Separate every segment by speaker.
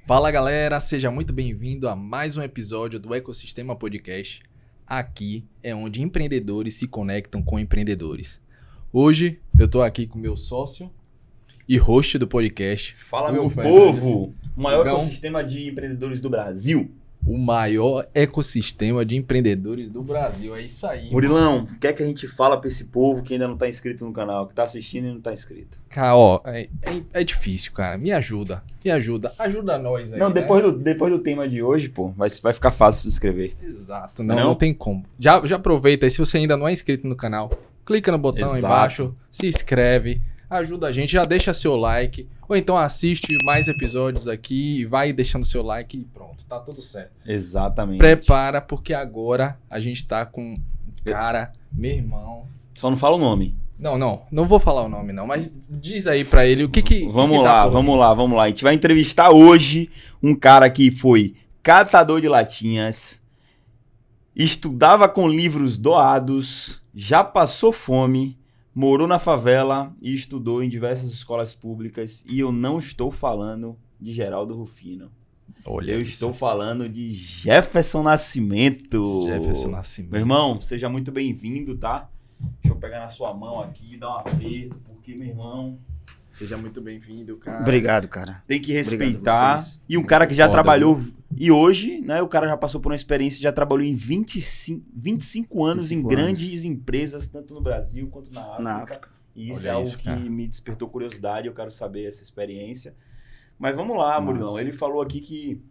Speaker 1: Fala galera, seja muito bem-vindo a mais um episódio do Ecossistema Podcast. Aqui é onde empreendedores se conectam com empreendedores. Hoje eu tô aqui com meu sócio e host do podcast.
Speaker 2: Fala meu
Speaker 1: Fernandes.
Speaker 2: povo, o maior
Speaker 1: Hugão.
Speaker 2: ecossistema de empreendedores do Brasil.
Speaker 1: O maior ecossistema de empreendedores do Brasil, é isso aí.
Speaker 2: Murilão, o que é que a gente fala pra esse povo que ainda não tá inscrito no canal, que tá assistindo e não tá inscrito?
Speaker 1: Cara, ó, é difícil, cara. Me ajuda. Ajuda nós aí,
Speaker 2: Não,
Speaker 1: né?
Speaker 2: depois do tema de hoje, pô, vai ficar fácil se inscrever.
Speaker 1: Exato, não tem como. Já aproveita aí, se você ainda não é inscrito no canal, clica no botão aí
Speaker 2: Exato.
Speaker 1: embaixo, se inscreve, ajuda a gente, já deixa seu like, ou então assiste mais episódios aqui e vai deixando seu like e pronto, tá tudo certo.
Speaker 2: Exatamente.
Speaker 1: Prepara, porque agora a gente tá com um cara, meu irmão...
Speaker 2: Só não fala o nome.
Speaker 1: Não vou falar o nome não, mas diz aí pra ele o que
Speaker 2: Vamos
Speaker 1: que
Speaker 2: lá,
Speaker 1: tá por
Speaker 2: vamos
Speaker 1: vir.
Speaker 2: lá, vamos lá. A gente vai entrevistar hoje um cara que foi catador de latinhas, estudava com livros doados, já passou fome, morou na favela e estudou em diversas escolas públicas. E eu não estou falando de Geraldo Rufino.
Speaker 1: Olha
Speaker 2: Eu
Speaker 1: isso.
Speaker 2: estou falando de Jefferson Nascimento.
Speaker 1: Jefferson Nascimento.
Speaker 2: Meu irmão, seja muito bem-vindo, tá? Deixa eu pegar na sua mão aqui e dar um aperto, porque, meu irmão,
Speaker 1: Seja muito bem-vindo, cara.
Speaker 3: Obrigado, cara.
Speaker 2: tem que
Speaker 3: Obrigado a
Speaker 2: respeitar.
Speaker 3: vocês.
Speaker 2: E um cara que já
Speaker 1: Foda,
Speaker 2: trabalhou. E hoje, né, o cara já passou por uma experiência, já trabalhou em 25 anos em
Speaker 3: 25
Speaker 2: grandes empresas, tanto no Brasil quanto na África.
Speaker 3: Na África.
Speaker 2: E isso
Speaker 1: Olha
Speaker 2: é algo
Speaker 1: isso,
Speaker 2: que
Speaker 1: cara.
Speaker 2: me despertou curiosidade, eu quero saber essa experiência. Mas vamos lá,
Speaker 3: Massa.
Speaker 2: Murilão. Ele falou aqui que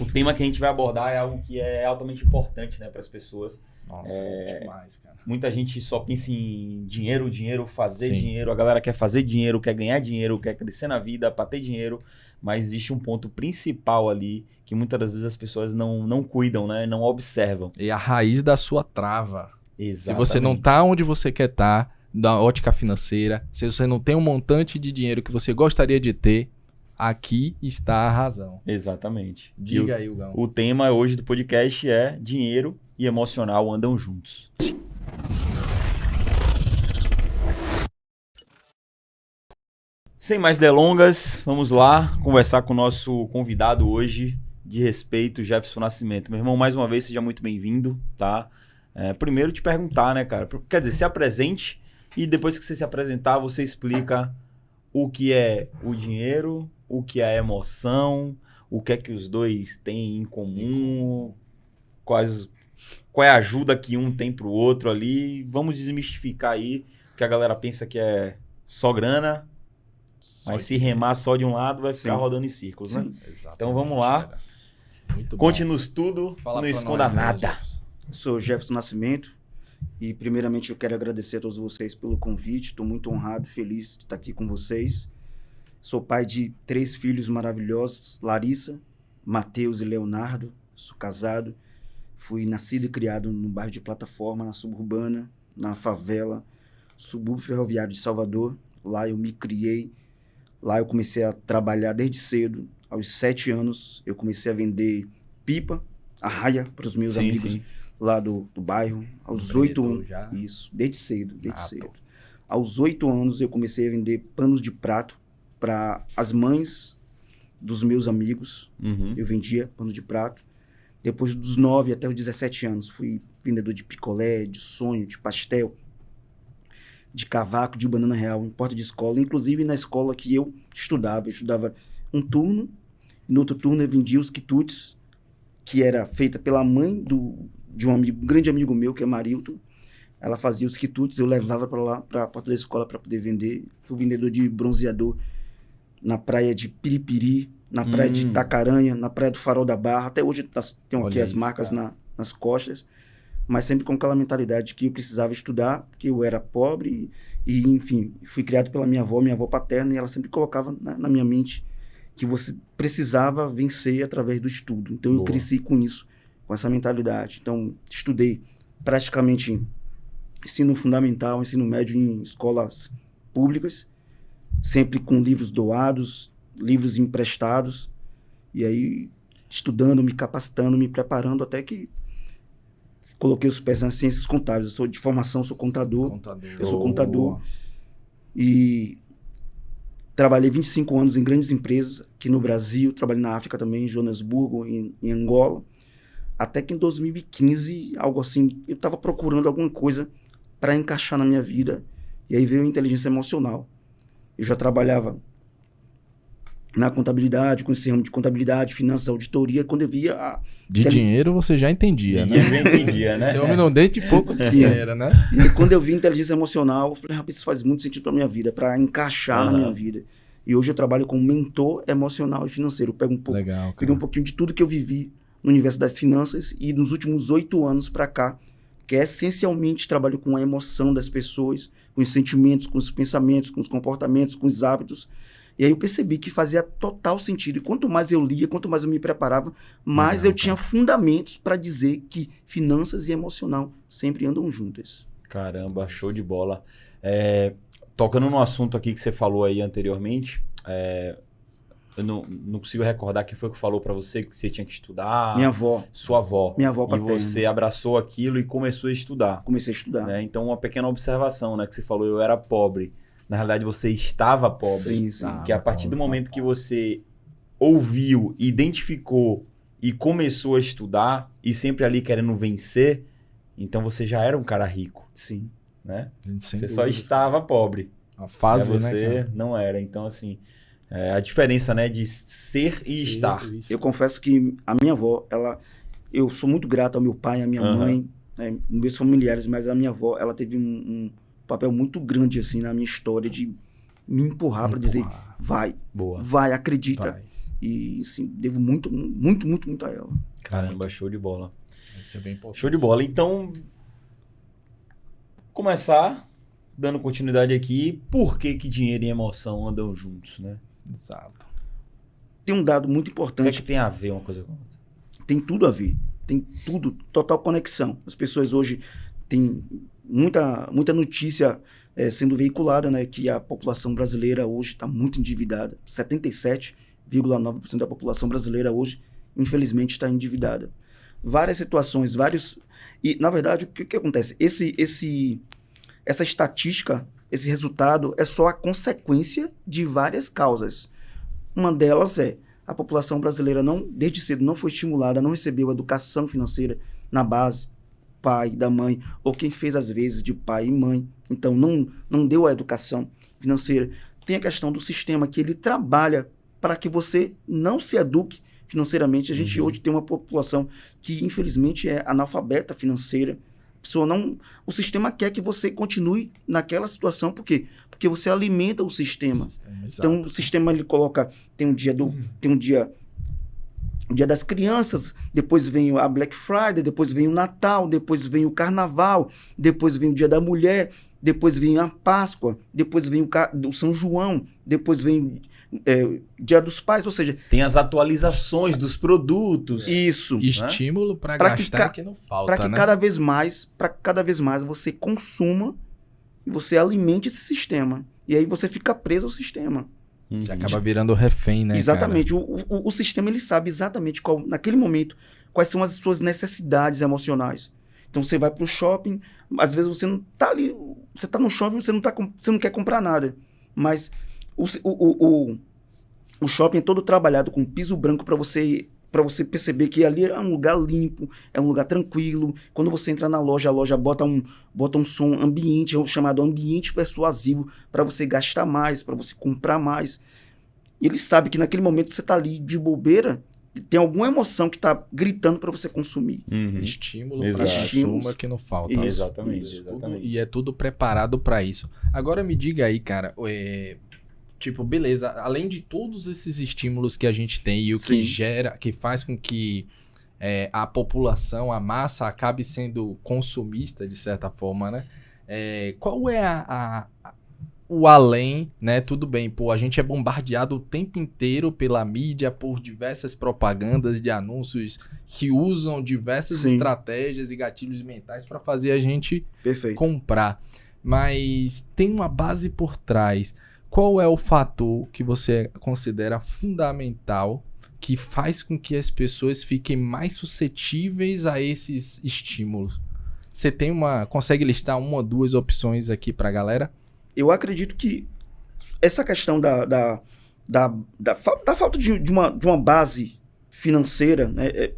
Speaker 2: o tema que a gente vai abordar é algo que é altamente importante, né, para as pessoas.
Speaker 1: Nossa, demais, cara.
Speaker 2: Muita gente só pensa em dinheiro, fazer
Speaker 1: Sim.
Speaker 2: dinheiro. A galera quer fazer dinheiro, quer ganhar dinheiro, quer crescer na vida, para ter dinheiro. Mas existe um ponto principal ali que muitas das vezes as pessoas não cuidam, né? Não observam.
Speaker 1: E a raiz da sua trava. Se
Speaker 2: Exatamente.
Speaker 1: você não tá onde você quer estar, da ótica financeira, se você não tem um montante de dinheiro que você gostaria de ter, aqui está a razão.
Speaker 2: Exatamente.
Speaker 1: Diga
Speaker 2: E
Speaker 1: aí, Hugão.
Speaker 2: o tema hoje do podcast é dinheiro e emocional andam juntos. Sem mais delongas, vamos lá conversar com o nosso convidado hoje, de respeito, Jefferson Nascimento. Meu irmão, mais uma vez, seja muito bem-vindo, tá? Primeiro te perguntar, né, cara? Quer dizer, se apresente e depois que você se apresentar, você explica o que é o dinheiro, o que é a emoção, o que é que os dois têm em comum, qual é a ajuda que um tem pro outro ali. Vamos desmistificar aí, porque a galera pensa que é só grana, mas se remar só de um lado vai ficar
Speaker 3: Sim.
Speaker 2: rodando em círculos, né?
Speaker 3: Sim.
Speaker 1: Exatamente,
Speaker 2: Então vamos lá.
Speaker 1: cara. Muito bom.
Speaker 2: Conte-nos tudo,
Speaker 1: Fala
Speaker 2: não
Speaker 1: pra
Speaker 2: esconda
Speaker 1: nós aí,
Speaker 2: nada.
Speaker 1: Jefferson.
Speaker 3: Eu sou Jefferson Nascimento e primeiramente eu quero agradecer a todos vocês pelo convite. Estou muito honrado, feliz de estar aqui com vocês. Sou pai de 3 filhos maravilhosos, Larissa, Matheus e Leonardo. Sou casado. Fui nascido e criado no bairro de Plataforma, na suburbana, na favela, subúrbio ferroviário de Salvador. Lá eu me criei. Lá eu comecei a trabalhar desde cedo. Aos 7 anos eu comecei a vender pipa, arraia para os meus amigos
Speaker 2: Sim.
Speaker 3: lá do bairro. Aos 8
Speaker 1: Empreendedor
Speaker 3: anos.
Speaker 1: já.
Speaker 3: Isso, desde cedo, desde
Speaker 1: Ah,
Speaker 3: cedo.
Speaker 1: top.
Speaker 3: Aos 8 anos eu comecei a vender panos de prato para as mães dos meus amigos.
Speaker 2: Uhum.
Speaker 3: Eu vendia pano de prato. Depois dos 9 até os 17 anos, fui vendedor de picolé, de sonho, de pastel, de cavaco, de banana real, em porta de escola. Inclusive na escola que eu estudava. Eu estudava um turno, e no outro turno eu vendia os quitutes, que era feita pela mãe de um amigo, um grande amigo meu, que é Marilton. Ela fazia os quitutes, eu levava para lá, para a porta da escola para poder vender. Fui vendedor de bronzeador na praia de Piripiri, na praia de Itacaranha, na praia do Farol da Barra. Até hoje tenho aqui
Speaker 1: Olha
Speaker 3: as
Speaker 1: isso,
Speaker 3: marcas
Speaker 1: cara.
Speaker 3: nas costas, mas sempre com aquela mentalidade que eu precisava estudar, que eu era pobre e enfim, fui criado pela minha avó paterna, e ela sempre colocava na minha mente que você precisava vencer através do estudo. Então eu
Speaker 1: Boa.
Speaker 3: cresci com isso, com essa mentalidade. Então estudei praticamente ensino fundamental, ensino médio em escolas públicas, sempre com livros doados, livros emprestados, e aí estudando, me capacitando, me preparando, até que coloquei os pés nas ciências contábeis. Eu sou de formação, sou contador. Eu sou contador. E Trabalhei 25 anos em grandes empresas, aqui no Brasil, trabalhei na África também, em Joanesburgo, em Angola. Até que em 2015, algo assim, eu estava procurando alguma coisa para encaixar na minha vida. E aí veio a inteligência emocional. Eu já trabalhava na contabilidade, com esse ramo de contabilidade, finanças, auditoria, quando eu via
Speaker 1: dinheiro você já entendia, né?
Speaker 2: Já entendia, né?
Speaker 1: Esse homem não desde pouco que era, né?
Speaker 3: E aí, quando eu vi inteligência emocional, eu falei, rapaz, isso faz muito sentido para minha vida, para encaixar na minha vida. E hoje eu trabalho como mentor emocional e financeiro. Eu pego
Speaker 1: Legal,
Speaker 3: peguei um pouquinho de tudo que eu vivi no universo das finanças e nos últimos 8 anos para cá, que é essencialmente trabalho com a emoção das pessoas, com os sentimentos, com os pensamentos, com os comportamentos, com os hábitos. E aí eu percebi que fazia total sentido. E quanto mais eu lia, quanto mais eu me preparava, mais eu tinha fundamentos para dizer que finanças e emocional sempre andam juntas.
Speaker 2: Caramba, show de bola. Tocando no assunto aqui que você falou aí anteriormente, eu não consigo recordar quem foi que falou para você que você tinha que estudar.
Speaker 3: Minha avó.
Speaker 2: Sua avó.
Speaker 3: Minha avó paterna.
Speaker 2: E você abraçou aquilo e começou a estudar.
Speaker 3: Comecei a estudar.
Speaker 2: Né? Então, uma pequena observação, né? Que você falou, eu era pobre. Na realidade, você estava pobre.
Speaker 3: Sim.
Speaker 2: Que a partir do momento que você ouviu, identificou e começou a estudar, e sempre ali querendo vencer, então você já era um cara rico.
Speaker 3: Sim.
Speaker 2: Né?
Speaker 1: Sem
Speaker 2: você
Speaker 1: dúvida.
Speaker 2: só estava pobre.
Speaker 1: A fase,
Speaker 2: você
Speaker 1: né, cara?
Speaker 2: não era. Então, assim, a diferença, né, de ser e estar.
Speaker 3: Eu confesso que a minha avó, eu sou muito grato ao meu pai, à minha mãe, meus familiares, mas a minha avó, ela teve um papel muito grande, assim, na minha história de me empurrar para dizer, vai, acredita.
Speaker 1: Vai.
Speaker 3: E, assim, devo muito, muito, muito, muito a ela.
Speaker 2: Caramba, show de bola.
Speaker 1: Isso é bem importante.
Speaker 2: Show de bola. Então, começar dando continuidade aqui, por que dinheiro e emoção andam juntos, né?
Speaker 1: Exato.
Speaker 3: Tem um dado muito
Speaker 2: O que
Speaker 3: importante.
Speaker 2: tem a ver uma coisa com outra?
Speaker 3: Tem tudo a ver. Tem tudo, total conexão. As pessoas hoje têm muita notícia sendo veiculada, né, que a população brasileira hoje está muito endividada. 77,9% da população brasileira hoje, infelizmente, está endividada. Várias situações, E, na verdade, o que acontece? Essa estatística, esse resultado, é só a consequência de várias causas. Uma delas é a população brasileira desde cedo não foi estimulada, não recebeu educação financeira na base, pai, da mãe, ou quem fez às vezes de pai e mãe. Então, não deu a educação financeira. Tem a questão do sistema que ele trabalha para que você não se eduque financeiramente. A gente hoje tem uma população que, infelizmente, é analfabeta financeira. O sistema quer que você continue naquela situação. Por quê? Porque você alimenta o sistema. Então, o sistema ele coloca... Tem um dia o Dia das Crianças, depois vem a Black Friday, depois vem o Natal, depois vem o Carnaval, depois vem o Dia da Mulher, depois vem a Páscoa, depois vem o São João, depois vem Dia dos Pais, ou seja...
Speaker 2: Tem as atualizações dos produtos.
Speaker 3: Isso.
Speaker 1: Estímulo para gastar que não falta,
Speaker 3: para que cada vez mais você consuma e você alimente esse sistema. E aí você fica preso ao sistema.
Speaker 1: Você acaba virando refém, né?
Speaker 3: Exatamente. O sistema ele sabe exatamente naquele momento quais são as suas necessidades emocionais. Então você vai para o shopping, às vezes você não está ali, você está no shopping, você não quer comprar nada. Mas o shopping é todo trabalhado com piso branco para você perceber que ali é um lugar limpo, é um lugar tranquilo. Quando você entra na loja, a loja bota um som ambiente, chamado ambiente persuasivo, para você gastar mais, para você comprar mais. E ele sabe que naquele momento que você está ali de bobeira, tem alguma emoção que está gritando para você consumir.
Speaker 1: Estímulo para consumo que não falta.
Speaker 3: Isso,
Speaker 2: exatamente.
Speaker 1: E é tudo preparado para isso. Agora me diga aí, cara, tipo, beleza, além de todos esses estímulos que a gente tem e o que que faz com que a população, a massa, acabe sendo consumista, de certa forma, né? Qual é o além, né? Tudo bem, pô, a gente é bombardeado o tempo inteiro pela mídia, por diversas propagandas de anúncios que usam diversas estratégias e gatilhos mentais para fazer a gente comprar. Mas tem uma base por trás. Qual é o fator que você considera fundamental que faz com que as pessoas fiquem mais suscetíveis a esses estímulos? Você consegue listar uma ou duas opções aqui para a galera?
Speaker 3: Eu acredito que essa questão da falta de uma base financeira, né,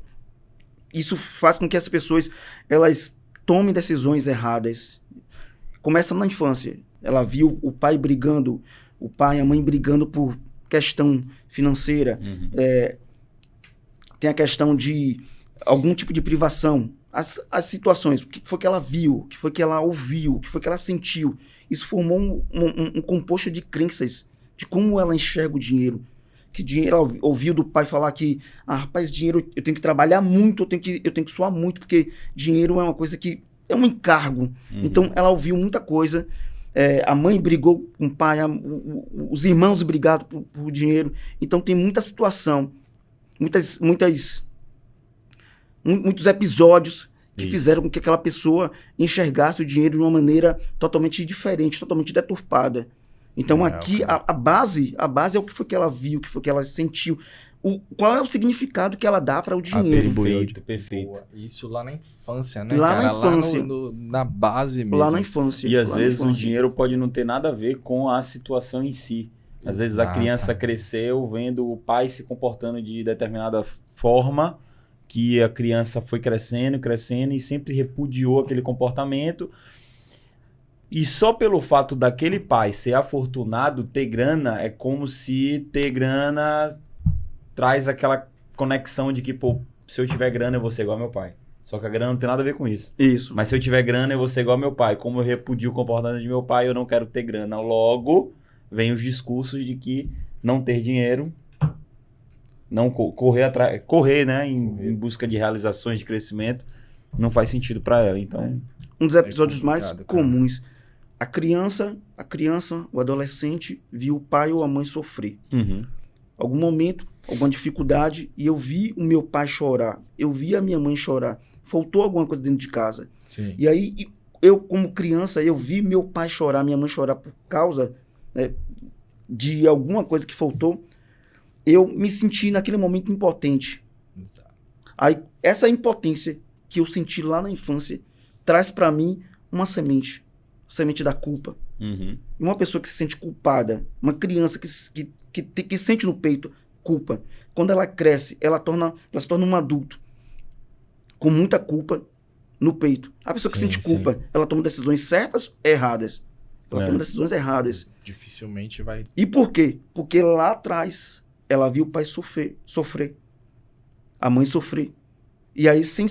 Speaker 3: isso faz com que as pessoas elas tomem decisões erradas. Começa na infância. Ela viu o pai brigando, o pai e a mãe brigando por questão financeira. Tem a questão de algum tipo de privação. As situações, o que foi que ela viu, o que foi que ela ouviu, o que foi que ela sentiu. Isso formou um composto de crenças de como ela enxerga o dinheiro. Que dinheiro, ela ouviu do pai falar que, rapaz, dinheiro, eu tenho que trabalhar muito, eu tenho que suar muito, porque dinheiro é uma coisa que é um encargo. Então, ela ouviu muita coisa. A mãe brigou com o pai, os irmãos brigaram por dinheiro. Então, tem muita situação, muitos episódios que fizeram com que aquela pessoa enxergasse o dinheiro de uma maneira totalmente diferente, totalmente deturpada. Então, aqui, a base é o que foi que ela viu, o que foi que ela sentiu. Qual é o significado que ela dá para o dinheiro?
Speaker 2: Perfeito.
Speaker 1: Pô, isso lá na infância, né?
Speaker 3: Lá na infância.
Speaker 1: Lá na base mesmo.
Speaker 3: Lá na infância.
Speaker 2: E às vezes o dinheiro pode não ter nada a ver com a situação em si. Às vezes a criança cresceu vendo o pai se comportando de determinada forma, que a criança foi crescendo e sempre repudiou aquele comportamento. E só pelo fato daquele pai ser afortunado, ter grana, é como se ter grana traz aquela conexão de que, pô, se eu tiver grana eu vou ser igual ao meu pai. Só que a grana não tem nada a ver com isso.
Speaker 3: Isso.
Speaker 2: Mas se eu tiver grana eu vou ser igual ao meu pai. Como eu repudio o comportamento de meu pai, eu não quero ter grana. Logo, vem os discursos de que não ter dinheiro, não correr, né, em busca de realizações, de crescimento, não faz sentido para ela. Então,
Speaker 3: um dos episódios mais comuns. A criança, o adolescente, viu o pai ou a mãe sofrer. Algum momento, alguma dificuldade, e eu vi o meu pai chorar, eu vi a minha mãe chorar, faltou alguma coisa dentro de casa.
Speaker 1: Sim.
Speaker 3: E aí, eu como criança, eu vi meu pai chorar, minha mãe chorar por causa, né, de alguma coisa que faltou, eu me senti naquele momento impotente.
Speaker 1: Exato.
Speaker 3: Aí, essa impotência que eu senti lá na infância, traz para mim uma semente da culpa. E uma pessoa que se sente culpada, uma criança que sente no peito culpa, quando ela cresce, ela se torna um adulto com muita culpa no peito. A pessoa que sente culpa, ela toma decisões certas ou erradas? Ela toma decisões erradas.
Speaker 1: Dificilmente vai...
Speaker 3: E por quê? Porque lá atrás ela viu o pai sofrer, a mãe sofrer. E aí, sem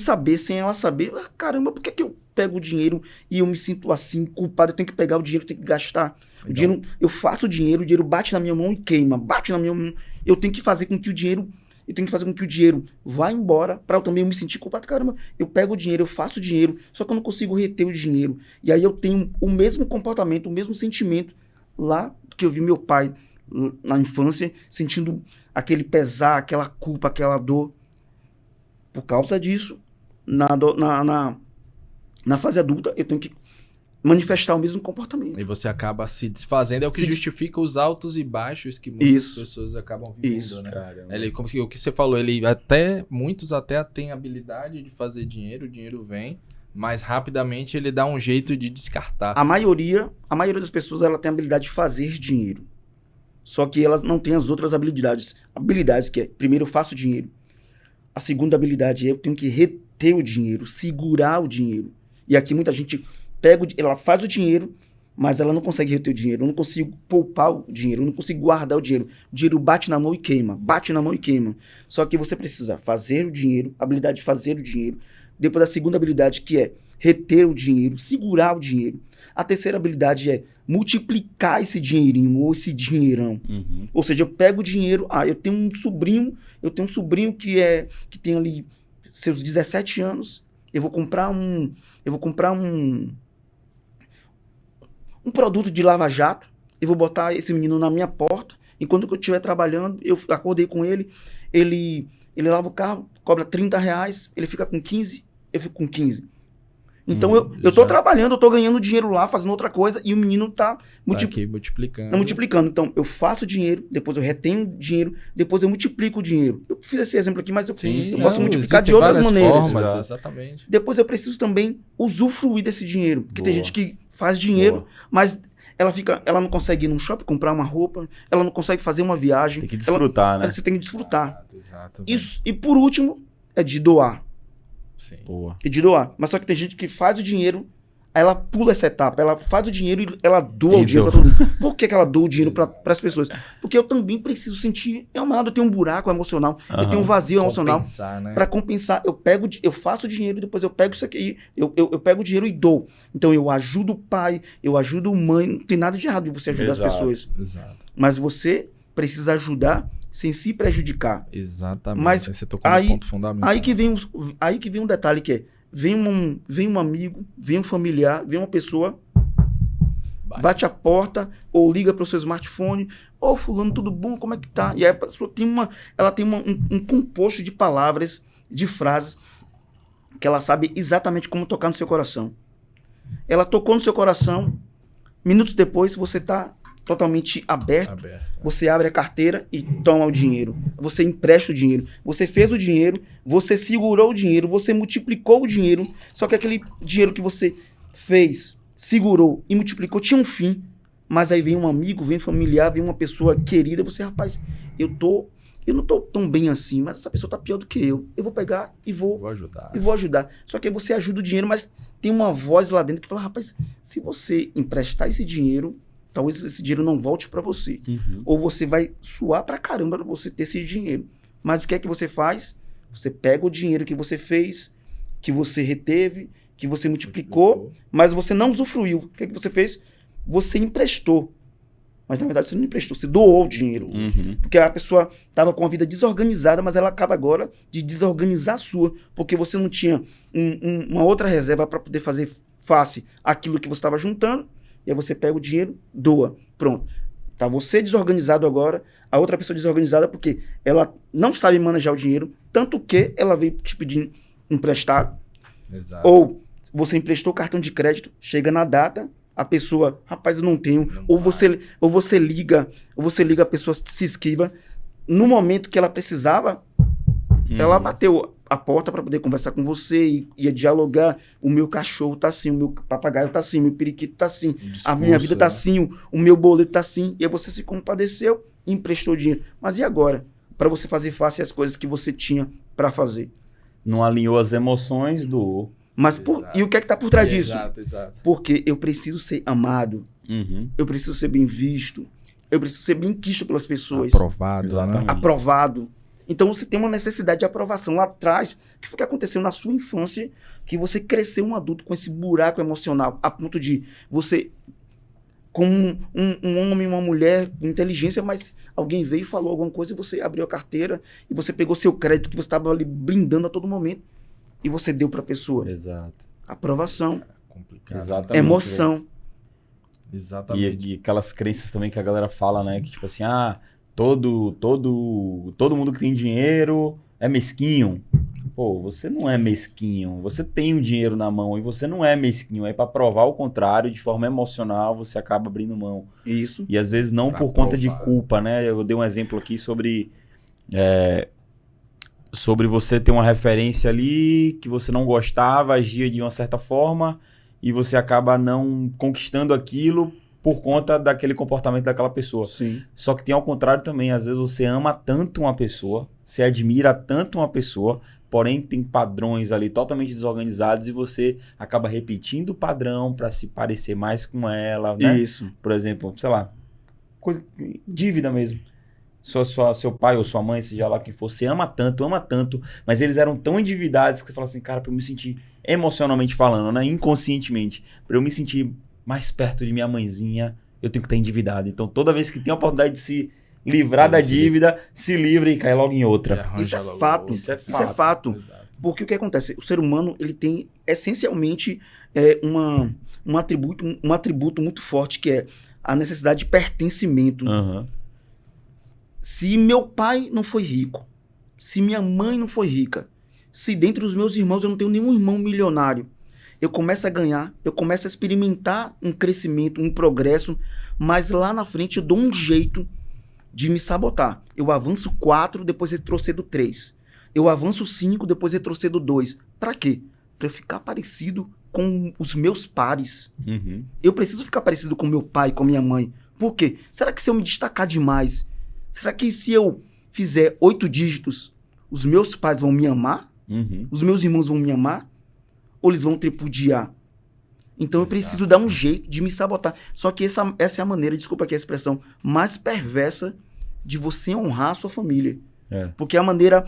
Speaker 3: ela saber, caramba, por que eu pego o dinheiro e eu me sinto assim, culpado, eu tenho que pegar o dinheiro, eu tenho que gastar. Então, o dinheiro, eu faço o dinheiro bate na minha mão e queima, bate na minha mão. Eu tenho que fazer com que o dinheiro vá embora para eu também me sentir culpado. Caramba, eu pego o dinheiro, eu faço o dinheiro, só que eu não consigo reter o dinheiro. E aí eu tenho o mesmo comportamento, o mesmo sentimento lá que eu vi meu pai na infância, sentindo aquele pesar, aquela culpa, aquela dor. Por causa disso, na fase adulta, eu tenho que manifestar o mesmo comportamento.
Speaker 1: E você acaba se desfazendo, é o que justifica os altos e baixos que muitas pessoas acabam vivendo, né? Ele, como o que você falou, muitos até têm habilidade de fazer dinheiro, o dinheiro vem, mas rapidamente ele dá um jeito de descartar.
Speaker 3: A maioria das pessoas, ela tem a habilidade de fazer dinheiro. Só que ela não tem as outras habilidades. Habilidades que é, primeiro eu faço dinheiro. A segunda habilidade é eu tenho que reter o dinheiro, segurar o dinheiro. E aqui muita gente ela faz o dinheiro, mas ela não consegue reter o dinheiro. Eu não consigo poupar o dinheiro, eu não consigo guardar o dinheiro. O dinheiro bate na mão e queima, Só que você precisa fazer o dinheiro, a habilidade de fazer o dinheiro. Depois a segunda habilidade que é reter o dinheiro, segurar o dinheiro. A terceira habilidade é multiplicar esse dinheirinho ou esse dinheirão. Ou seja, eu pego o dinheiro, eu tenho um sobrinho que tem ali seus 17 anos, eu vou comprar um produto de lava-jato, eu vou botar esse menino na minha porta, enquanto eu estiver trabalhando, eu acordei com ele lava o carro, cobra R$30, ele fica com 15, eu fico com 15. Então eu tô trabalhando, eu tô ganhando dinheiro lá, fazendo outra coisa, e o menino tá
Speaker 1: aqui multiplicando.
Speaker 3: Tá multiplicando. Então, eu faço dinheiro, depois eu retenho dinheiro, depois eu multiplico o dinheiro. Eu fiz esse exemplo aqui, mas eu posso multiplicar de outras maneiras.
Speaker 1: Exatamente.
Speaker 3: Depois eu preciso também usufruir desse dinheiro. Porque tem gente que faz dinheiro, mas ela não consegue ir num shopping comprar uma roupa, ela não consegue fazer uma viagem.
Speaker 2: Tem que desfrutar, né?
Speaker 3: Você tem que desfrutar.
Speaker 1: Exato.
Speaker 3: Isso, e por último, é de doar.
Speaker 1: Sim.
Speaker 2: Boa.
Speaker 3: E de doar. Mas só que tem gente que faz o dinheiro, aí ela pula essa etapa, ela faz o dinheiro e ela doa o dinheiro pra todo mundo. Por que ela doa o dinheiro para as pessoas? Porque eu também preciso sentir amado, eu tenho um buraco emocional, eu tenho um vazio emocional.
Speaker 1: Compensar, né?
Speaker 3: Para compensar, eu faço o dinheiro e depois eu pego isso aqui, eu pego o dinheiro e dou. Então eu ajudo o pai, eu ajudo a mãe, não tem nada de errado de você ajudar
Speaker 2: Exato.
Speaker 3: as pessoas.
Speaker 1: Exato.
Speaker 3: Mas você precisa ajudar sem se prejudicar.
Speaker 1: Exatamente.
Speaker 3: Mas
Speaker 1: Aí você tocou
Speaker 3: aí-
Speaker 1: no ponto fundamental.
Speaker 3: Aí que vem um detalhe que é, vem um amigo, vem um familiar, vem uma pessoa, bate a porta, ou liga para o seu smartphone, ô fulano, tudo bom, como é que tá? E aí a pessoa tem um composto de palavras, de frases, que ela sabe exatamente como tocar no seu coração. Ela tocou no seu coração, minutos depois você está totalmente aberto, você abre a carteira e toma o dinheiro. Você empresta o dinheiro. Você fez o dinheiro, você segurou o dinheiro, você multiplicou o dinheiro, só que aquele dinheiro que você fez, segurou e multiplicou tinha um fim, mas aí vem um amigo, vem um familiar, vem uma pessoa querida, você, rapaz, eu não tô tão bem assim, mas essa pessoa tá pior do que eu. Eu vou pegar e vou ajudar. Só que aí você ajuda o dinheiro, mas tem uma voz lá dentro que fala, rapaz, se você emprestar esse dinheiro, talvez esse dinheiro não volte para você. Ou você vai suar pra caramba pra você ter esse dinheiro. Mas o que é que você faz? Você pega o dinheiro que você fez, que você reteve, que você multiplicou, mas você não usufruiu. O que é que você fez? Você emprestou. Mas na verdade você não emprestou, você doou o dinheiro. Porque a pessoa estava com a vida desorganizada, mas ela acaba agora de desorganizar a sua, porque você não tinha uma outra reserva para poder fazer face àquilo que você estava juntando, e aí você pega o dinheiro, doa. Pronto. Tá você desorganizado agora, a outra pessoa desorganizada porque ela não sabe manejar o dinheiro, tanto que ela veio te pedir emprestado.
Speaker 1: Exato.
Speaker 3: Ou você emprestou cartão de crédito, chega na data, a pessoa, rapaz, eu não tenho. Ou você liga, a pessoa se esquiva. No momento que ela precisava, ela bateu a porta para poder conversar com você e ia dialogar. O meu cachorro tá assim, o meu papagaio tá assim, o meu periquito tá assim, a minha vida tá assim, o meu boleto tá assim. E aí você se compadeceu e emprestou dinheiro. Mas e agora? Para você fazer face às coisas que você tinha para fazer.
Speaker 2: Não alinhou as emoções do...
Speaker 3: Mas e o que é que tá por trás disso?
Speaker 1: Exato.
Speaker 3: Porque eu preciso ser amado, eu preciso ser bem visto, eu preciso ser bem quisto pelas pessoas.
Speaker 1: Aprovado,
Speaker 2: Exatamente.
Speaker 1: né?
Speaker 3: Aprovado. Então você tem uma necessidade de aprovação lá atrás. O que foi que aconteceu na sua infância que você cresceu um adulto com esse buraco emocional a ponto de você, com um homem, uma mulher com inteligência, mas alguém veio e falou alguma coisa e você abriu a carteira e você pegou seu crédito que você estava ali blindando a todo momento e você deu para a pessoa.
Speaker 2: Exato.
Speaker 3: Aprovação,
Speaker 1: Complicado.
Speaker 2: Exatamente.
Speaker 3: emoção.
Speaker 1: Exatamente.
Speaker 2: E aquelas crenças também que a galera fala, né? Que tipo assim, todo mundo que tem dinheiro é mesquinho. Pô, você não é mesquinho. Você tem o dinheiro na mão e você não é mesquinho. Aí pra provar o contrário, de forma emocional, você acaba abrindo mão.
Speaker 3: Isso.
Speaker 2: E às vezes não
Speaker 1: Pra
Speaker 2: por conta de
Speaker 1: provar.
Speaker 2: culpa, né? Eu dei um exemplo aqui sobre você ter uma referência ali que você não gostava, agia de uma certa forma e você acaba não conquistando aquilo por conta daquele comportamento daquela pessoa.
Speaker 3: Sim.
Speaker 2: Só que tem ao contrário também. Às vezes você ama tanto uma pessoa, você admira tanto uma pessoa, porém tem padrões ali totalmente desorganizados e você acaba repetindo o padrão para se parecer mais com ela, né?
Speaker 3: Isso.
Speaker 2: Por exemplo, sei lá, dívida mesmo. Seu pai ou sua mãe, seja lá quem for, você ama tanto, mas eles eram tão endividados que você fala assim, cara, pra eu me sentir emocionalmente falando, né, inconscientemente, pra eu me sentir mais perto de minha mãezinha, eu tenho que estar endividado. Então, toda vez que tem a oportunidade de se livrar da dívida, se livra e cai logo em outra.
Speaker 3: Isso é fato.
Speaker 2: Isso é
Speaker 3: Isso é fato.
Speaker 1: Exato.
Speaker 3: Porque o que acontece? O ser humano, ele tem essencialmente um atributo muito forte que é a necessidade de pertencimento.
Speaker 2: Aham.
Speaker 3: Se meu pai não foi rico, se minha mãe não foi rica, se dentre os meus irmãos eu não tenho nenhum irmão milionário, eu começo a ganhar, eu começo a experimentar um crescimento, um progresso, mas lá na frente eu dou um jeito de me sabotar. Eu avanço 4, depois retrocedo 3. Eu avanço 5, depois retrocedo 2. Pra quê? Pra eu ficar parecido com os meus pares.
Speaker 2: Uhum.
Speaker 3: Eu preciso ficar parecido com meu pai, com minha mãe. Por quê? Será que se eu me destacar demais, será que se eu fizer 8 dígitos, os meus pais vão me amar?
Speaker 2: Uhum.
Speaker 3: Os meus irmãos vão me amar? Ou eles vão tripudiar? Então eu preciso dar um jeito de me sabotar. Só que essa é a maneira, desculpa aqui a expressão, mais perversa de você honrar a sua família. Porque a maneira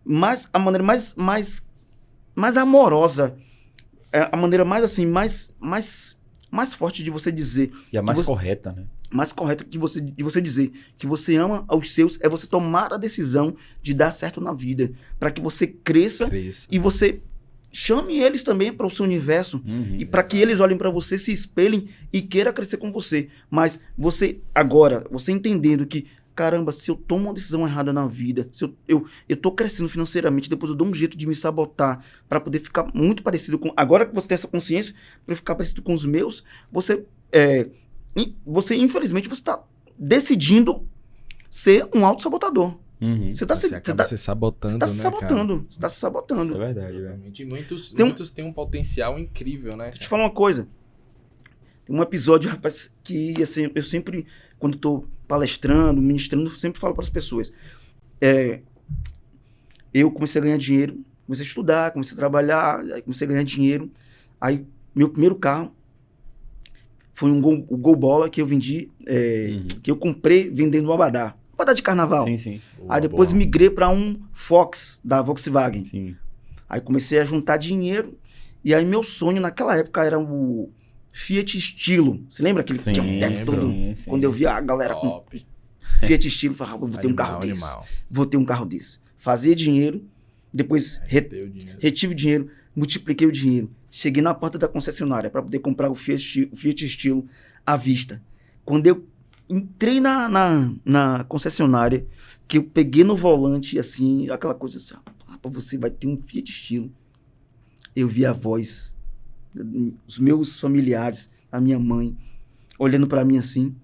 Speaker 3: mais amorosa, a maneira mais assim, mais forte de você dizer.
Speaker 2: E a mais correta, né?
Speaker 3: Mais correta de você dizer que você ama aos seus é você tomar a decisão de dar certo na vida. Para que você cresça e você chame eles também para o seu universo. E para que eles olhem para você, se espelhem e queiram crescer com você. Mas você entendendo que, caramba, se eu tomo uma decisão errada na vida, se eu tô crescendo financeiramente, depois eu dou um jeito de me sabotar para poder ficar muito parecido com... Agora que você tem essa consciência, para ficar parecido com os meus, você infelizmente, você tá decidindo ser um autossabotador. Você tá
Speaker 1: se sabotando,
Speaker 3: Você tá se
Speaker 1: né,
Speaker 3: sabotando.
Speaker 1: cara?
Speaker 3: Você tá se sabotando.
Speaker 2: Isso é verdade, velho.
Speaker 1: Exatamente. E muitos têm um potencial incrível, né?
Speaker 3: Deixa eu te falar uma coisa. Tem um episódio, rapaz, que assim, eu sempre, quando tô palestrando, ministrando, eu sempre falo para as pessoas. Eu comecei a ganhar dinheiro, comecei a estudar, comecei a trabalhar, aí comecei a ganhar dinheiro. Aí, meu primeiro carro foi o Gol Bola que eu vendi, que eu comprei vendendo no Abadá de carnaval.
Speaker 2: Sim, sim.
Speaker 3: Aí depois migrei para um Fox da Volkswagen.
Speaker 2: Sim.
Speaker 3: Aí comecei a juntar dinheiro. E aí meu sonho naquela época era o Fiat Estilo. Você lembra aquele que é um teto todo?
Speaker 2: Sim.
Speaker 3: Quando eu via a galera com Fiat Estilo, eu falava, vou ter um carro desse. Vou ter um carro desse. Fazia dinheiro, depois retive o dinheiro, multipliquei o dinheiro. Cheguei na porta da concessionária para poder comprar o Fiat Estilo à vista. Quando eu entrei na concessionária, que eu peguei no volante, assim, aquela coisa assim, você vai ter um Fiat Estilo. Eu vi a voz, os meus familiares, a minha mãe, olhando pra mim assim.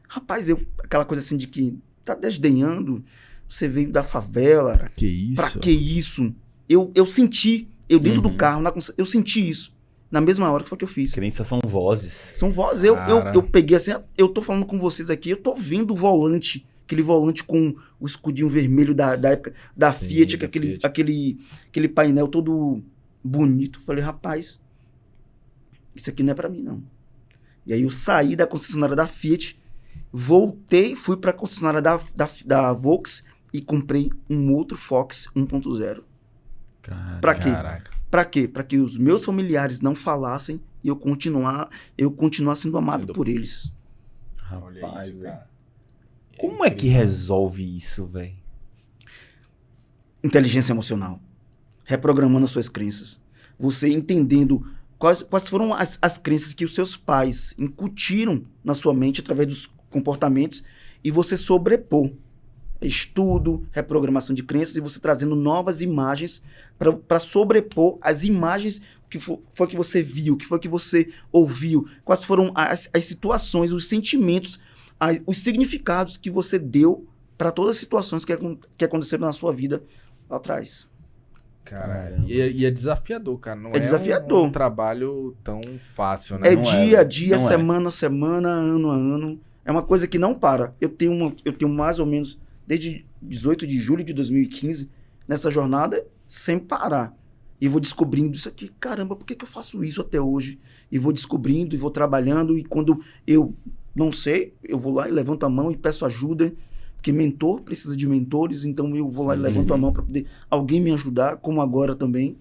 Speaker 3: Rapaz, aquela coisa assim de que tá desdenhando, você veio da favela.
Speaker 1: Pra que isso?
Speaker 3: Pra que isso? Eu senti, dentro do carro, eu senti isso. Na mesma hora que foi que eu fiz.
Speaker 2: Crenças são vozes.
Speaker 3: São vozes. Eu peguei assim, eu tô falando com vocês aqui, eu tô vendo o volante, aquele volante com o escudinho vermelho da época da Fiat, aquele painel todo bonito. Falei, rapaz, isso aqui não é pra mim, não. E aí eu saí da concessionária da Fiat, voltei, fui pra concessionária da Volks e comprei um outro Fox 1.0. Pra quê?
Speaker 1: Caraca.
Speaker 3: Pra quê? Pra que os meus familiares não falassem e eu continuar sendo amado por eles.
Speaker 2: Rapaz,
Speaker 1: isso, cara.
Speaker 2: Como é que resolve isso, velho?
Speaker 3: Inteligência emocional. Reprogramando as suas crenças. Você entendendo quais foram as crenças que os seus pais incutiram na sua mente através dos comportamentos e você sobrepor. Estudo, reprogramação de crenças e você trazendo novas imagens para sobrepor as imagens que foi que você viu, que foi que você ouviu, quais foram as situações, os sentimentos, os significados que você deu para todas as situações que aconteceram na sua vida lá atrás.
Speaker 1: Cara, e é desafiador, cara. Não é
Speaker 3: desafiador.
Speaker 1: Um trabalho tão fácil, né?
Speaker 3: É
Speaker 1: não
Speaker 3: dia a dia,
Speaker 2: não
Speaker 3: semana a semana, ano a ano. É uma coisa que não para. Eu tenho mais ou menos desde 18 de julho de 2015 nessa jornada sem parar. E vou descobrindo isso aqui. Caramba, por que eu faço isso até hoje? E vou descobrindo e vou trabalhando. E quando eu não sei, eu vou lá e levanto a mão e peço ajuda. Porque mentor precisa de mentores. Então eu vou lá e levanto a mão para poder alguém me ajudar, como agora também.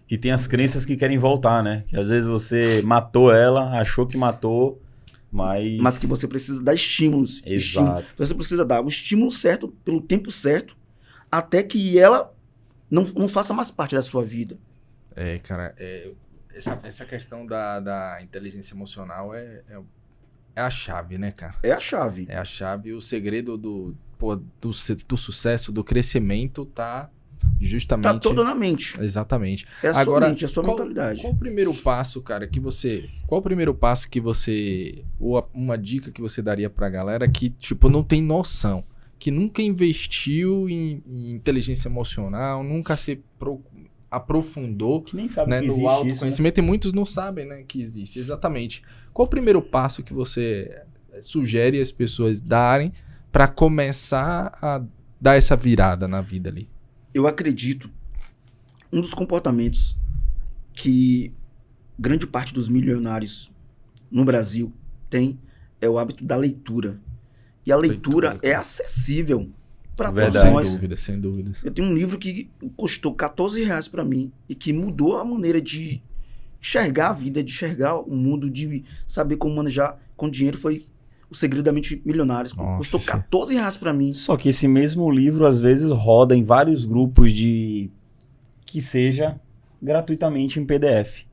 Speaker 2: E tem as crenças que querem voltar, né? Que às vezes você matou ela, achou que matou, mas
Speaker 3: que você precisa dar estímulos.
Speaker 2: Exato.
Speaker 3: Você precisa dar o estímulo certo, pelo tempo certo, até que ela não faça mais parte da sua vida.
Speaker 1: Cara, essa questão da inteligência emocional é a chave, né, cara?
Speaker 3: É a chave.
Speaker 1: É a chave. O segredo do sucesso, do crescimento tá justamente...
Speaker 3: Tá todo na mente.
Speaker 1: Exatamente.
Speaker 3: É a sua mente, é a sua mentalidade.
Speaker 1: Qual o primeiro passo, cara, Qual o primeiro passo que você... Ou uma dica que você daria pra galera que, tipo, não tem noção, que nunca investiu em inteligência emocional, nunca se aprofundou,
Speaker 2: Que nem sabe
Speaker 1: né,
Speaker 2: que
Speaker 1: no
Speaker 2: existe isso, né?
Speaker 1: autoconhecimento, e muitos não sabem, né, que existe. Exatamente. Qual o primeiro passo que você sugere as pessoas darem para começar a dar essa virada na vida ali?
Speaker 3: Eu acredito, um dos comportamentos que grande parte dos milionários no Brasil tem é o hábito da leitura. E a leitura
Speaker 1: Leitura,
Speaker 3: é
Speaker 1: cara.
Speaker 3: acessível para todos
Speaker 2: Verdade.
Speaker 1: Sem
Speaker 3: nós.
Speaker 1: dúvidas, sem dúvidas.
Speaker 3: Eu tenho um livro que custou R$14 para mim e que mudou a maneira de enxergar a vida, de enxergar o mundo, de saber como manejar com dinheiro. Foi O Segredo da Mente Milionária.
Speaker 1: Nossa,
Speaker 3: Custou
Speaker 1: sim.
Speaker 3: R$14 para mim.
Speaker 2: Só que esse mesmo livro, às vezes, roda em vários grupos de... que seja gratuitamente em PDF,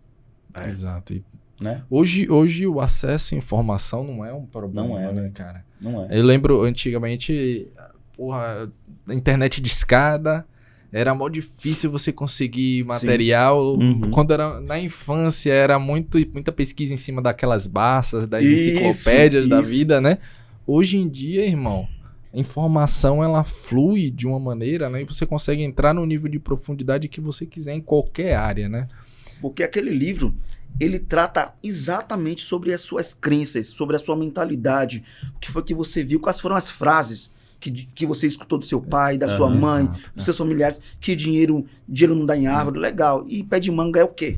Speaker 1: Exato. E
Speaker 2: né?
Speaker 1: hoje o acesso à informação não é um problema,
Speaker 2: Não é,
Speaker 1: né,
Speaker 2: né?
Speaker 1: cara?
Speaker 2: Não é.
Speaker 1: Eu lembro, antigamente, porra, a internet de escada, era mó difícil você conseguir material.
Speaker 2: Uhum.
Speaker 1: Quando era na infância, era muita pesquisa em cima daquelas baças, das
Speaker 3: Isso,
Speaker 1: enciclopédias da
Speaker 3: isso.
Speaker 1: vida, né? Hoje em dia, irmão, a informação, ela flui de uma maneira, né? E você consegue entrar no nível de profundidade que você quiser em qualquer área, né?
Speaker 3: Porque aquele livro, ele trata exatamente sobre as suas crenças, sobre a sua mentalidade, o que foi que você viu, quais foram as frases que você escutou do seu pai, da sua mãe,
Speaker 1: Exato,
Speaker 3: dos seus familiares, que dinheiro não dá em árvore, legal. E pé de manga é o quê?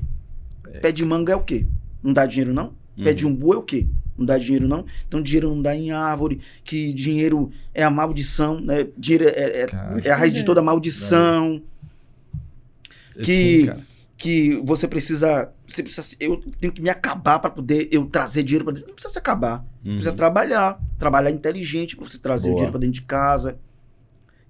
Speaker 3: Pé de manga é o quê? Não dá dinheiro não? Pé de umbu é o quê? Não dá dinheiro não? Então dinheiro não dá em árvore, que dinheiro é a maldição, né? Dinheiro
Speaker 1: Cara,
Speaker 3: é a raiz de toda maldição.
Speaker 1: assim, cara.
Speaker 3: Que você precisa, eu tenho que me acabar para poder eu trazer dinheiro para dentro. Não precisa se acabar. Precisa trabalhar inteligente para você trazer o
Speaker 2: Boa.
Speaker 3: dinheiro para dentro de casa.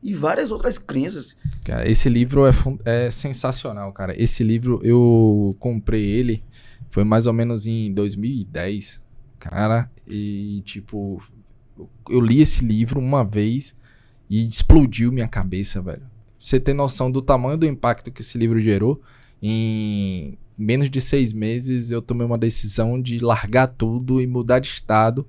Speaker 3: E várias outras crenças.
Speaker 1: Cara, esse livro é sensacional, cara. Esse livro eu comprei ele, foi mais ou menos em 2010, cara. E tipo, eu li esse livro uma vez e explodiu minha cabeça, velho. Pra você ter noção do tamanho do impacto que esse livro gerou, em menos de 6 meses eu tomei uma decisão de largar tudo e mudar de estado.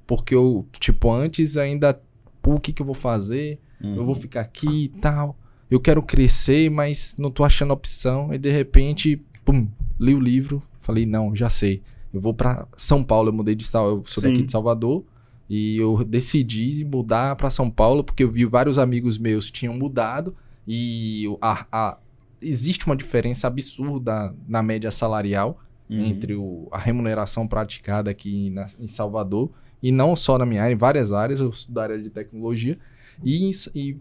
Speaker 1: Porque eu, tipo, antes ainda, pô, o que eu vou fazer? Eu vou ficar aqui e tal. Eu quero crescer, mas não tô achando opção. E de repente, pum, li o livro. Falei, não, já sei. Eu vou pra São Paulo. Eu mudei de estado. Eu sou
Speaker 3: Sim.
Speaker 1: daqui de Salvador. E eu decidi mudar pra São Paulo porque eu vi vários amigos meus que tinham mudado. E existe uma diferença absurda na média salarial entre a remuneração praticada aqui em Salvador. E não só na minha área, em várias áreas. Eu sou da área de tecnologia. E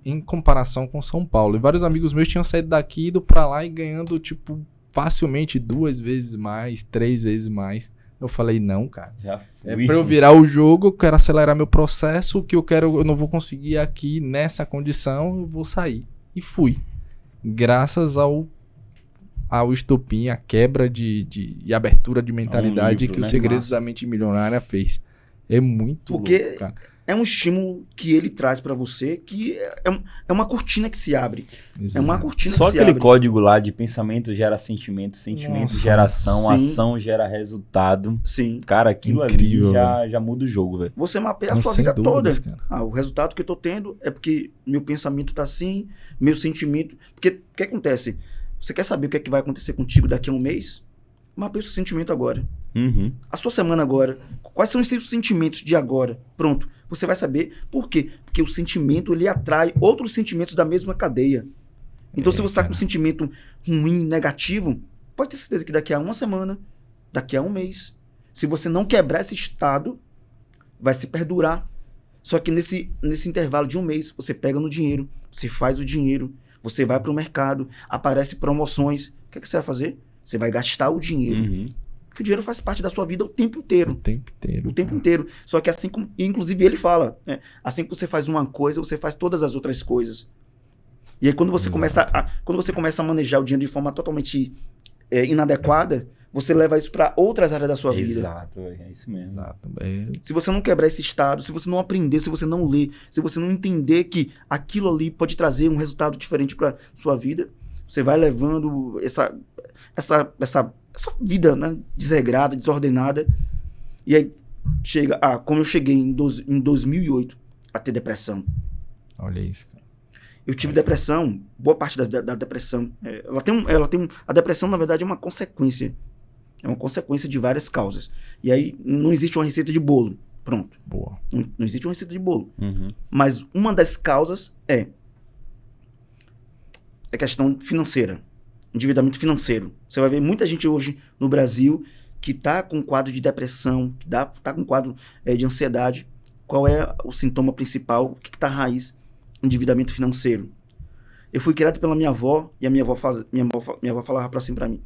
Speaker 1: em comparação com São Paulo. E vários amigos meus tinham saído daqui, ido pra lá e ganhando, tipo, facilmente 2 vezes mais, 3 vezes mais. Eu falei, não, cara.
Speaker 2: Já
Speaker 1: É
Speaker 2: fui.
Speaker 1: pra eu virar o jogo, eu quero acelerar meu processo, o que eu quero, eu não vou conseguir aqui nessa condição, eu vou sair. E fui. Graças ao estopim, a quebra e abertura de mentalidade
Speaker 2: livro,
Speaker 1: que o
Speaker 2: né?
Speaker 1: Segredos
Speaker 3: Massa.
Speaker 1: da Mente Milionária fez. É muito
Speaker 3: Porque
Speaker 1: louco, cara.
Speaker 3: é um estímulo que ele traz para você que é uma cortina que se abre. É uma
Speaker 1: Exato.
Speaker 3: cortina
Speaker 2: Só
Speaker 3: que se
Speaker 2: aquele
Speaker 3: abre.
Speaker 2: código lá de pensamento gera sentimento, sentimento
Speaker 1: Nossa,
Speaker 2: gera ação,
Speaker 3: sim.
Speaker 2: ação gera resultado.
Speaker 3: Sim.
Speaker 2: Cara, aquilo
Speaker 1: Incrível,
Speaker 2: ali já muda o jogo, velho.
Speaker 3: Você mapeia a
Speaker 1: Não,
Speaker 3: sua
Speaker 1: sem
Speaker 3: vida
Speaker 1: dúvidas,
Speaker 3: toda.
Speaker 1: cara.
Speaker 3: O resultado que eu tô tendo é porque meu pensamento tá assim, meu sentimento. Porque o que acontece? Você quer saber o que é que vai acontecer contigo daqui a um mês? Mapeia o seu sentimento agora.
Speaker 2: Uhum.
Speaker 3: A sua semana agora. Quais são os seus sentimentos de agora? Pronto. Você vai saber por quê? Porque o sentimento, ele atrai outros sentimentos da mesma cadeia. Então, se você está com um sentimento ruim, negativo, pode ter certeza que daqui a uma semana, daqui a um mês, se você não quebrar esse estado, vai se perdurar. Só que nesse intervalo de um mês, você pega no dinheiro, você faz o dinheiro, você vai para o mercado, aparece promoções. O que é que você vai fazer? Você vai gastar o dinheiro.
Speaker 2: Uhum.
Speaker 3: Porque o dinheiro faz parte da sua vida o tempo inteiro.
Speaker 1: O tempo inteiro.
Speaker 3: O tempo inteiro. Só que assim como... Inclusive ele fala, né? Assim que você faz uma coisa, você faz todas as outras coisas. E aí quando você, começa a manejar o dinheiro de forma totalmente inadequada, você leva isso para outras áreas da sua vida.
Speaker 2: Exato, é isso mesmo.
Speaker 1: Exato.
Speaker 3: Se você não quebrar esse estado, se você não aprender, se você não ler, se você não entender que aquilo ali pode trazer um resultado diferente para sua vida, você vai levando essa vida, né, desregrada, desordenada. E aí chega, como eu cheguei em 2008 a ter depressão.
Speaker 1: Olha isso, cara.
Speaker 3: Eu tive depressão, boa parte da depressão. A depressão, na verdade, é uma consequência. É uma consequência de várias causas. E aí não existe uma receita de bolo. Pronto.
Speaker 1: Boa.
Speaker 3: Não existe uma receita de bolo.
Speaker 2: Uhum.
Speaker 3: Mas uma das causas é questão financeira. Endividamento financeiro. Você vai ver muita gente hoje no Brasil que está com quadro de depressão, que está com quadro de ansiedade. Qual é o sintoma principal? O que está a raiz? Endividamento financeiro. Eu fui criado pela minha avó, e a minha avó falava assim pra mim: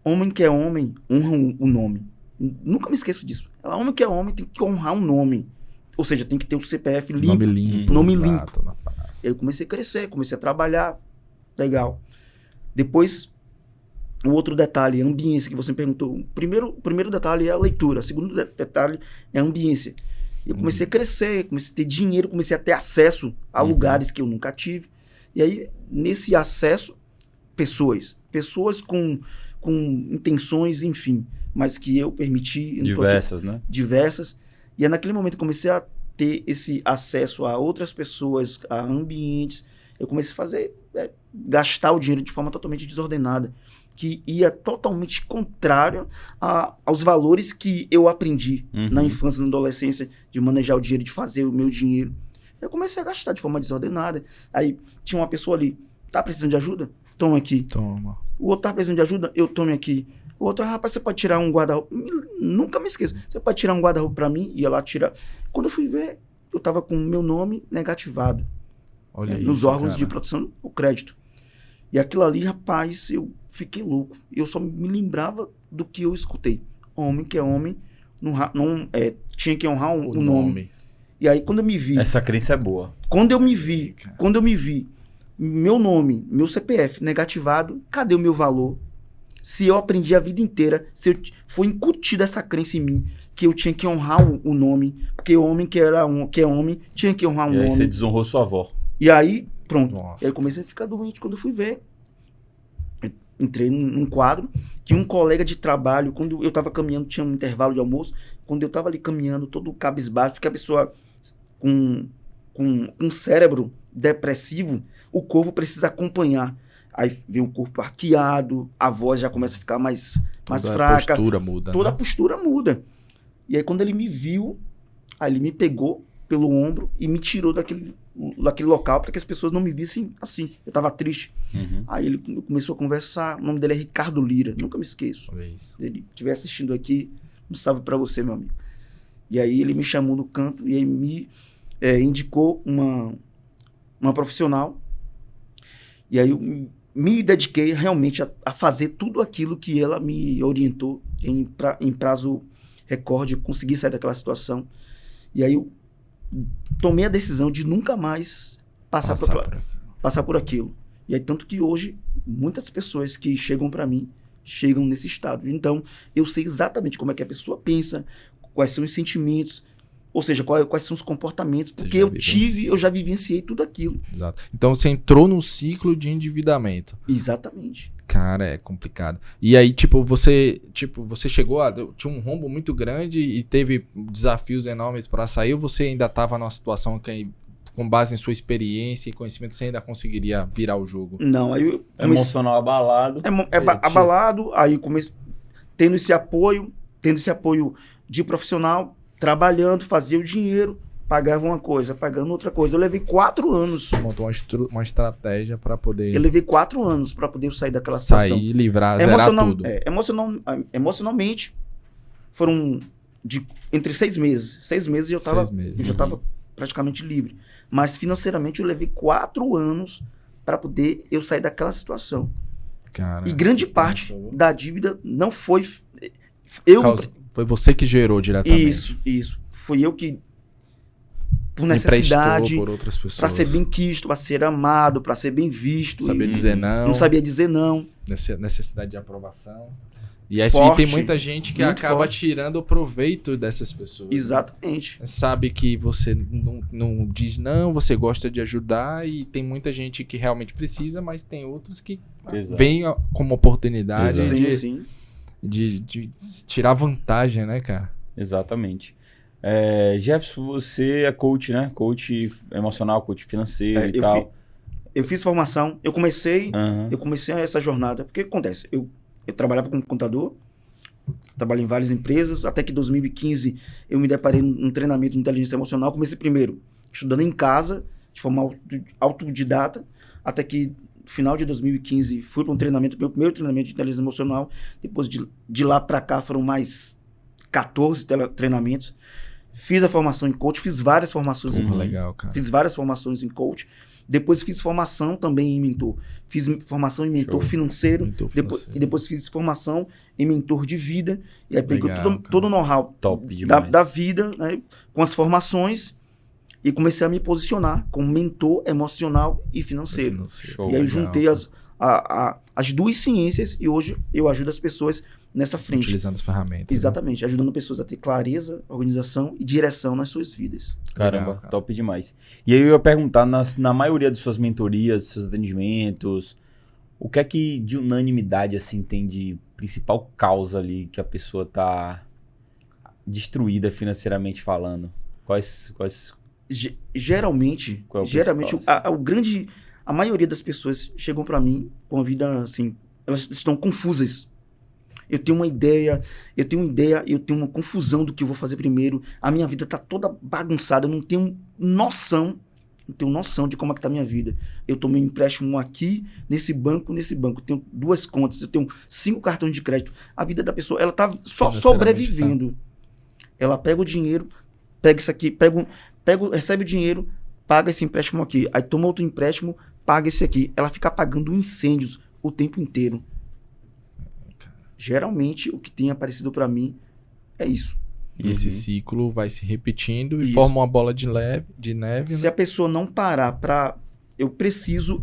Speaker 3: homem que é homem, honra o nome. Nunca me esqueço disso. Ela, homem que é homem, tem que honrar um nome. Ou seja, tem que ter o CPF limpo.
Speaker 1: Nome limpo.
Speaker 3: Nome
Speaker 1: Exato,
Speaker 3: limpo.
Speaker 1: na praça.
Speaker 3: Aí eu comecei a crescer, comecei a trabalhar. Legal. Depois, o outro detalhe, a ambiência que você me perguntou. O primeiro detalhe é a leitura. O segundo detalhe é a ambiência. Eu comecei a crescer, comecei a ter dinheiro, comecei a ter acesso a lugares que eu nunca tive. E aí, nesse acesso, pessoas com intenções, enfim, mas que eu permiti... Diversas. E é naquele momento que eu comecei a ter esse acesso a outras pessoas, a ambientes. Eu comecei a fazer, gastar o dinheiro de forma totalmente desordenada, que ia totalmente contrário aos valores que eu aprendi na infância, na adolescência, de manejar o dinheiro, de fazer o meu dinheiro. Eu comecei a gastar de forma desordenada. Aí tinha uma pessoa ali, tá precisando de ajuda? Toma aqui.
Speaker 1: Toma.
Speaker 3: O outro tá precisando de ajuda? Eu tome aqui. O outro, rapaz, você pode tirar um guarda-roupa? Nunca me esqueço. Você pode tirar um guarda-roupa pra mim? Ia lá tirar. Quando eu fui ver, eu tava com o meu nome negativado.
Speaker 1: Olha
Speaker 3: nos
Speaker 1: isso,
Speaker 3: órgãos
Speaker 1: cara.
Speaker 3: de proteção do crédito. E aquilo ali, rapaz, eu fiquei louco. Eu só me lembrava do que eu escutei. Homem que é homem, tinha que honrar o nome. E aí, quando eu me vi...
Speaker 2: Essa crença é boa.
Speaker 3: Quando eu me vi, meu nome, meu CPF negativado, cadê o meu valor? Se eu aprendi a vida inteira, foi incutida essa crença em mim, que eu tinha que honrar o nome, porque o homem que é homem tinha que honrar o nome.
Speaker 2: E aí você desonrou sua avó.
Speaker 3: E aí, pronto.
Speaker 1: Nossa.
Speaker 3: Aí eu comecei a ficar doente quando eu fui ver. Eu entrei num quadro que um colega de trabalho, quando eu estava caminhando, tinha um intervalo de almoço, quando eu estava ali caminhando, todo cabisbaixo, porque a pessoa com um cérebro depressivo, o corpo precisa acompanhar. Aí vem o corpo arqueado, a voz já começa a ficar mais fraca.
Speaker 1: A postura muda.
Speaker 3: Toda
Speaker 1: né?
Speaker 3: a postura muda. E aí quando ele me viu, aí ele me pegou pelo ombro e me tirou daquele local para que as pessoas não me vissem assim. Eu tava triste. Aí ele começou a conversar. O nome dele é Ricardo Lira. Nunca me esqueço.
Speaker 1: Olha isso.
Speaker 3: Se ele estiver assistindo aqui, um salve para você, meu amigo. E aí ele me chamou no canto e aí me indicou uma profissional. E aí eu me dediquei realmente a fazer tudo aquilo que ela me orientou em prazo recorde. Eu consegui sair daquela situação. E aí eu tomei a decisão de nunca mais passar por aquilo. E aí tanto que hoje muitas pessoas que chegam para mim chegam nesse estado. Então eu sei exatamente como é que a pessoa pensa, quais são os sentimentos, ou seja, quais são os comportamentos, porque eu já vivenciei tudo aquilo.
Speaker 1: Exato. Então você entrou num ciclo de endividamento.
Speaker 3: Exatamente.
Speaker 1: Cara, é complicado. E aí, você chegou tinha um rombo muito grande e teve desafios enormes para sair, ou você ainda estava numa situação que, com base em sua experiência e conhecimento, você ainda conseguiria virar o jogo?
Speaker 3: Não, aí eu
Speaker 2: Emocional abalado.
Speaker 3: Abalado, aí comecei tendo esse apoio de profissional, trabalhando, fazia o dinheiro, pagava uma coisa, pagando outra coisa. Eu levei 4 anos.
Speaker 1: Você montou uma estratégia para poder...
Speaker 3: Eu levei 4 anos para poder sair daquela situação.
Speaker 1: Sair, livrar, zerar tudo.
Speaker 3: Emocionalmente, foram entre 6 meses. 6 meses eu já estava praticamente livre. Mas financeiramente eu levei 4 anos para poder eu sair daquela situação.
Speaker 1: Cara,
Speaker 3: e grande parte da dívida não foi...
Speaker 1: Foi você que gerou diretamente.
Speaker 3: Isso. Foi eu que, por necessidade,
Speaker 1: por outras pessoas,
Speaker 3: para ser bem quisto, para ser amado, para ser bem visto.
Speaker 1: Sabia dizer não.
Speaker 3: Não sabia dizer não.
Speaker 1: Necessidade de aprovação. E aí
Speaker 3: Forte,
Speaker 1: tem muita gente que acaba
Speaker 3: forte.
Speaker 1: Tirando o proveito dessas pessoas.
Speaker 3: Exatamente.
Speaker 1: Né? Sabe que você não diz não, você gosta de ajudar, e tem muita gente que realmente precisa, mas tem outros que veem como oportunidade de tirar vantagem, né, cara?
Speaker 2: Exatamente. Jefferson, você é coach, né? Coach emocional, coach financeiro e tal.
Speaker 3: Eu fiz formação, eu comecei
Speaker 2: Aham.
Speaker 3: essa jornada. Porque o que acontece? Eu trabalhava como contador, trabalhei em várias empresas, até que em 2015 eu me deparei num treinamento de inteligência emocional. Comecei primeiro estudando em casa, de forma autodidata, até que no final de 2015 fui para um treinamento, meu primeiro treinamento de inteligência emocional. Depois de lá para cá foram mais 14 treinamentos. Fiz a formação em coach, fiz várias formações em
Speaker 1: Legal, cara.
Speaker 3: Fiz várias formações em coach. Depois fiz formação também em mentor. Fiz formação em mentor
Speaker 2: Show.
Speaker 3: financeiro.
Speaker 1: Mentor
Speaker 3: E depois fiz formação em mentor de vida. E aí peguei
Speaker 1: Legal,
Speaker 3: todo o know-how
Speaker 2: Top demais.
Speaker 3: da vida, né, com as formações, e comecei a me posicionar como mentor emocional e financeiro.
Speaker 2: Show.
Speaker 3: E aí
Speaker 1: Legal,
Speaker 3: juntei as duas ciências e hoje eu ajudo as pessoas nessa frente.
Speaker 1: Utilizando as ferramentas. né?
Speaker 3: Exatamente, ajudando pessoas a ter clareza, organização e direção nas suas vidas.
Speaker 2: Caramba,
Speaker 1: Legal, cara.
Speaker 2: top demais. E aí eu ia perguntar, na maioria de suas mentorias, seus atendimentos, o que é que de unanimidade, assim, tem de principal causa ali que a pessoa tá destruída financeiramente falando? Quais
Speaker 3: Geralmente,
Speaker 2: Qual é o
Speaker 3: geralmente
Speaker 2: principal,
Speaker 3: a maioria das pessoas chegam para mim com a vida assim, elas estão confusas. Eu tenho uma ideia, eu tenho uma confusão do que eu vou fazer primeiro. A minha vida tá toda bagunçada, eu não tenho noção de como é que tá a minha vida. Eu tomei um empréstimo aqui, nesse banco. Eu tenho 2 contas, eu tenho 5 cartões de crédito. A vida da pessoa, ela tá só
Speaker 1: Financeiramente,
Speaker 3: sobrevivendo. Ela pega o dinheiro, pega isso aqui, recebe o dinheiro, paga esse empréstimo aqui. Aí toma outro empréstimo, paga esse aqui. Ela fica apagando incêndios o tempo inteiro. Geralmente, o que tem aparecido para mim é isso.
Speaker 1: E esse ciclo vai se repetindo e
Speaker 3: Isso.
Speaker 1: forma uma bola de neve.
Speaker 3: Se
Speaker 1: né?
Speaker 3: a pessoa não parar para... Eu preciso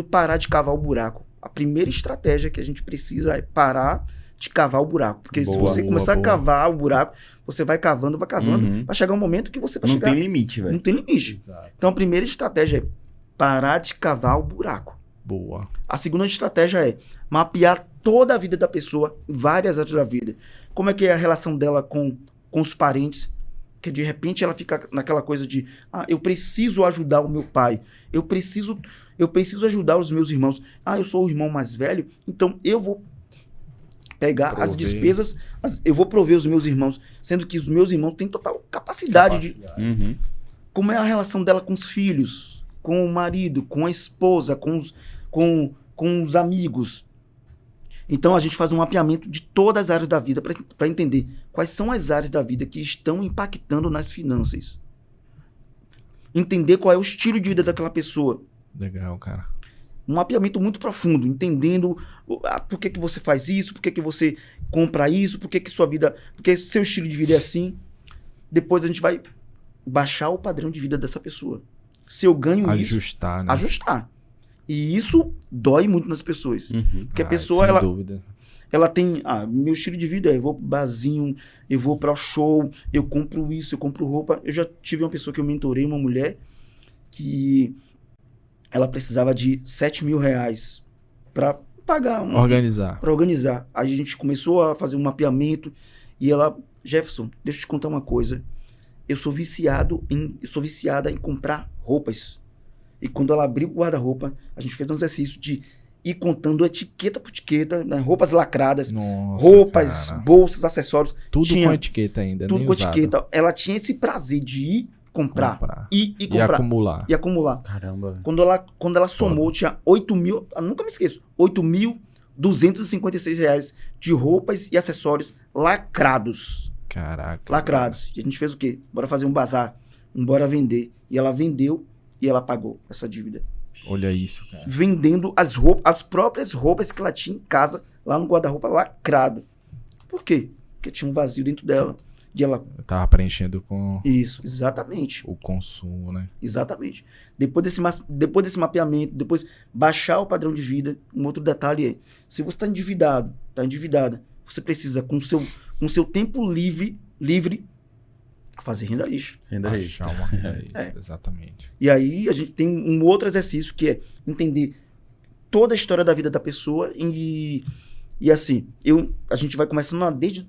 Speaker 3: parar de cavar o buraco. A primeira estratégia que a gente precisa é parar de cavar o buraco. Porque se
Speaker 2: Boa,
Speaker 3: você
Speaker 1: boa,
Speaker 3: começar a
Speaker 1: boa.
Speaker 3: cavar o buraco, você vai cavando, vai chegar um momento que você vai
Speaker 2: Não
Speaker 3: chegar...
Speaker 2: tem limite,
Speaker 3: Não
Speaker 2: velho.
Speaker 3: tem limite.
Speaker 1: Exato.
Speaker 3: Então, a primeira estratégia é parar de cavar o buraco.
Speaker 1: Boa.
Speaker 3: A segunda estratégia é mapear toda a vida da pessoa, várias áreas da vida. Como é que é a relação dela com os parentes? Que de repente ela fica naquela coisa de, eu preciso ajudar o meu pai, eu preciso ajudar os meus irmãos. Eu sou o irmão mais velho, então eu vou pegar as
Speaker 1: Prover.
Speaker 3: despesas, eu vou prover os meus irmãos, sendo que os meus irmãos têm total capacidade de...
Speaker 2: Uhum.
Speaker 3: Como é a relação dela com os filhos, com o marido, com a esposa, com os amigos. Então a gente faz um mapeamento de todas as áreas da vida para entender quais são as áreas da vida que estão impactando nas finanças. Entender qual é o estilo de vida daquela pessoa.
Speaker 1: Legal, cara.
Speaker 3: Um mapeamento muito profundo, entendendo por que você faz isso, por que você compra isso, por que sua vida, porque seu estilo de vida é assim. Depois a gente vai baixar o padrão de vida dessa pessoa. Se eu ganho
Speaker 1: Ajustar,
Speaker 3: isso,
Speaker 1: né?
Speaker 3: ajustar. E isso dói muito nas pessoas.
Speaker 2: Uhum.
Speaker 3: Porque a pessoa,
Speaker 1: Sem dúvida.
Speaker 3: ela tem... meu estilo de vida é, eu vou pro barzinho, eu vou para o show, eu compro isso, eu compro roupa. Eu já tive uma pessoa que eu mentorei, uma mulher, que ela precisava de 7 mil reais para pagar...
Speaker 1: Organizar.
Speaker 3: Para organizar. Aí a gente começou a fazer um mapeamento e ela... Jefferson, deixa eu te contar uma coisa. Eu sou viciada em comprar roupas. E quando ela abriu o guarda-roupa, a gente fez um exercício de ir contando etiqueta por etiqueta, né? Roupas lacradas,
Speaker 1: Nossa,
Speaker 3: roupas,
Speaker 1: cara.
Speaker 3: bolsas, acessórios.
Speaker 1: Tudo
Speaker 3: tinha
Speaker 1: com etiqueta ainda,
Speaker 3: tudo
Speaker 1: nem
Speaker 3: com
Speaker 1: usado.
Speaker 3: etiqueta. Ela tinha esse prazer de ir comprar. E
Speaker 1: E
Speaker 3: comprar.
Speaker 1: acumular.
Speaker 3: E acumular.
Speaker 2: Caramba.
Speaker 3: Quando ela somou, tinha 8 mil, eu nunca me esqueço, 8.256 reais de roupas e acessórios lacrados.
Speaker 1: Caraca.
Speaker 3: Lacrados. E a gente fez o quê? Bora fazer um bazar. Bora vender. E ela vendeu e ela pagou essa dívida.
Speaker 1: Olha isso, cara.
Speaker 3: Vendendo as próprias roupas que ela tinha em casa, lá no guarda-roupa lacrado. Por quê? Porque tinha um vazio dentro dela. E ela...
Speaker 1: Eu tava preenchendo com
Speaker 3: Isso, exatamente.
Speaker 1: o consumo, né?
Speaker 3: Exatamente. Depois desse mapeamento, depois baixar o padrão de vida, um outro detalhe é, se você está endividada, você precisa, com seu tempo livre, fazer renda extra.
Speaker 2: Ainda é isso.
Speaker 1: Achar uma renda extra, exatamente.
Speaker 3: E aí a gente tem um outro exercício que é entender toda a história da vida da pessoa e assim, a gente vai começando desde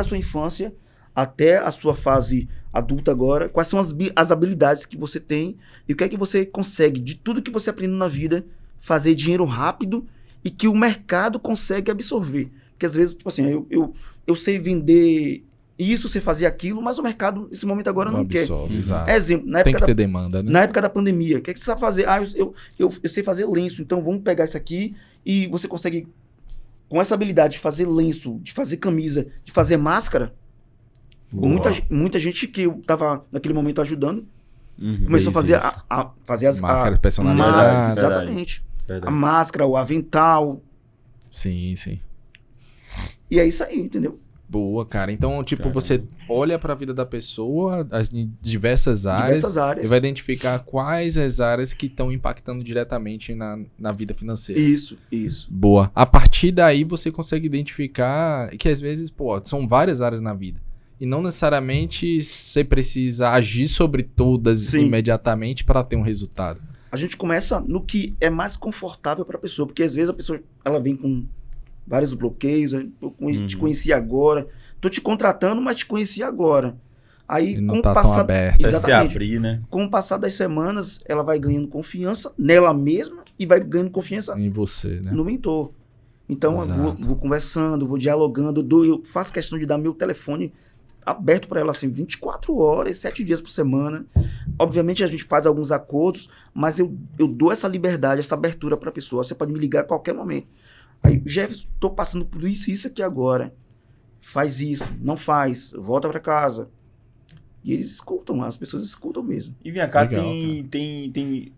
Speaker 3: a sua infância até a sua fase adulta agora, quais são as habilidades que você tem e o que é que você consegue, de tudo que você aprende na vida, fazer dinheiro rápido e que o mercado consegue absorver. Porque às vezes, tipo assim, eu sei vender isso, sei fazer aquilo, mas o mercado, nesse momento agora, não quer.
Speaker 1: Exato.
Speaker 3: Exemplo,
Speaker 1: Tem que ter demanda, né?
Speaker 3: na época da pandemia, o que é que você sabe fazer? Eu sei fazer lenço, então vamos pegar isso aqui e você consegue, com essa habilidade de fazer lenço, de fazer camisa, de fazer máscara, muita gente que eu tava naquele momento ajudando, começou a fazer, fazer as
Speaker 1: máscaras personalizadas.
Speaker 3: máscaras, exatamente.
Speaker 2: Verdade.
Speaker 3: A máscara, o avental,
Speaker 1: Sim, sim.
Speaker 3: e é isso aí, entendeu?
Speaker 1: Boa, cara. Então, tipo,
Speaker 2: Caramba.
Speaker 1: você olha pra vida da pessoa, as diversas áreas,
Speaker 3: Diversas áreas.
Speaker 1: e vai identificar quais as áreas que estão impactando diretamente na vida financeira.
Speaker 3: Isso.
Speaker 1: Boa. A partir daí, você consegue identificar que, às vezes, pô, são várias áreas na vida. E não necessariamente você precisa agir sobre todas
Speaker 3: Sim.
Speaker 1: imediatamente para ter um resultado.
Speaker 3: A gente começa no que é mais confortável para a pessoa, porque às vezes a pessoa ela vem com vários bloqueios, te conheci agora, tô te contratando, mas te conheci agora. Aí
Speaker 1: E não
Speaker 3: com o
Speaker 1: tá tão
Speaker 3: passar
Speaker 1: aberto.
Speaker 2: Até se
Speaker 3: exatamente,
Speaker 2: abrir, né?
Speaker 3: com o passar das semanas, ela vai ganhando confiança nela mesma e vai ganhando confiança
Speaker 1: Em você, né?
Speaker 3: no mentor. Então eu
Speaker 1: Exato.
Speaker 3: vou conversando, vou dialogando, eu faço questão de dar meu telefone aberto para ela assim 24 horas, 7 dias por semana. Obviamente a gente faz alguns acordos, mas eu dou essa liberdade, essa abertura para a pessoa. Você pode me ligar a qualquer momento. Aí, Jefferson, tô passando por isso e isso aqui agora. Faz isso, não faz, volta para casa. E eles escutam, as pessoas escutam mesmo.
Speaker 2: E vem cá,
Speaker 1: Legal,
Speaker 2: tem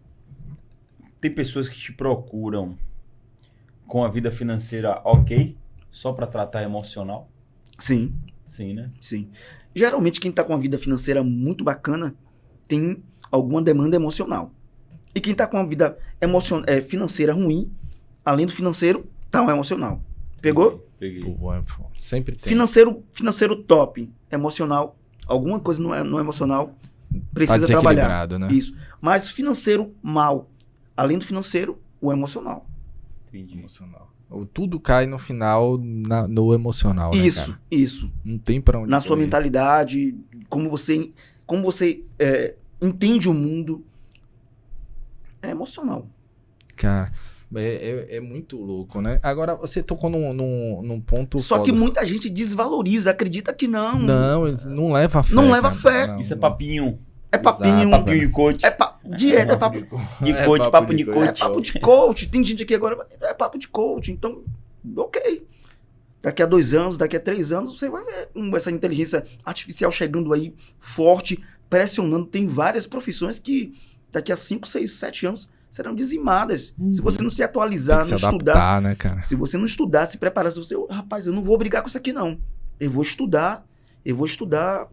Speaker 2: pessoas que te procuram com a vida financeira ok, só para tratar emocional?
Speaker 3: Sim,
Speaker 2: Sim, né?
Speaker 3: sim. Geralmente quem tá com uma vida financeira muito bacana tem alguma demanda emocional. E quem tá com uma vida financeira ruim, além do financeiro, tá um emocional. Pegou?
Speaker 2: Peguei.
Speaker 1: Pô, sempre tem.
Speaker 3: Financeiro top, emocional, alguma coisa no emocional precisa trabalhar.
Speaker 1: Desequilibrado, né?
Speaker 3: Isso. Mas financeiro mal, além do financeiro, o emocional.
Speaker 2: Entendi.
Speaker 1: Emocional. Tudo cai no final no emocional, né,
Speaker 3: Isso,
Speaker 1: cara?
Speaker 3: isso.
Speaker 1: Não tem pra onde
Speaker 3: Na sua
Speaker 1: correr.
Speaker 3: mentalidade, como você entende o mundo, é emocional.
Speaker 1: Cara, é muito louco, né? Agora, você tocou num ponto
Speaker 3: Só que
Speaker 1: foda.
Speaker 3: muita gente desvaloriza, acredita que não.
Speaker 1: Não, eles não leva fé.
Speaker 3: Não leva
Speaker 1: cara.
Speaker 3: fé.
Speaker 1: Não,
Speaker 2: Isso é
Speaker 1: não.
Speaker 2: papinho.
Speaker 3: É papinho.
Speaker 1: Exato.
Speaker 2: Papinho de coach.
Speaker 3: Direto é papo.
Speaker 2: De coach, papo de coach.
Speaker 3: É papo de coach. Tem gente aqui agora, é papo de coach. Então, ok. Daqui a 2 anos, daqui a 3 anos, você vai ver essa inteligência artificial chegando aí forte, pressionando. Tem várias profissões que daqui a 5, 6, 7 anos serão dizimadas. Se você não se
Speaker 1: Tem
Speaker 3: atualizar,
Speaker 1: que se
Speaker 3: não estudar.
Speaker 1: adaptar, né, cara?
Speaker 3: Se você não estudar, se preparar, se você, rapaz, eu não vou brigar com isso aqui não. Eu vou estudar,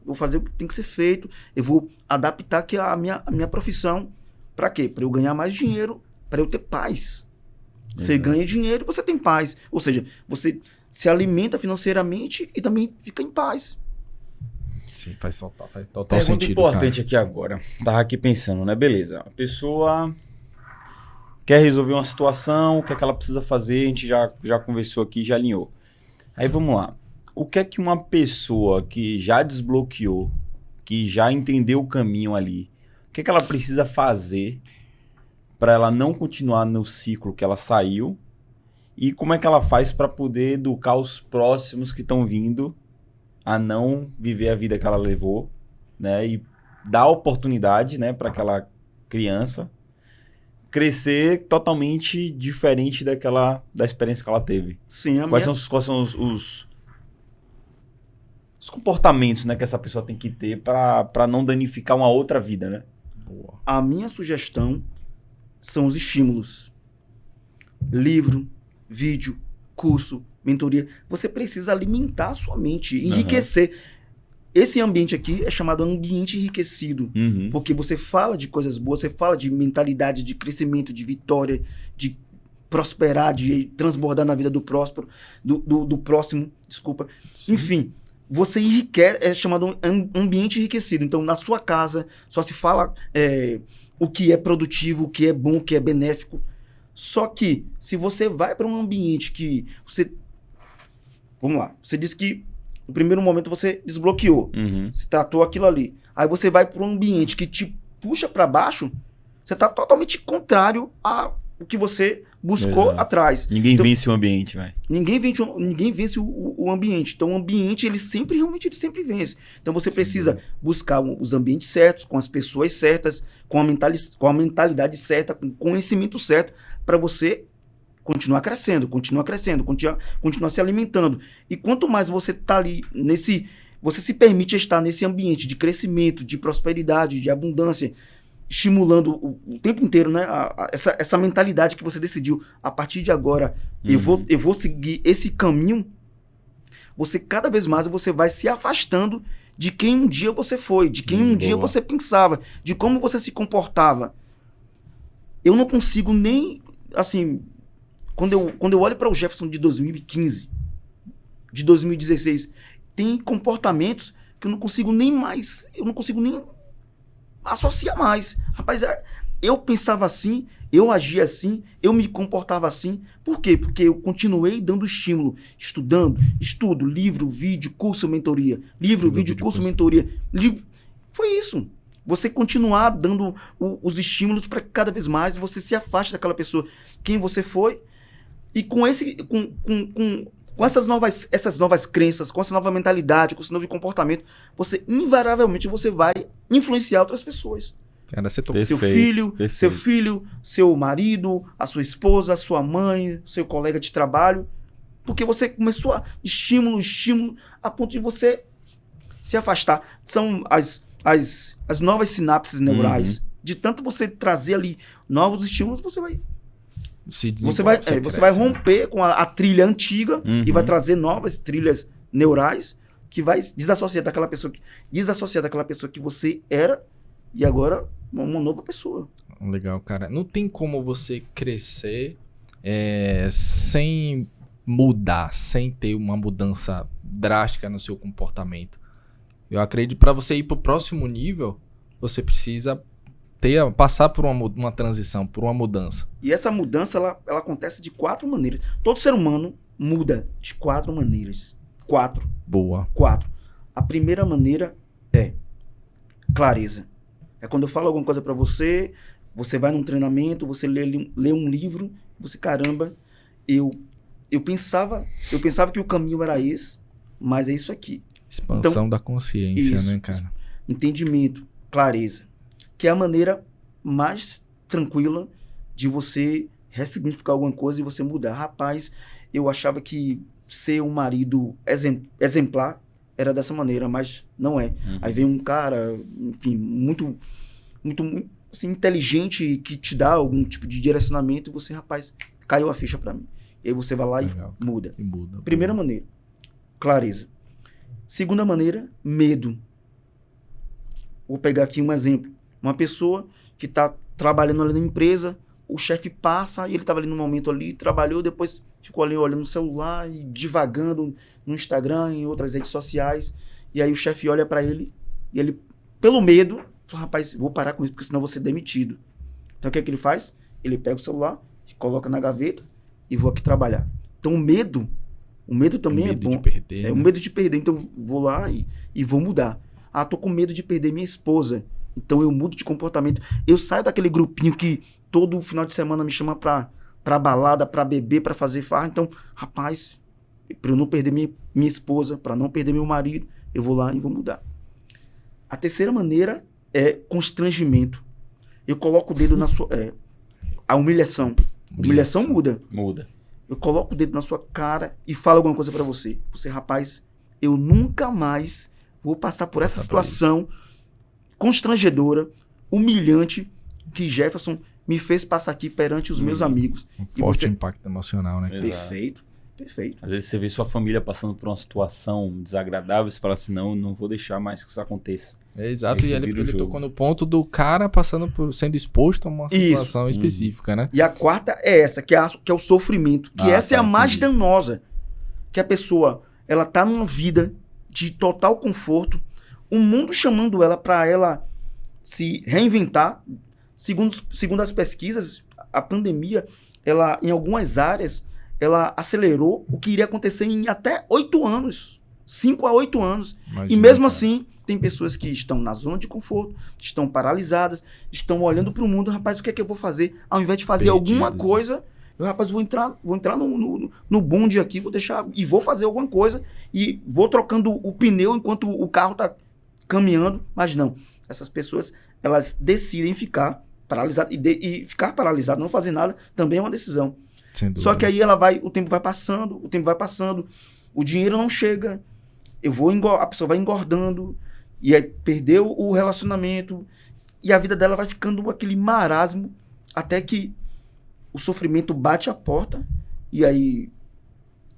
Speaker 3: vou fazer o que tem que ser feito, eu vou adaptar aqui a minha profissão. Pra quê? Pra eu ganhar mais dinheiro, pra eu ter paz. Você ganha dinheiro e você tem paz. Ou seja, você se alimenta financeiramente e também fica em paz.
Speaker 1: Sim, faz total
Speaker 2: Pergunta
Speaker 1: sentido,
Speaker 2: importante aqui agora. Tava aqui pensando, né? Beleza. A pessoa quer resolver uma situação, o que é que ela precisa fazer? A gente já conversou aqui, já alinhou. Aí vamos lá. O que é que uma pessoa que já desbloqueou, que já entendeu o caminho ali, o que é que ela precisa fazer para ela não continuar no ciclo que ela saiu? E como é que ela faz para poder educar os próximos que estão vindo a não viver a vida que ela levou, né? E dar oportunidade, né, para aquela criança crescer totalmente diferente da experiência que ela teve.
Speaker 3: Sim,
Speaker 2: Quais são os comportamentos, né, que essa pessoa tem que ter para não danificar uma outra vida, né?
Speaker 1: Boa.
Speaker 3: A minha sugestão são os estímulos. Livro, vídeo, curso, mentoria. Você precisa alimentar a sua mente, enriquecer. Esse ambiente aqui é chamado ambiente enriquecido.
Speaker 2: Uhum.
Speaker 3: Porque você fala de coisas boas, você fala de mentalidade, de crescimento, de vitória, de prosperar, de transbordar na vida do próximo, do próximo, desculpa.
Speaker 1: Sim.
Speaker 3: Enfim, você enriquece, é chamado ambiente enriquecido. Então, na sua casa, só se fala o que é produtivo, o que é bom, o que é benéfico. Só que, se você vai para um ambiente que você... Vamos lá, você diz que No primeiro momento você desbloqueou. Você tratou aquilo ali. Aí você vai para um ambiente que te puxa para baixo, você tá totalmente contrário ao que você buscou atrás.
Speaker 2: Ninguém vence o ambiente, velho.
Speaker 3: Ninguém vence o ambiente. Então o ambiente, ele sempre vence. Então você precisa buscar os ambientes certos, com as pessoas certas, com a mentalidade certa, com o conhecimento certo, para você continuar crescendo, continuar se alimentando. E quanto mais você tá ali você se permite estar nesse ambiente de crescimento, de prosperidade, de abundância, estimulando o tempo inteiro, né? Essa mentalidade que você decidiu, a partir de agora, eu vou seguir esse caminho, você cada vez mais você vai se afastando de quem um dia você foi, de quem um dia você pensava, de como você se comportava. Eu não consigo nem, assim, quando eu olho para o Jefferson de 2015, de 2016, tem comportamentos que eu não consigo nem associar mais. Rapaz, eu pensava assim, eu agia assim, eu me comportava assim. Por quê? Porque eu continuei dando estímulo, estudo, livro, vídeo, curso, mentoria. Mentoria. Foi isso. Você continuar dando os estímulos para que cada vez mais você se afaste daquela pessoa, quem você foi. E com essas novas crenças, com essa nova mentalidade, com esse novo comportamento, você invariavelmente vai influenciar outras pessoas.
Speaker 1: Cara, você tocou.
Speaker 3: Seu filho, seu marido, a sua esposa, a sua mãe, seu colega de trabalho. Porque você começou a estímulo, a ponto de você se afastar. São as novas sinapses neurais. De tanto você trazer ali novos estímulos, você vai romper com a trilha antiga e vai trazer novas trilhas neurais que vai desassociar daquela pessoa que você era e agora uma nova pessoa.
Speaker 1: Legal, cara. Não tem como você crescer sem mudar, sem ter uma mudança drástica no seu comportamento. Eu acredito que para você ir para o próximo nível, você precisa passar por uma transição, por uma mudança.
Speaker 3: E essa mudança, ela acontece de 4 maneiras. Todo ser humano muda de 4 maneiras. 4.
Speaker 1: Boa.
Speaker 3: 4. A primeira maneira é clareza. É quando eu falo alguma coisa pra você, você vai num treinamento, você lê um livro, você, caramba, eu pensava que o caminho era esse, mas é isso aqui.
Speaker 1: Expansão então, da consciência,
Speaker 3: isso,
Speaker 1: né, cara?
Speaker 3: Entendimento, clareza. Que é a maneira mais tranquila de você ressignificar alguma coisa e você mudar. Rapaz, eu achava que ser um marido exemplar era dessa maneira, mas não é. Aí vem um cara, enfim, muito assim, inteligente, que te dá algum tipo de direcionamento e você, rapaz, caiu a ficha pra mim. E aí você vai lá e muda. Primeira maneira, clareza. Segunda maneira, medo. Vou pegar aqui um exemplo. Uma pessoa que está trabalhando ali na empresa, o chefe passa e ele estava ali no momento ali, trabalhou, depois ficou ali olhando no celular e divagando no Instagram, em outras redes sociais. E aí o chefe olha para ele e ele, pelo medo, fala, rapaz, vou parar com isso, porque senão eu vou ser demitido. Então o que é que ele faz? Ele pega o celular, coloca na gaveta e vou aqui trabalhar. Então o medo também é bom.
Speaker 1: De perder,
Speaker 3: o medo de perder. Então vou lá e vou mudar. Ah, tô com medo de perder minha esposa. Então eu mudo de comportamento. Eu saio daquele grupinho que todo final de semana me chama pra balada, pra beber, pra fazer farra. Então, rapaz, pra eu não perder minha esposa, pra não perder meu marido, eu vou lá e vou mudar. A terceira maneira é constrangimento. Eu coloco o dedo na sua... a humilhação. Humilhação muda. Eu coloco o dedo na sua cara e falo alguma coisa pra você. Você, rapaz, eu nunca mais vou passar por essa situação constrangedora, humilhante, que Jefferson me fez passar aqui perante os meus amigos.
Speaker 1: Um forte impacto emocional, né?
Speaker 3: Perfeito.
Speaker 2: Às vezes você vê sua família passando por uma situação desagradável e você fala assim, não vou deixar mais que isso aconteça.
Speaker 1: Exato, e ele tocou no ponto do cara sendo exposto a uma situação específica, né?
Speaker 3: E a quarta é essa, que é o sofrimento, que essa é a mais danosa. Que a pessoa, ela tá numa vida de total conforto, o mundo chamando ela para ela se reinventar. Segundo as pesquisas, a pandemia, ela, em algumas áreas, ela acelerou o que iria acontecer em até 8 anos. 5 a 8 anos.
Speaker 1: Imagina,
Speaker 3: E mesmo
Speaker 1: cara.
Speaker 3: assim, tem pessoas que estão na zona de conforto, estão paralisadas, estão olhando para o mundo, rapaz, o que é que eu vou fazer? Ao invés de fazer alguma
Speaker 1: Perdidos,
Speaker 3: coisa, eu, rapaz, vou entrar no bonde aqui, vou deixar e vou fazer alguma coisa e vou trocando o pneu enquanto o carro tá caminhando. Mas não, essas pessoas, elas decidem ficar paralisadas e ficar paralisado, não fazer nada, também é uma decisão.
Speaker 1: Sem dúvida.
Speaker 3: Só que aí o tempo vai passando, o dinheiro não chega, a pessoa vai engordando, e aí perdeu o relacionamento, e a vida dela vai ficando aquele marasmo, até que o sofrimento bate a porta, e aí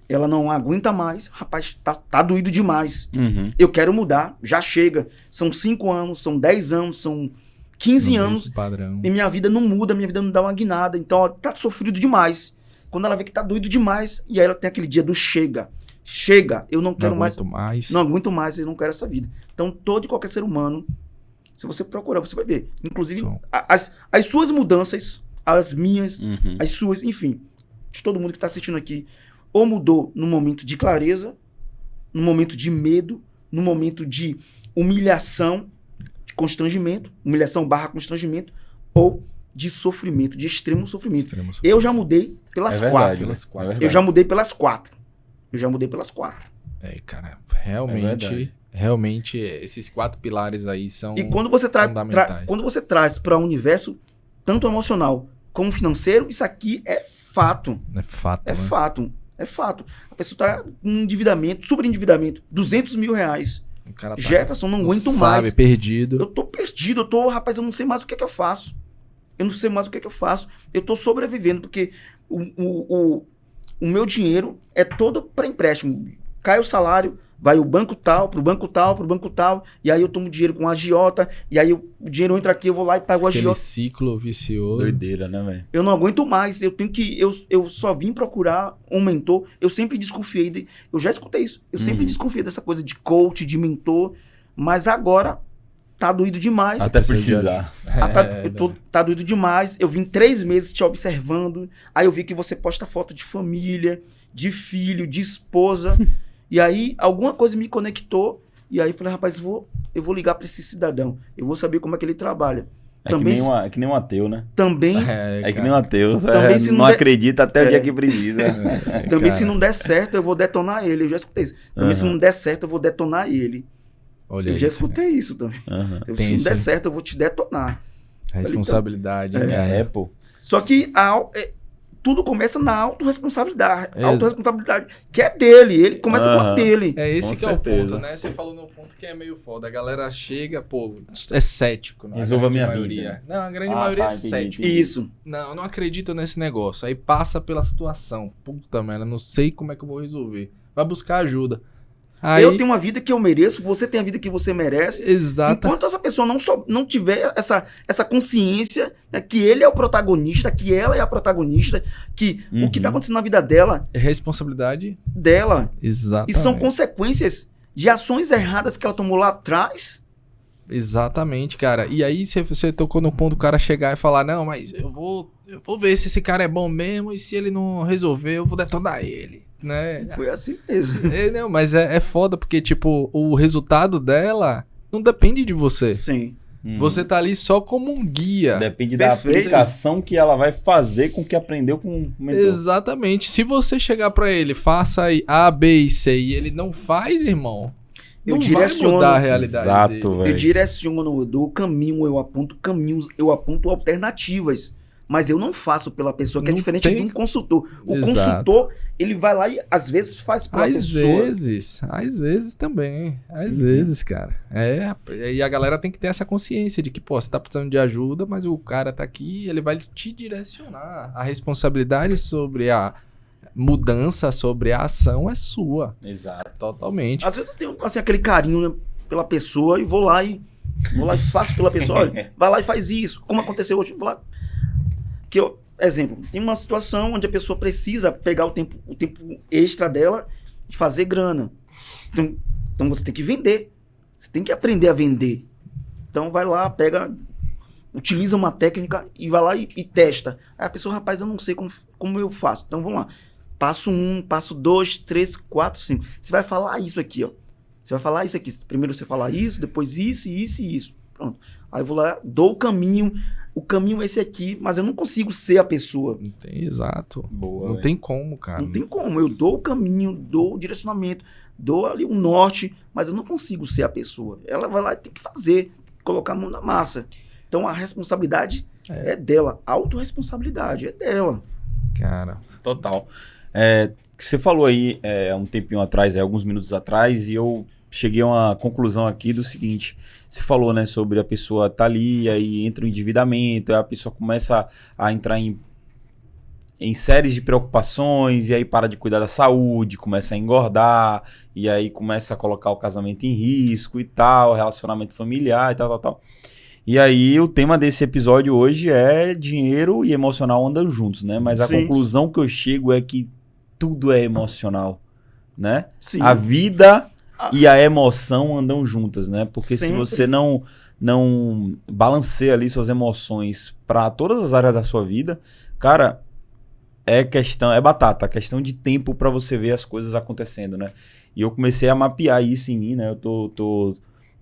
Speaker 3: ela não aguenta mais, rapaz, tá doído demais, eu quero mudar, já chega, são 5 anos, são 10 anos, são 15
Speaker 1: No
Speaker 3: anos,
Speaker 1: mesmo padrão.
Speaker 3: e minha vida não muda, minha vida não dá uma guinada, então ó, tá sofrido demais. Quando ela vê que tá doido demais, e aí ela tem aquele dia do chega, eu não quero mais, não aguento mais, eu não quero essa vida. Então todo e qualquer ser humano, se você procurar, você vai ver, inclusive as suas mudanças, as minhas, as suas, enfim, de todo mundo que tá assistindo aqui, ou mudou no momento de clareza, no momento de medo, no momento de humilhação, de constrangimento, humilhação / constrangimento, ou de sofrimento, de extremo sofrimento. Eu já mudei pelas quatro. Eu já mudei pelas quatro.
Speaker 1: É, cara, realmente esses 4 pilares aí são
Speaker 3: E quando você
Speaker 1: fundamentais.
Speaker 3: quando você traz para o universo, tanto emocional como financeiro, isso aqui é fato.
Speaker 1: É fato,
Speaker 3: É
Speaker 1: né?
Speaker 3: fato. É fato. A pessoa tá com um endividamento, super endividamento, R$200 mil.
Speaker 1: O cara tá,
Speaker 3: Jefferson, não aguento
Speaker 1: sabe,
Speaker 3: mais.
Speaker 1: perdido.
Speaker 3: Eu tô perdido, rapaz, eu não sei mais o que é que eu faço. Eu tô sobrevivendo, porque o meu dinheiro é todo para empréstimo. Cai o salário, vai o banco tal, pro banco tal, e aí eu tomo dinheiro com a agiota, e aí o dinheiro entra aqui, eu vou lá e pago a
Speaker 1: Aquele
Speaker 3: agiota.
Speaker 1: ciclo vicioso.
Speaker 2: Doideira, né, velho?
Speaker 3: Eu não aguento mais, eu só vim procurar um mentor, eu sempre desconfiei, eu já escutei isso, eu sempre desconfiei dessa coisa de coach, de mentor, mas agora tá doído demais.
Speaker 2: Até precisar.
Speaker 3: Tá doído demais, eu vim 3 meses te observando, aí eu vi que você posta foto de família, de filho, de esposa, e aí alguma coisa me conectou, e aí eu falei, rapaz, eu vou ligar pra esse cidadão, eu vou saber como é que ele trabalha.
Speaker 2: É que nem um ateu, né?
Speaker 3: Também...
Speaker 2: É que nem um ateu.
Speaker 3: Também se
Speaker 2: não
Speaker 3: não der-
Speaker 2: acredita até o dia que precisa.
Speaker 3: Também
Speaker 1: cara,
Speaker 3: se não der certo, eu vou detonar ele. Eu já escutei isso. Também se não der certo, eu vou detonar ele.
Speaker 1: olha
Speaker 3: Eu já
Speaker 1: isso,
Speaker 3: escutei isso também.
Speaker 1: Tem
Speaker 3: Se não
Speaker 1: isso,
Speaker 3: der
Speaker 1: né?
Speaker 3: certo, eu vou te detonar.
Speaker 1: A responsabilidade, hein, cara.
Speaker 2: Pô.
Speaker 3: Só que tudo começa na autorresponsabilidade.
Speaker 1: É.
Speaker 3: A autorresponsabilidade que é dele. Ele começa com a dele.
Speaker 1: É esse
Speaker 2: Com
Speaker 1: que é
Speaker 2: certeza.
Speaker 1: o ponto, né? Você falou no ponto que é meio foda. A galera chega, pô, é cético. Né?
Speaker 2: Resolva a minha
Speaker 1: maioria.
Speaker 2: vida.
Speaker 1: Não, a grande maioria é
Speaker 2: entendi,
Speaker 1: cético.
Speaker 2: entendi.
Speaker 3: Isso.
Speaker 1: Não, eu não acredito nesse negócio. Aí passa pela situação. Puta merda, não sei como é que eu vou resolver. Vai buscar ajuda. Aí,
Speaker 3: Eu tenho uma vida que eu mereço, você tem a vida que você merece.
Speaker 1: exata.
Speaker 3: Enquanto essa pessoa não tiver essa consciência, né, que ele é o protagonista, que ela é a protagonista, que o que tá acontecendo na vida dela,
Speaker 1: Responsabilidade,
Speaker 3: e
Speaker 1: exatamente.
Speaker 3: são consequências de ações erradas que ela tomou lá atrás.
Speaker 1: Exatamente, cara. E aí você tocou no ponto do cara chegar e falar, não, mas eu vou ver se esse cara é bom mesmo e se ele não resolver, eu vou detonar ele, né?
Speaker 3: Foi assim mesmo.
Speaker 1: Não, mas é foda porque, tipo, o resultado dela não depende de você.
Speaker 3: Sim.
Speaker 1: Você tá ali só como um guia.
Speaker 2: Depende da
Speaker 3: Perfeito.
Speaker 2: aplicação que ela vai fazer com o que aprendeu com o mentor.
Speaker 1: Exatamente. Se você chegar pra ele, faça aí A, B e C e ele não faz, irmão,
Speaker 3: Eu
Speaker 1: não vai
Speaker 3: direciono.
Speaker 1: mudar a realidade
Speaker 2: Exato,
Speaker 1: dele.
Speaker 2: velho.
Speaker 3: Eu direciono, eu dou caminho, eu aponto caminhos, eu aponto alternativas. Mas eu não faço pela pessoa, que é
Speaker 1: Não
Speaker 3: diferente
Speaker 1: tem-
Speaker 3: de um consultor. O
Speaker 1: Exato.
Speaker 3: consultor, ele vai lá e às vezes faz pela
Speaker 1: Às
Speaker 3: pessoa.
Speaker 1: vezes também. Às
Speaker 3: Uhum.
Speaker 1: vezes, cara. E a galera tem que ter essa consciência de que, pô, você tá precisando de ajuda, mas o cara tá aqui, ele vai te direcionar. A responsabilidade sobre a mudança, sobre a ação é sua.
Speaker 2: Exato.
Speaker 1: Totalmente.
Speaker 3: Às vezes eu tenho assim, aquele carinho, né, pela pessoa e vou lá e faço pela pessoa. Olha, vai lá e faz isso. Como aconteceu hoje, vou lá. Exemplo, tem uma situação onde a pessoa precisa pegar o tempo extra dela e fazer grana. Então você tem que vender. Você tem que aprender a vender. Então vai lá, utiliza uma técnica e vai lá e testa. Aí a pessoa, rapaz, eu não sei como eu faço. Então vamos lá. Passo 1, passo 2, 3, 4, 5. Você vai falar isso aqui, ó. Você vai falar isso aqui. Primeiro você fala isso, depois isso, isso e isso. Pronto. Aí eu vou lá, dou o caminho. O caminho é esse aqui, mas eu não consigo ser a pessoa.
Speaker 1: Não tem, exato.
Speaker 2: Boa,
Speaker 1: Não
Speaker 2: velho.
Speaker 1: tem como, cara.
Speaker 3: Não tem como. Eu dou o caminho, dou o direcionamento, dou ali um norte, mas eu não consigo ser a pessoa. Ela vai lá e tem que fazer, colocar a mão na massa. Então a responsabilidade é dela. A autorresponsabilidade é dela.
Speaker 1: Cara,
Speaker 2: Total. Você falou aí um tempinho atrás, alguns minutos atrás, e eu cheguei a uma conclusão aqui do seguinte. Você falou, né, sobre a pessoa tá ali, aí entra o endividamento, aí a pessoa começa a entrar em séries de preocupações, e aí para de cuidar da saúde, começa a engordar, e aí começa a colocar o casamento em risco e tal, relacionamento familiar e tal. E aí o tema desse episódio hoje é dinheiro e emocional andam juntos, né? Mas a
Speaker 3: Sim.
Speaker 2: conclusão que eu chego é que tudo é emocional, né?
Speaker 3: Sim.
Speaker 2: A vida e a emoção andam juntas, né? Porque se
Speaker 3: Sempre.
Speaker 2: você não balanceia ali suas emoções para todas as áreas da sua vida, cara, é batata, questão de tempo para você ver as coisas acontecendo, né? E eu comecei a mapear isso em mim, né? Eu tô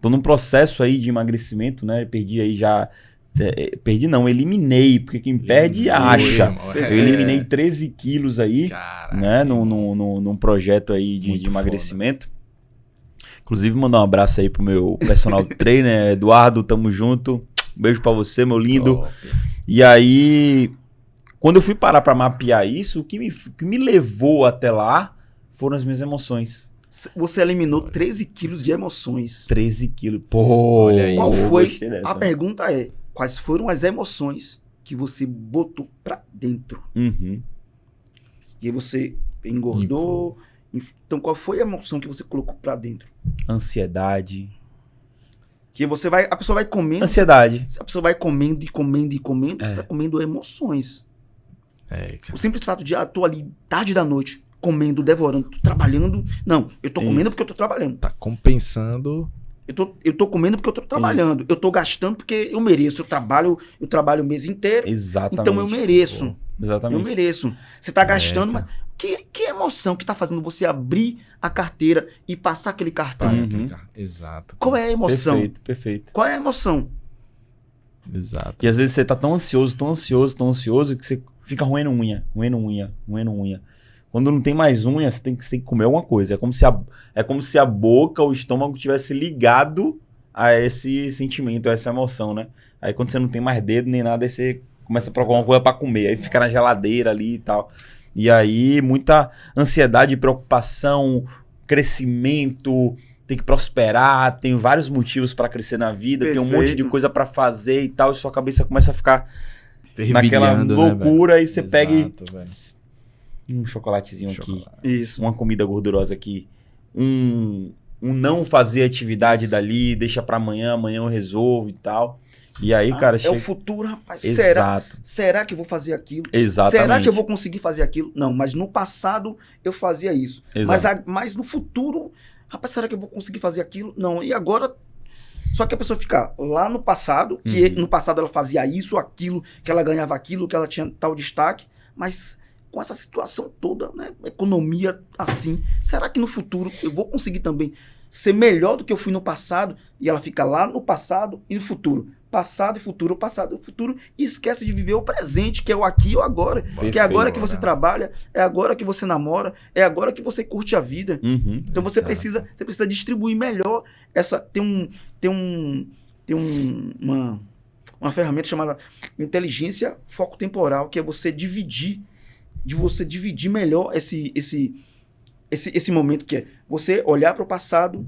Speaker 2: num processo aí de emagrecimento, né? Perdi aí já... perdi não, eliminei, porque quem perde
Speaker 1: Isso,
Speaker 2: acha.
Speaker 1: irmão,
Speaker 2: Eu eliminei 13 quilos aí,
Speaker 1: Caraca,
Speaker 2: né?
Speaker 1: irmão.
Speaker 2: Num projeto aí de
Speaker 1: Muito
Speaker 2: emagrecimento. Inclusive, mandar um abraço aí pro meu personal trainer, Eduardo, tamo junto. Um beijo pra você, meu lindo.
Speaker 1: Top.
Speaker 2: E aí, quando eu fui parar pra mapear isso, o que me levou até lá foram as minhas emoções.
Speaker 3: Você eliminou 13 quilos de emoções.
Speaker 2: 13 quilos. Pô,
Speaker 1: Olha aí.
Speaker 3: Qual
Speaker 2: eu
Speaker 3: foi?
Speaker 2: gostei dessa.
Speaker 3: A pergunta é: quais foram as emoções que você botou pra dentro?
Speaker 2: Uhum.
Speaker 3: E aí você engordou. Então, qual foi a emoção que você colocou pra dentro?
Speaker 2: Ansiedade.
Speaker 3: Que você vai, a pessoa vai comendo.
Speaker 2: Ansiedade.
Speaker 3: A pessoa vai comendo e comendo e comendo,
Speaker 2: É.
Speaker 3: você tá comendo emoções.
Speaker 1: Cara.
Speaker 3: O simples fato de, tô ali tarde da noite, comendo, devorando, tô trabalhando. Não, eu tô comendo
Speaker 2: Isso.
Speaker 3: porque eu tô trabalhando.
Speaker 1: Tá compensando.
Speaker 3: Eu tô comendo porque eu tô trabalhando. Eu tô gastando porque eu mereço. Eu trabalho o mês inteiro.
Speaker 2: Exatamente.
Speaker 3: Então eu mereço.
Speaker 1: Pô,
Speaker 2: Exatamente.
Speaker 3: Eu mereço. Você tá gastando,
Speaker 1: cara.
Speaker 3: mas que emoção que tá fazendo você abrir a carteira e passar aquele cartão?
Speaker 1: Para
Speaker 2: Uhum.
Speaker 1: clicar. Exato.
Speaker 3: Qual é a emoção?
Speaker 2: Perfeito.
Speaker 3: Qual é a emoção?
Speaker 1: Exato.
Speaker 2: E às vezes você tá tão ansioso que você fica roendo unha. Quando não tem mais unha, você tem que comer alguma coisa. É como se a boca, o estômago tivesse ligado a esse sentimento, a essa emoção, né? Aí quando você não tem mais dedo nem nada, aí você começa a procurar alguma coisa pra comer. Aí fica na geladeira ali e tal. E aí muita ansiedade, preocupação, crescimento, tem que prosperar, tem vários motivos pra crescer na vida, tem um monte de
Speaker 3: Perfeito.
Speaker 2: coisa pra fazer e tal, e sua cabeça começa a ficar naquela
Speaker 1: Fervilhando, né,
Speaker 2: loucura,
Speaker 1: velho?
Speaker 2: e você pega
Speaker 1: Exato, velho.
Speaker 2: um chocolatezinho aqui,
Speaker 1: Chocolate.
Speaker 3: Isso.
Speaker 2: uma comida gordurosa aqui, um não fazer atividade dali, deixa pra amanhã eu resolvo e tal. E aí, cara,
Speaker 3: É o futuro, rapaz.
Speaker 2: Exato.
Speaker 3: Será que eu vou fazer aquilo?
Speaker 2: Exatamente.
Speaker 3: Será que eu vou conseguir fazer aquilo? Não, mas no passado eu fazia isso.
Speaker 2: Exato.
Speaker 3: Mas no futuro, rapaz, será que eu vou conseguir fazer aquilo? Não. E agora. Só que a pessoa fica lá no passado, que no passado ela fazia isso, aquilo, que ela ganhava aquilo, que ela tinha tal destaque, mas com essa situação toda, né? Economia assim, será que no futuro eu vou conseguir também ser melhor do que eu fui no passado? E ela fica lá no passado e no futuro. Passado e futuro, passado e futuro, e esquece de viver o presente, que é o aqui e o agora. Que é agora que você trabalha, é agora que você namora, é agora que você curte a vida.
Speaker 2: Uhum.
Speaker 3: Então você
Speaker 1: Exato.
Speaker 3: precisa distribuir melhor uma ferramenta chamada inteligência foco temporal, que é você dividir melhor esse momento, que é você olhar para o passado,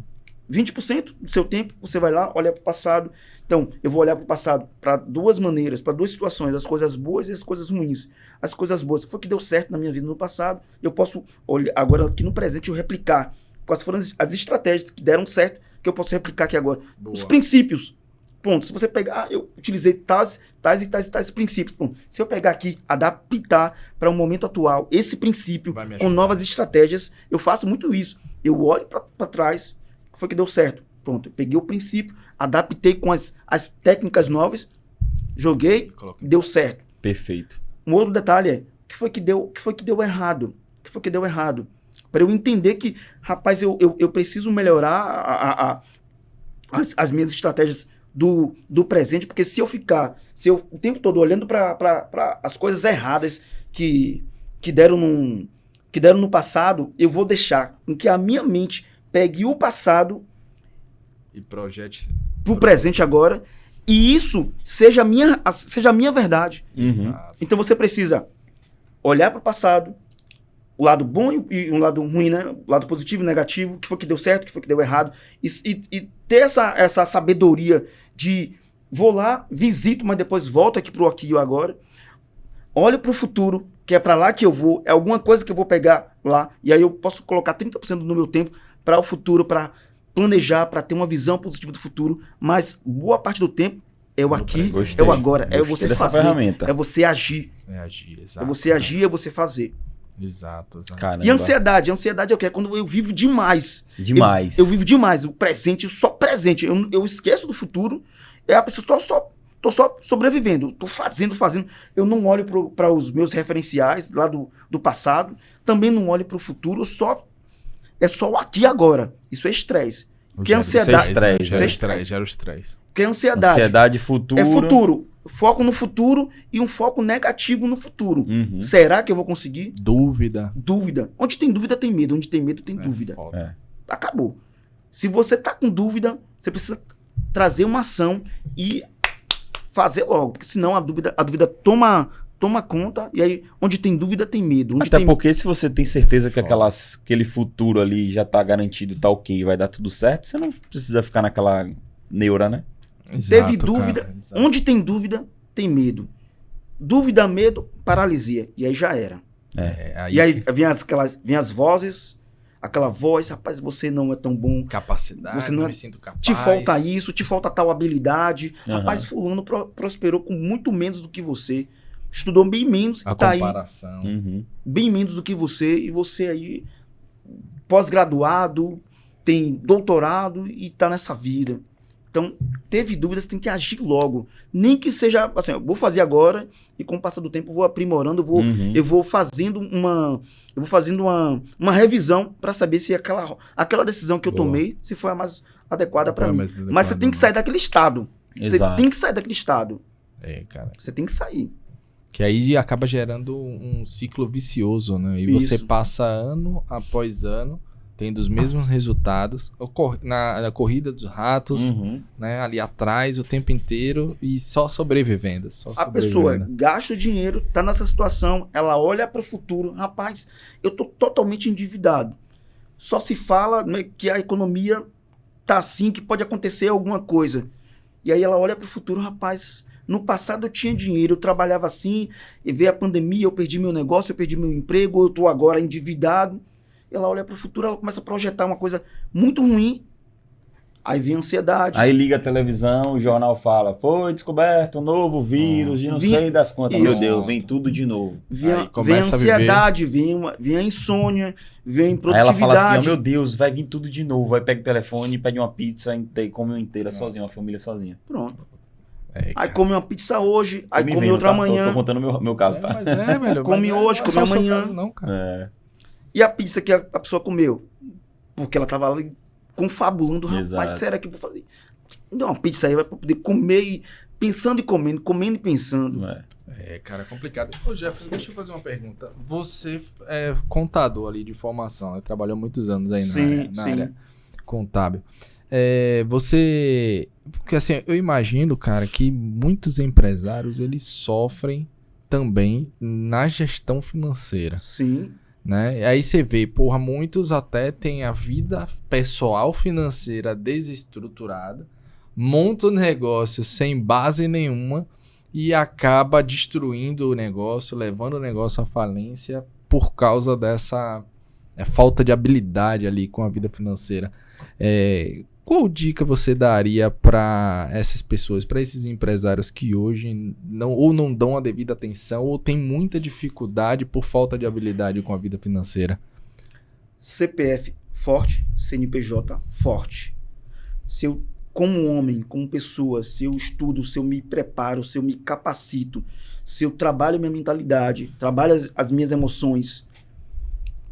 Speaker 3: 20% do seu tempo você vai lá, olha para o passado. Então, eu vou olhar para o passado para duas maneiras, para duas situações, as coisas boas e as coisas ruins. As coisas boas, o que foi que deu certo na minha vida no passado, eu posso olhar agora aqui no presente eu replicar. Quais foram as estratégias que deram certo, que eu posso replicar aqui agora.
Speaker 1: Boa.
Speaker 3: Os princípios. Pronto, se você pegar, eu utilizei tais princípios. Pronto. Se eu pegar aqui, adaptar para o momento atual, esse princípio,
Speaker 1: Vai me
Speaker 3: com
Speaker 1: ajudar.
Speaker 3: novas estratégias, eu faço muito isso. Eu olho para trás, o que foi que deu certo? Pronto, eu peguei o princípio, adaptei com as técnicas novas, joguei,
Speaker 1: Coloquei.
Speaker 3: deu certo.
Speaker 2: Perfeito.
Speaker 3: Um outro detalhe é, o que foi que deu errado? O que foi que deu errado? para eu entender que, rapaz, eu preciso melhorar as minhas estratégias do presente, porque se eu o tempo todo olhando para as coisas erradas que deram no passado, eu vou deixar com que a minha mente pegue o passado
Speaker 1: E projete
Speaker 3: pro presente agora, e isso seja a minha verdade.
Speaker 2: Uhum.
Speaker 1: Exato.
Speaker 3: Então você precisa olhar para o passado, o lado bom e o lado ruim, né? O lado positivo e negativo, o que foi que deu certo, o que foi que deu errado, e ter essa sabedoria de vou lá, visito, mas depois volto aqui pro aqui e o agora, olho pro futuro, que é para lá que eu vou, é alguma coisa que eu vou pegar lá, e aí eu posso colocar 30% do meu tempo para o futuro, para planejar, para ter uma visão positiva do futuro, mas boa parte do tempo é o aqui, é o agora, é você fazer,
Speaker 2: ferramenta.
Speaker 3: é você agir.
Speaker 1: É agir, exato.
Speaker 3: É você agir, é você fazer.
Speaker 1: Exato, exato.
Speaker 2: Caramba.
Speaker 3: E ansiedade é o quê? É quando eu vivo demais.
Speaker 2: Demais.
Speaker 3: Eu vivo demais. O presente, só presente. Eu esqueço do futuro. A pessoa tô só sobrevivendo. Tô fazendo. Eu não olho para os meus referenciais lá do passado. Também não olho para o futuro. É só o aqui e agora. Isso é estresse. Porque a ansiedade...
Speaker 1: Gera o estresse.
Speaker 3: Porque a ansiedade...
Speaker 2: Ansiedade, futuro...
Speaker 3: É futuro. Foco no futuro e um foco negativo no futuro.
Speaker 2: Uhum.
Speaker 3: Será que eu vou conseguir?
Speaker 1: Dúvida.
Speaker 3: Dúvida. Onde tem dúvida, tem medo. Onde tem medo, tem dúvida.
Speaker 1: Foda.
Speaker 3: Acabou. Se você tá com dúvida, você precisa trazer uma ação e fazer logo. Porque senão a dúvida toma conta. E aí, onde tem dúvida, tem medo. Onde
Speaker 2: Até
Speaker 3: tem...
Speaker 2: porque se você tem certeza que aquele futuro ali já tá garantido, tá ok, vai dar tudo certo, você não precisa ficar naquela neura, né?
Speaker 1: Exato,
Speaker 3: Teve dúvida.
Speaker 1: cara, exato.
Speaker 3: Onde tem dúvida, tem medo. Dúvida, medo, paralisia. E aí já era. E aí vem as vozes, aquela voz, rapaz, você não é tão bom.
Speaker 1: Capacidade,
Speaker 3: Você não
Speaker 1: não
Speaker 3: é-
Speaker 1: me sinto capaz.
Speaker 3: Te falta isso, te falta tal habilidade.
Speaker 2: Aham.
Speaker 3: Rapaz, fulano prosperou com muito menos do que você. Estudou bem menos
Speaker 1: A
Speaker 3: e tá aí
Speaker 1: comparação.
Speaker 2: Uhum.
Speaker 3: bem menos do que você. E você aí, pós-graduado, tem doutorado e tá nessa vida. Então, teve dúvidas, tem que agir logo. Nem que seja, assim, eu vou fazer agora e com o passar do tempo eu vou aprimorando, eu vou fazendo uma revisão para saber se aquela decisão que eu
Speaker 1: Boa.
Speaker 3: tomei, se foi a mais adequada para
Speaker 1: Foi a
Speaker 3: mim.
Speaker 1: mais adequada,
Speaker 3: Mas você tem que
Speaker 1: né?
Speaker 3: sair daquele estado. Você
Speaker 2: Exato.
Speaker 3: tem que sair daquele estado.
Speaker 1: Cara.
Speaker 3: Você tem que sair.
Speaker 1: Que aí acaba gerando um ciclo vicioso, né? E você
Speaker 3: Isso.
Speaker 1: passa ano após ano tendo os mesmos resultados. Na corrida dos ratos,
Speaker 2: Uhum.
Speaker 1: né? Ali atrás o tempo inteiro e só sobrevivendo.
Speaker 3: A pessoa gasta o dinheiro, tá nessa situação, ela olha para o futuro. Rapaz, eu tô totalmente endividado. Só se fala, né, que a economia tá assim, que pode acontecer alguma coisa. E aí ela olha para o futuro, rapaz, no passado eu tinha dinheiro, eu trabalhava assim, e veio a pandemia, eu perdi meu negócio, eu perdi meu emprego, eu tô agora endividado. E ela olha para o futuro, ela começa a projetar uma coisa muito ruim. Aí vem a ansiedade.
Speaker 2: Aí liga a televisão, o jornal fala, foi descoberto um novo vírus de não sei das quantas.
Speaker 3: Isso.
Speaker 2: Meu Deus, vem tudo de novo.
Speaker 3: Vem
Speaker 1: Aí
Speaker 3: a
Speaker 1: começa a viver.
Speaker 3: ansiedade, vem a insônia, vem a
Speaker 2: Aí
Speaker 3: improdutividade.
Speaker 2: ela fala assim, ó, meu Deus, vai vir tudo de novo. Aí pega o telefone, pede uma pizza e come uma inteira sozinha, uma família sozinha.
Speaker 3: Pronto.
Speaker 1: É,
Speaker 3: Aí
Speaker 1: cara.
Speaker 3: come uma pizza hoje, aí
Speaker 2: Tô me
Speaker 3: come
Speaker 2: vendo,
Speaker 3: outra
Speaker 2: tá?
Speaker 3: amanhã.
Speaker 2: Tô contando meu caso, tá?
Speaker 1: Mas velho.
Speaker 3: Come
Speaker 1: mas
Speaker 3: hoje,
Speaker 1: não é
Speaker 3: come
Speaker 1: só o seu
Speaker 3: amanhã.
Speaker 1: caso não, cara.
Speaker 2: É,
Speaker 3: E a pizza que a pessoa comeu? Porque ela tava ali confabulando, rapaz,
Speaker 2: Exato.
Speaker 3: será que eu vou fazer? Dá uma pizza aí, vai pra poder comer e pensando e comendo e pensando.
Speaker 2: é.
Speaker 1: Cara, é complicado. Ô, Jefferson, deixa eu fazer uma pergunta. Você é contador ali de formação, né? Trabalhou muitos anos aí na área contábil. Porque assim, eu imagino, cara, que muitos empresários, eles sofrem também na gestão financeira,
Speaker 3: Sim,
Speaker 1: né? Aí você vê, porra, muitos até têm a vida pessoal financeira desestruturada, monta o negócio sem base nenhuma e acaba destruindo o negócio, levando o negócio à falência por causa dessa falta de habilidade ali com a vida financeira. Qual dica você daria para essas pessoas, para esses empresários que hoje não dão a devida atenção ou têm muita dificuldade por falta de habilidade com a vida financeira?
Speaker 3: CPF forte, CNPJ forte. Se eu, como homem, como pessoa, se eu estudo, se eu me preparo, se eu me capacito, se eu trabalho minha mentalidade, trabalho as minhas emoções,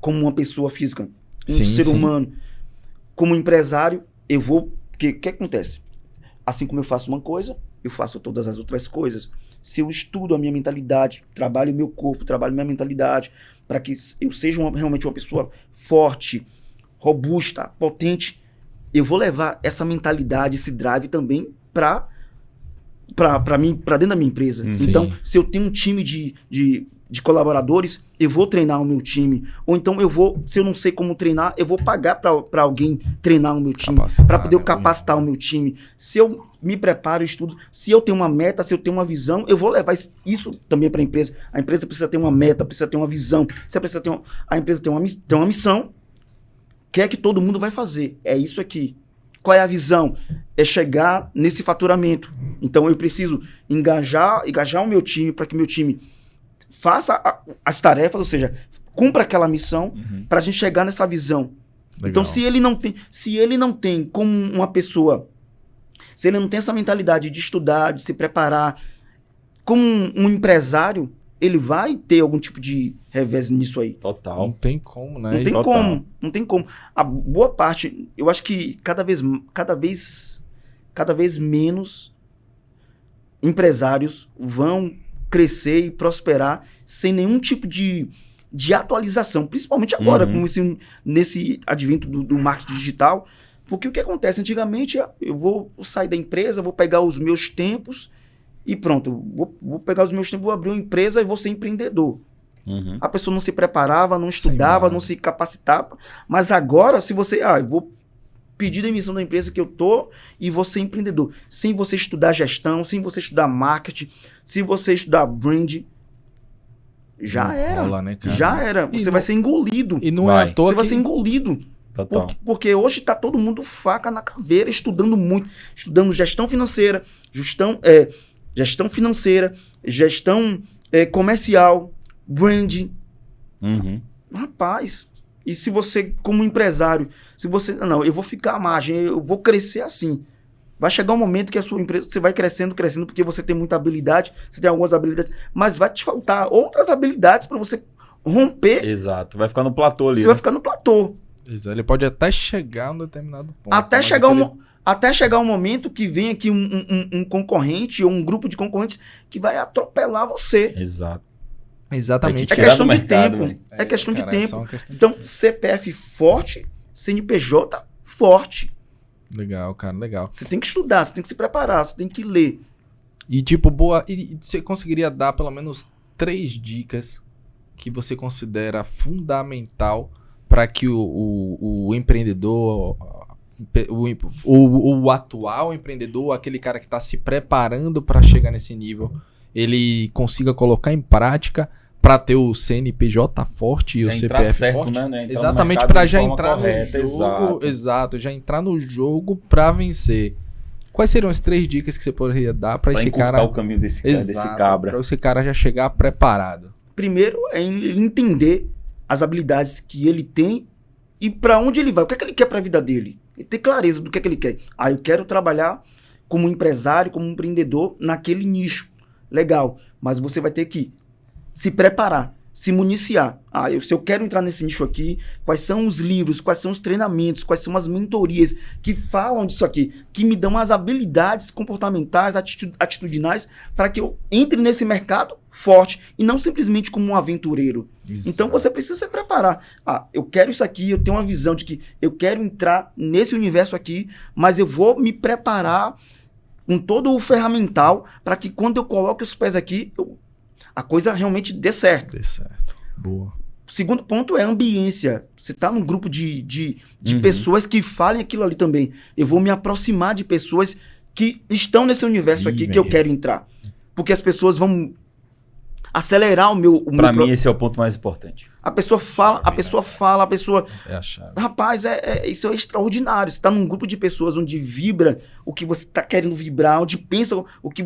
Speaker 3: como uma pessoa física, um
Speaker 1: Sim,
Speaker 3: ser
Speaker 1: sim.
Speaker 3: humano. Como empresário, eu vou... Porque o que acontece? Assim como eu faço uma coisa, eu faço todas as outras coisas. Se eu estudo a minha mentalidade, trabalho o meu corpo, trabalho minha mentalidade, para que eu seja realmente uma pessoa forte, robusta, potente, eu vou levar essa mentalidade, esse drive também para dentro da minha empresa.
Speaker 1: Sim.
Speaker 3: Então, se eu tenho um time de colaboradores, eu vou treinar o meu time. Ou então se eu não sei como treinar, eu vou pagar para alguém treinar o meu time,
Speaker 1: Capacitar,
Speaker 3: para poder
Speaker 1: né?
Speaker 3: capacitar o meu time. Se eu me preparo, estudo, se eu tenho uma meta, se eu tenho uma visão, eu vou levar isso também para a empresa. A empresa precisa ter uma meta, precisa ter uma visão. A empresa tem uma missão, que é que todo mundo vai fazer. É isso aqui. Qual é a visão? É chegar nesse faturamento. Então eu preciso engajar o meu time para que meu time faça as tarefas, ou seja, cumpra aquela missão para a gente chegar nessa visão.
Speaker 1: Legal.
Speaker 3: Então se ele não tem como uma pessoa, se ele não tem essa mentalidade de estudar, de se preparar, como um empresário, ele vai ter algum tipo de revés nisso aí.
Speaker 1: Não
Speaker 2: Total.
Speaker 1: tem como, né?
Speaker 3: Não tem
Speaker 2: Total.
Speaker 3: como, não tem como. A boa parte, eu acho que cada vez menos empresários vão crescer e prosperar sem nenhum tipo de atualização, principalmente agora, como nesse advento do marketing digital, porque o que acontece? Antigamente, eu vou sair da empresa, vou pegar os meus tempos e pronto, vou pegar os meus tempos, vou abrir uma empresa e vou ser empreendedor. A pessoa não se preparava, não estudava, não se capacitava. Mas agora, se você... eu vou pedir demissão da empresa que eu tô e vou ser empreendedor. Sem você estudar gestão, sem você estudar marketing, sem você estudar brand, já
Speaker 1: Não
Speaker 3: era.
Speaker 1: rola, né, cara?
Speaker 3: Já era.
Speaker 1: E
Speaker 3: Você
Speaker 1: não-
Speaker 3: vai ser engolido.
Speaker 1: E não
Speaker 2: Vai.
Speaker 1: é à toa
Speaker 3: Você vai
Speaker 1: que...
Speaker 3: ser engolido.
Speaker 2: Total.
Speaker 3: Porque hoje tá todo mundo faca na caveira, estudando muito. Estudando gestão financeira, gestão comercial, branding. Rapaz, e se você, como empresário, não, eu vou ficar à margem, eu vou crescer assim. Vai chegar um momento que a sua empresa, você vai crescendo, porque você tem muita habilidade, você tem algumas habilidades, mas vai te faltar outras habilidades para você romper,
Speaker 2: Exato. Vai ficar no platô ali.
Speaker 3: você
Speaker 2: né?
Speaker 3: vai ficar no platô.
Speaker 1: Exato, ele pode até chegar a um determinado ponto.
Speaker 3: Até
Speaker 1: mas
Speaker 3: chegar um momento que vem aqui um concorrente ou um grupo de concorrentes que vai atropelar você.
Speaker 2: Exato.
Speaker 1: Exatamente.
Speaker 2: Vai
Speaker 3: É
Speaker 2: te
Speaker 3: questão
Speaker 2: tirar
Speaker 3: de
Speaker 2: do mercado,
Speaker 3: tempo.
Speaker 2: velho.
Speaker 3: É questão de
Speaker 1: cara, é
Speaker 3: tempo.
Speaker 1: só uma questão de
Speaker 3: Então,
Speaker 1: tempo.
Speaker 3: CPF forte, CNPJ forte.
Speaker 1: Legal, cara, legal.
Speaker 3: Você tem que estudar, você tem que se preparar, você tem que ler.
Speaker 1: E tipo, boa. E você conseguiria dar pelo menos 3 dicas que você considera fundamental para que o empreendedor, o atual empreendedor, aquele cara que está se preparando para chegar nesse nível, ele consiga colocar em prática para ter o CNPJ forte e o
Speaker 2: Já entrar
Speaker 1: CPF
Speaker 2: certo,
Speaker 1: forte?
Speaker 2: né? Entrar no
Speaker 1: Exatamente,
Speaker 2: mercado
Speaker 1: para
Speaker 2: de
Speaker 1: já
Speaker 2: forma
Speaker 1: entrar
Speaker 2: correta,
Speaker 1: no jogo.
Speaker 2: exato.
Speaker 1: Já entrar no jogo para vencer. Quais seriam as 3 dicas que você poderia dar para
Speaker 2: Pra
Speaker 1: esse
Speaker 2: encurtar
Speaker 1: cara?
Speaker 2: o caminho desse
Speaker 1: Exato,
Speaker 2: cabra.
Speaker 1: para esse cara já chegar preparado.
Speaker 3: Primeiro é ele entender as habilidades que ele tem e para onde ele vai, o que é que ele quer para a vida dele. E ter clareza do que é que ele quer. Eu quero trabalhar como empresário, como empreendedor naquele nicho. Legal, mas você vai ter que se preparar, se municiar. Se eu quero entrar nesse nicho aqui, quais são os livros, quais são os treinamentos, quais são as mentorias que falam disso aqui, que me dão as habilidades comportamentais, atitudinais, para que eu entre nesse mercado forte e não simplesmente como um aventureiro.
Speaker 1: Exato.
Speaker 3: Então você precisa se preparar. Eu quero isso aqui, eu tenho uma visão de que eu quero entrar nesse universo aqui, mas eu vou me preparar com todo o ferramental para que quando eu coloque os pés aqui, a coisa realmente dê certo.
Speaker 1: Dê certo. Boa.
Speaker 3: O segundo ponto é a ambiência. Você está num grupo de pessoas que falem aquilo ali também. Eu vou me aproximar de pessoas que estão nesse universo aqui que eu quero entrar. Porque as pessoas vão acelerar o meu...
Speaker 2: Pra mim, esse é o ponto mais importante.
Speaker 3: A pessoa fala,
Speaker 1: É a chave.
Speaker 3: Rapaz, isso é extraordinário. Você está num grupo de pessoas onde vibra o que você está querendo vibrar, onde pensa o que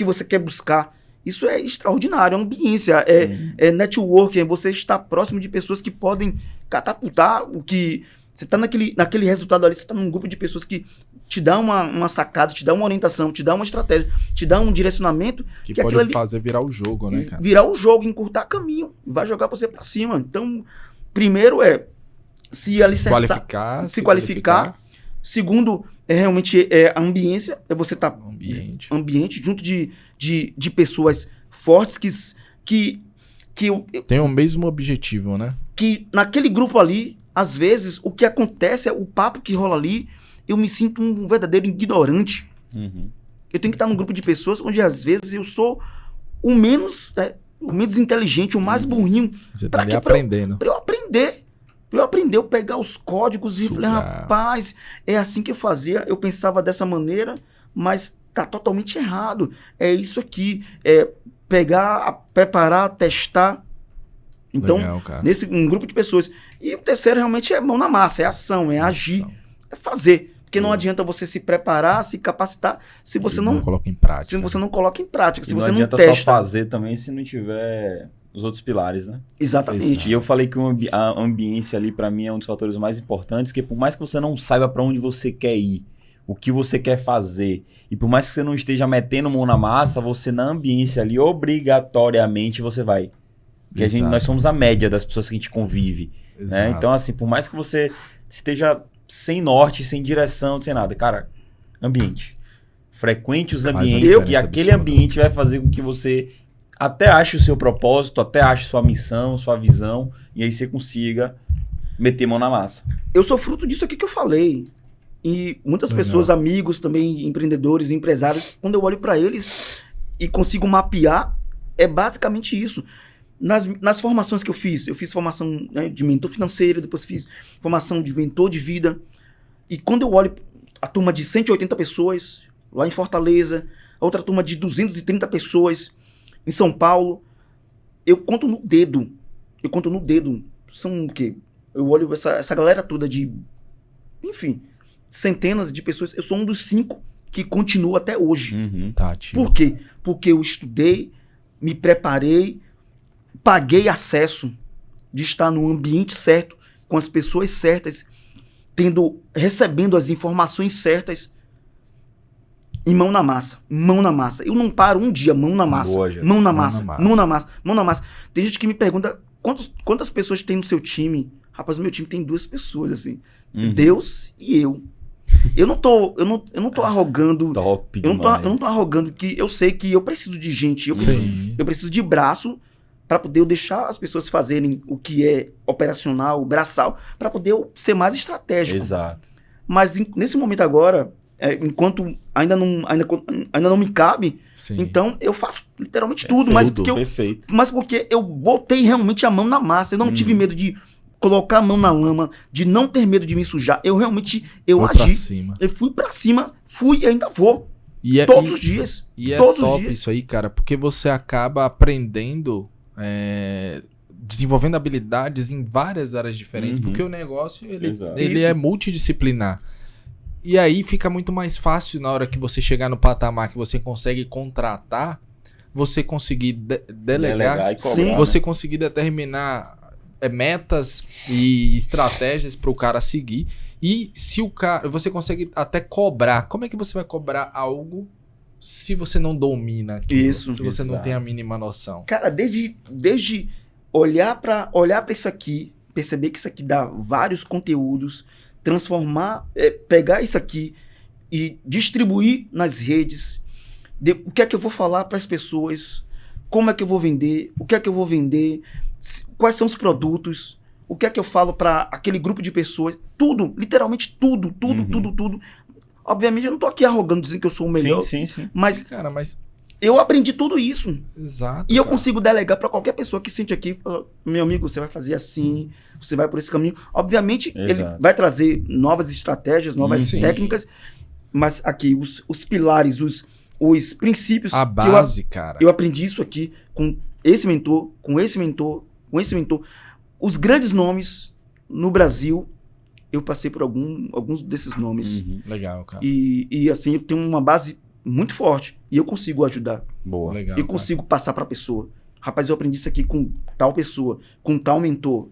Speaker 3: você quer buscar. Isso é extraordinário, é ambiência, é networking, é você estar próximo de pessoas que podem catapultar o que... Você está naquele resultado ali, você está num grupo de pessoas que te dá uma sacada, te dá uma orientação, te dá uma estratégia, te dá um direcionamento.
Speaker 1: Que
Speaker 3: aquilo
Speaker 1: pode
Speaker 3: ali
Speaker 1: fazer virar o jogo, né, cara?
Speaker 3: virar o jogo, encurtar caminho, vai jogar você para cima. Então, primeiro é se alicerçar,
Speaker 1: Se
Speaker 3: qualificar. Segundo, realmente a ambiência, é você estar ambiente junto de pessoas fortes que
Speaker 1: tem o mesmo objetivo, né?
Speaker 3: Que naquele grupo ali, às vezes, o que acontece, o papo que rola ali, eu me sinto um verdadeiro ignorante. Eu tenho que estar num grupo de pessoas onde, às vezes, eu sou o menos inteligente, o mais burrinho.
Speaker 1: Você tá ali aprendendo.
Speaker 3: Pra eu aprender, eu pegar os códigos e falei, rapaz, é assim que eu fazia, eu pensava dessa maneira, mas tá totalmente errado. É isso aqui, é pegar, preparar, testar. Então,
Speaker 1: Legal,
Speaker 3: um grupo de pessoas. E o terceiro realmente é mão na massa, é ação, é agir, é fazer. Porque não adianta você se preparar, se capacitar, se você não
Speaker 1: coloca em prática.
Speaker 3: Se você não coloca em prática, se você não testa.
Speaker 2: Não adianta só fazer também se não tiver os outros pilares, né?
Speaker 3: Exatamente.
Speaker 2: E eu falei que a ambiência ali, pra mim, é um dos fatores mais importantes, que por mais que você não saiba pra onde você quer ir, o que você quer fazer, e por mais que você não esteja metendo mão na massa, você na ambiência ali, obrigatoriamente você vai. Porque nós somos a média das pessoas que a gente convive. Né? Então, assim, por mais que você esteja sem norte, sem direção, sem nada, cara, ambiente. Frequente os ambientes, que aquele ambiente vai fazer com que você até ache o seu propósito, até ache sua missão, sua visão, e aí você consiga meter mão na massa.
Speaker 3: Eu sou fruto disso aqui que eu falei. E muitas pessoas, amigos também, empreendedores, empresários, quando eu olho para eles e consigo mapear, é basicamente isso. Nas formações que eu fiz formação, né, de mentor financeiro, depois fiz formação de mentor de vida. E quando eu olho a turma de 180 pessoas, lá em Fortaleza, a outra turma de 230 pessoas em São Paulo, eu conto no dedo. São o quê? Eu olho essa galera toda de, enfim, centenas de pessoas. Eu sou um dos 5 que continua até hoje. Por quê? Porque eu estudei, me preparei, paguei acesso de estar no ambiente certo, com as pessoas certas, recebendo as informações certas e mão na massa. Eu não paro um dia, mão na massa. Mão na massa. Tem gente que me pergunta quantas pessoas tem no seu time. Rapaz, o meu time tem 2 pessoas, assim. Deus e eu. Eu não tô arrogando.
Speaker 2: Top
Speaker 3: eu não tô arrogando que eu sei que eu preciso de gente, eu preciso de braço para poder eu deixar as pessoas fazerem o que é operacional, braçal, para poder eu ser mais estratégico.
Speaker 2: Exato.
Speaker 3: Mas nesse momento agora, enquanto ainda não me cabe, então eu faço literalmente tudo, mas porque eu botei realmente a mão na massa, eu não tive medo de colocar a mão na lama, de não ter medo de me sujar. Eu realmente agi. Eu fui pra cima, fui e ainda vou. Todos os dias.
Speaker 1: E é
Speaker 3: todos
Speaker 1: top
Speaker 3: os dias.
Speaker 1: Isso aí, cara, porque você acaba aprendendo, desenvolvendo habilidades em várias áreas diferentes, porque o negócio ele é multidisciplinar. E aí fica muito mais fácil na hora que você chegar no patamar que você consegue contratar, você conseguir delegar
Speaker 2: e cobrar,
Speaker 1: você conseguir determinar metas e estratégias para o cara seguir. E se o cara, você consegue até cobrar. Como é que você vai cobrar algo se você não domina aquilo?
Speaker 3: Isso.
Speaker 1: Se você não tem a mínima noção.
Speaker 3: Cara, desde olhar para isso aqui, perceber que isso aqui dá vários conteúdos, transformar, pegar isso aqui e distribuir nas redes. O que é que eu vou falar para as pessoas? Como é que eu vou vender? O que é que eu vou vender? Quais são os produtos? O que é que eu falo para aquele grupo de pessoas? Tudo, literalmente tudo. Obviamente eu não tô aqui arrogando, dizendo que eu sou o melhor.
Speaker 2: Sim.
Speaker 3: Mas,
Speaker 1: cara,
Speaker 3: eu aprendi tudo isso.
Speaker 1: Exato.
Speaker 3: E eu consigo delegar para qualquer pessoa que sente aqui, fala, meu amigo, você vai fazer assim, você vai por esse caminho. Obviamente, ele vai trazer novas estratégias, novas técnicas, mas aqui, os pilares, os princípios.
Speaker 1: A base, cara.
Speaker 3: Eu aprendi isso aqui com esse mentor, com esse mentor. Os grandes nomes no Brasil, eu passei por alguns desses nomes.
Speaker 1: Legal, cara.
Speaker 3: E assim, eu tenho uma base muito forte. E eu consigo ajudar.
Speaker 2: Boa.
Speaker 1: Legal,
Speaker 3: eu consigo passar pra pessoa. Rapaz, eu aprendi isso aqui com tal pessoa, com tal mentor.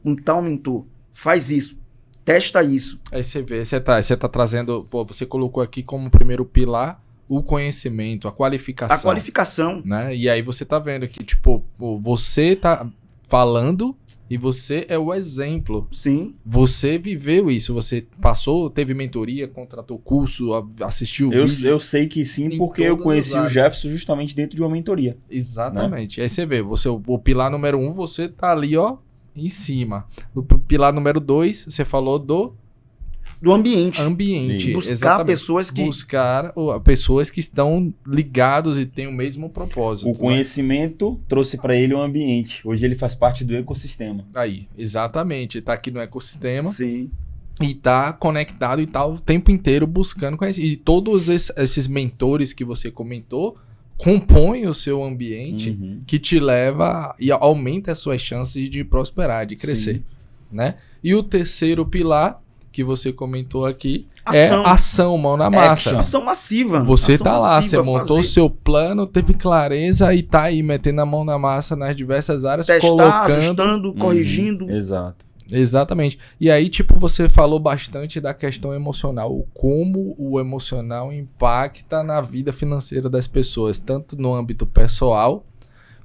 Speaker 3: Faz isso. Testa isso.
Speaker 1: Aí você vê, você tá trazendo, você colocou aqui como primeiro pilar o conhecimento, a qualificação.
Speaker 3: A qualificação.
Speaker 1: Né? E aí você tá vendo que, tipo, você tá falando, E você é o exemplo.
Speaker 3: Sim.
Speaker 1: Você viveu isso. Você passou, teve mentoria, contratou curso, assistiu vídeo.
Speaker 2: Eu sei que sim,
Speaker 1: Em
Speaker 2: porque eu
Speaker 1: todas
Speaker 2: conheci
Speaker 1: as
Speaker 2: o
Speaker 1: áreas.
Speaker 2: Jefferson justamente dentro de uma mentoria.
Speaker 1: Exatamente. Aí você vê, você, o pilar número 1, você tá ali, ó, em cima. No pilar número 2, você falou do
Speaker 3: Do ambiente.
Speaker 1: ambiente.
Speaker 2: Isso.
Speaker 3: Buscar
Speaker 1: Exatamente.
Speaker 3: pessoas que...
Speaker 1: Buscar pessoas que estão ligados e têm o mesmo propósito.
Speaker 2: O
Speaker 1: né?
Speaker 2: conhecimento trouxe para ele um ambiente. Hoje ele faz parte do ecossistema.
Speaker 1: Aí, exatamente. Tá aqui no ecossistema
Speaker 3: Sim.
Speaker 1: e tá conectado e tá o tempo inteiro buscando conhecer. E todos esses mentores que você comentou compõem o seu ambiente
Speaker 2: Uhum.
Speaker 1: que te leva e aumenta as suas chances de prosperar, de crescer,
Speaker 3: Sim.
Speaker 1: né? E o terceiro pilar que você comentou aqui
Speaker 3: Ação.
Speaker 1: é ação, mão na massa.
Speaker 2: Action.
Speaker 3: Ação massiva.
Speaker 1: Você
Speaker 3: Ação
Speaker 1: tá lá, você
Speaker 3: massiva,
Speaker 1: montou o
Speaker 3: fazer,
Speaker 1: seu plano, teve clareza e tá aí metendo a mão na massa nas diversas áreas,
Speaker 3: testar,
Speaker 1: colocando.
Speaker 3: ajustando,
Speaker 2: Uhum.
Speaker 3: corrigindo.
Speaker 2: Exato.
Speaker 1: Exatamente. E aí, tipo, você falou bastante da questão emocional, o como o emocional impacta na vida financeira das pessoas, tanto no âmbito pessoal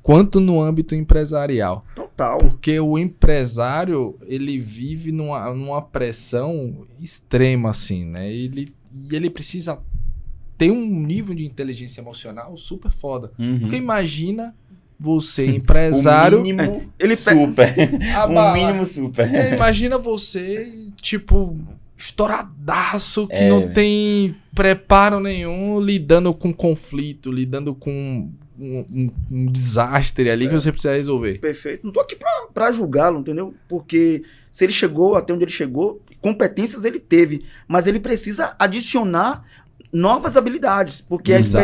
Speaker 1: quanto no âmbito empresarial.
Speaker 3: Total.
Speaker 1: Porque o empresário, ele vive numa pressão extrema, assim, né? E ele precisa ter um nível de inteligência emocional super foda.
Speaker 2: Uhum.
Speaker 1: Porque imagina você, empresário,
Speaker 2: O mínimo
Speaker 3: Ele
Speaker 2: super.
Speaker 1: abalar.
Speaker 2: O mínimo super.
Speaker 1: Imagina você, tipo, estouradaço, que
Speaker 2: É,
Speaker 1: não
Speaker 2: velho.
Speaker 1: tem preparo nenhum, lidando com conflito, lidando com um desastre ali que você precisa resolver.
Speaker 3: Perfeito. Não tô aqui pra julgá-lo, entendeu? Porque se ele chegou até onde ele chegou, competências ele teve, mas ele precisa adicionar novas habilidades, porque a
Speaker 1: Exato,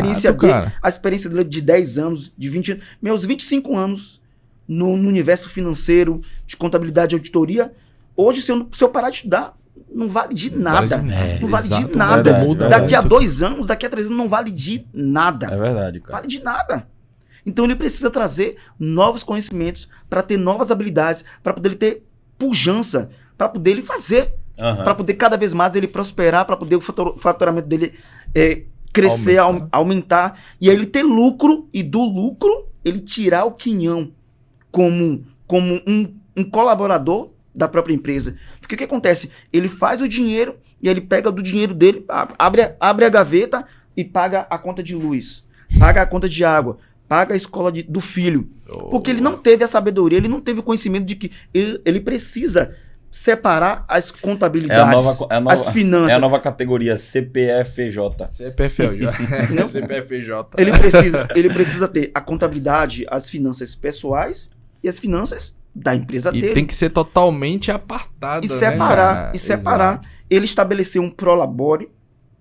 Speaker 3: experiência dele de 10 anos, de 20 anos, meus 25 anos no universo financeiro, de contabilidade e auditoria, hoje se eu parar de estudar, não vale de nada. Não vale de
Speaker 1: exato,
Speaker 3: nada.
Speaker 2: verdade,
Speaker 1: Muda
Speaker 3: Daqui a
Speaker 1: muito.
Speaker 3: 2 anos, daqui a 3 anos, não vale de nada.
Speaker 2: É verdade, cara.
Speaker 3: Vale de nada. Então ele precisa trazer novos conhecimentos para ter novas habilidades, para poder ele ter pujança, para poder ele fazer,
Speaker 2: Aham.
Speaker 3: para poder cada vez mais ele prosperar, para poder o faturamento dele crescer, aumentar, e aí ele ter lucro, e do lucro ele tirar o quinhão como um colaborador da própria empresa. Porque o que acontece? Ele faz o dinheiro e ele pega do dinheiro dele, abre a gaveta e paga a conta de luz, paga a conta de água, paga a escola do filho. Porque ele não teve a sabedoria, ele não teve o conhecimento de que ele precisa separar as contabilidades, as finanças.
Speaker 2: É a nova categoria CPFJ.
Speaker 1: CPFJ. CPFJ.
Speaker 3: Ele precisa ter a contabilidade, as finanças pessoais e as finanças da empresa
Speaker 1: E
Speaker 3: dele.
Speaker 1: tem que ser totalmente apartado,
Speaker 3: E
Speaker 1: né,
Speaker 3: separar,
Speaker 1: cara?
Speaker 3: e separar. Ele estabelecer um prolabore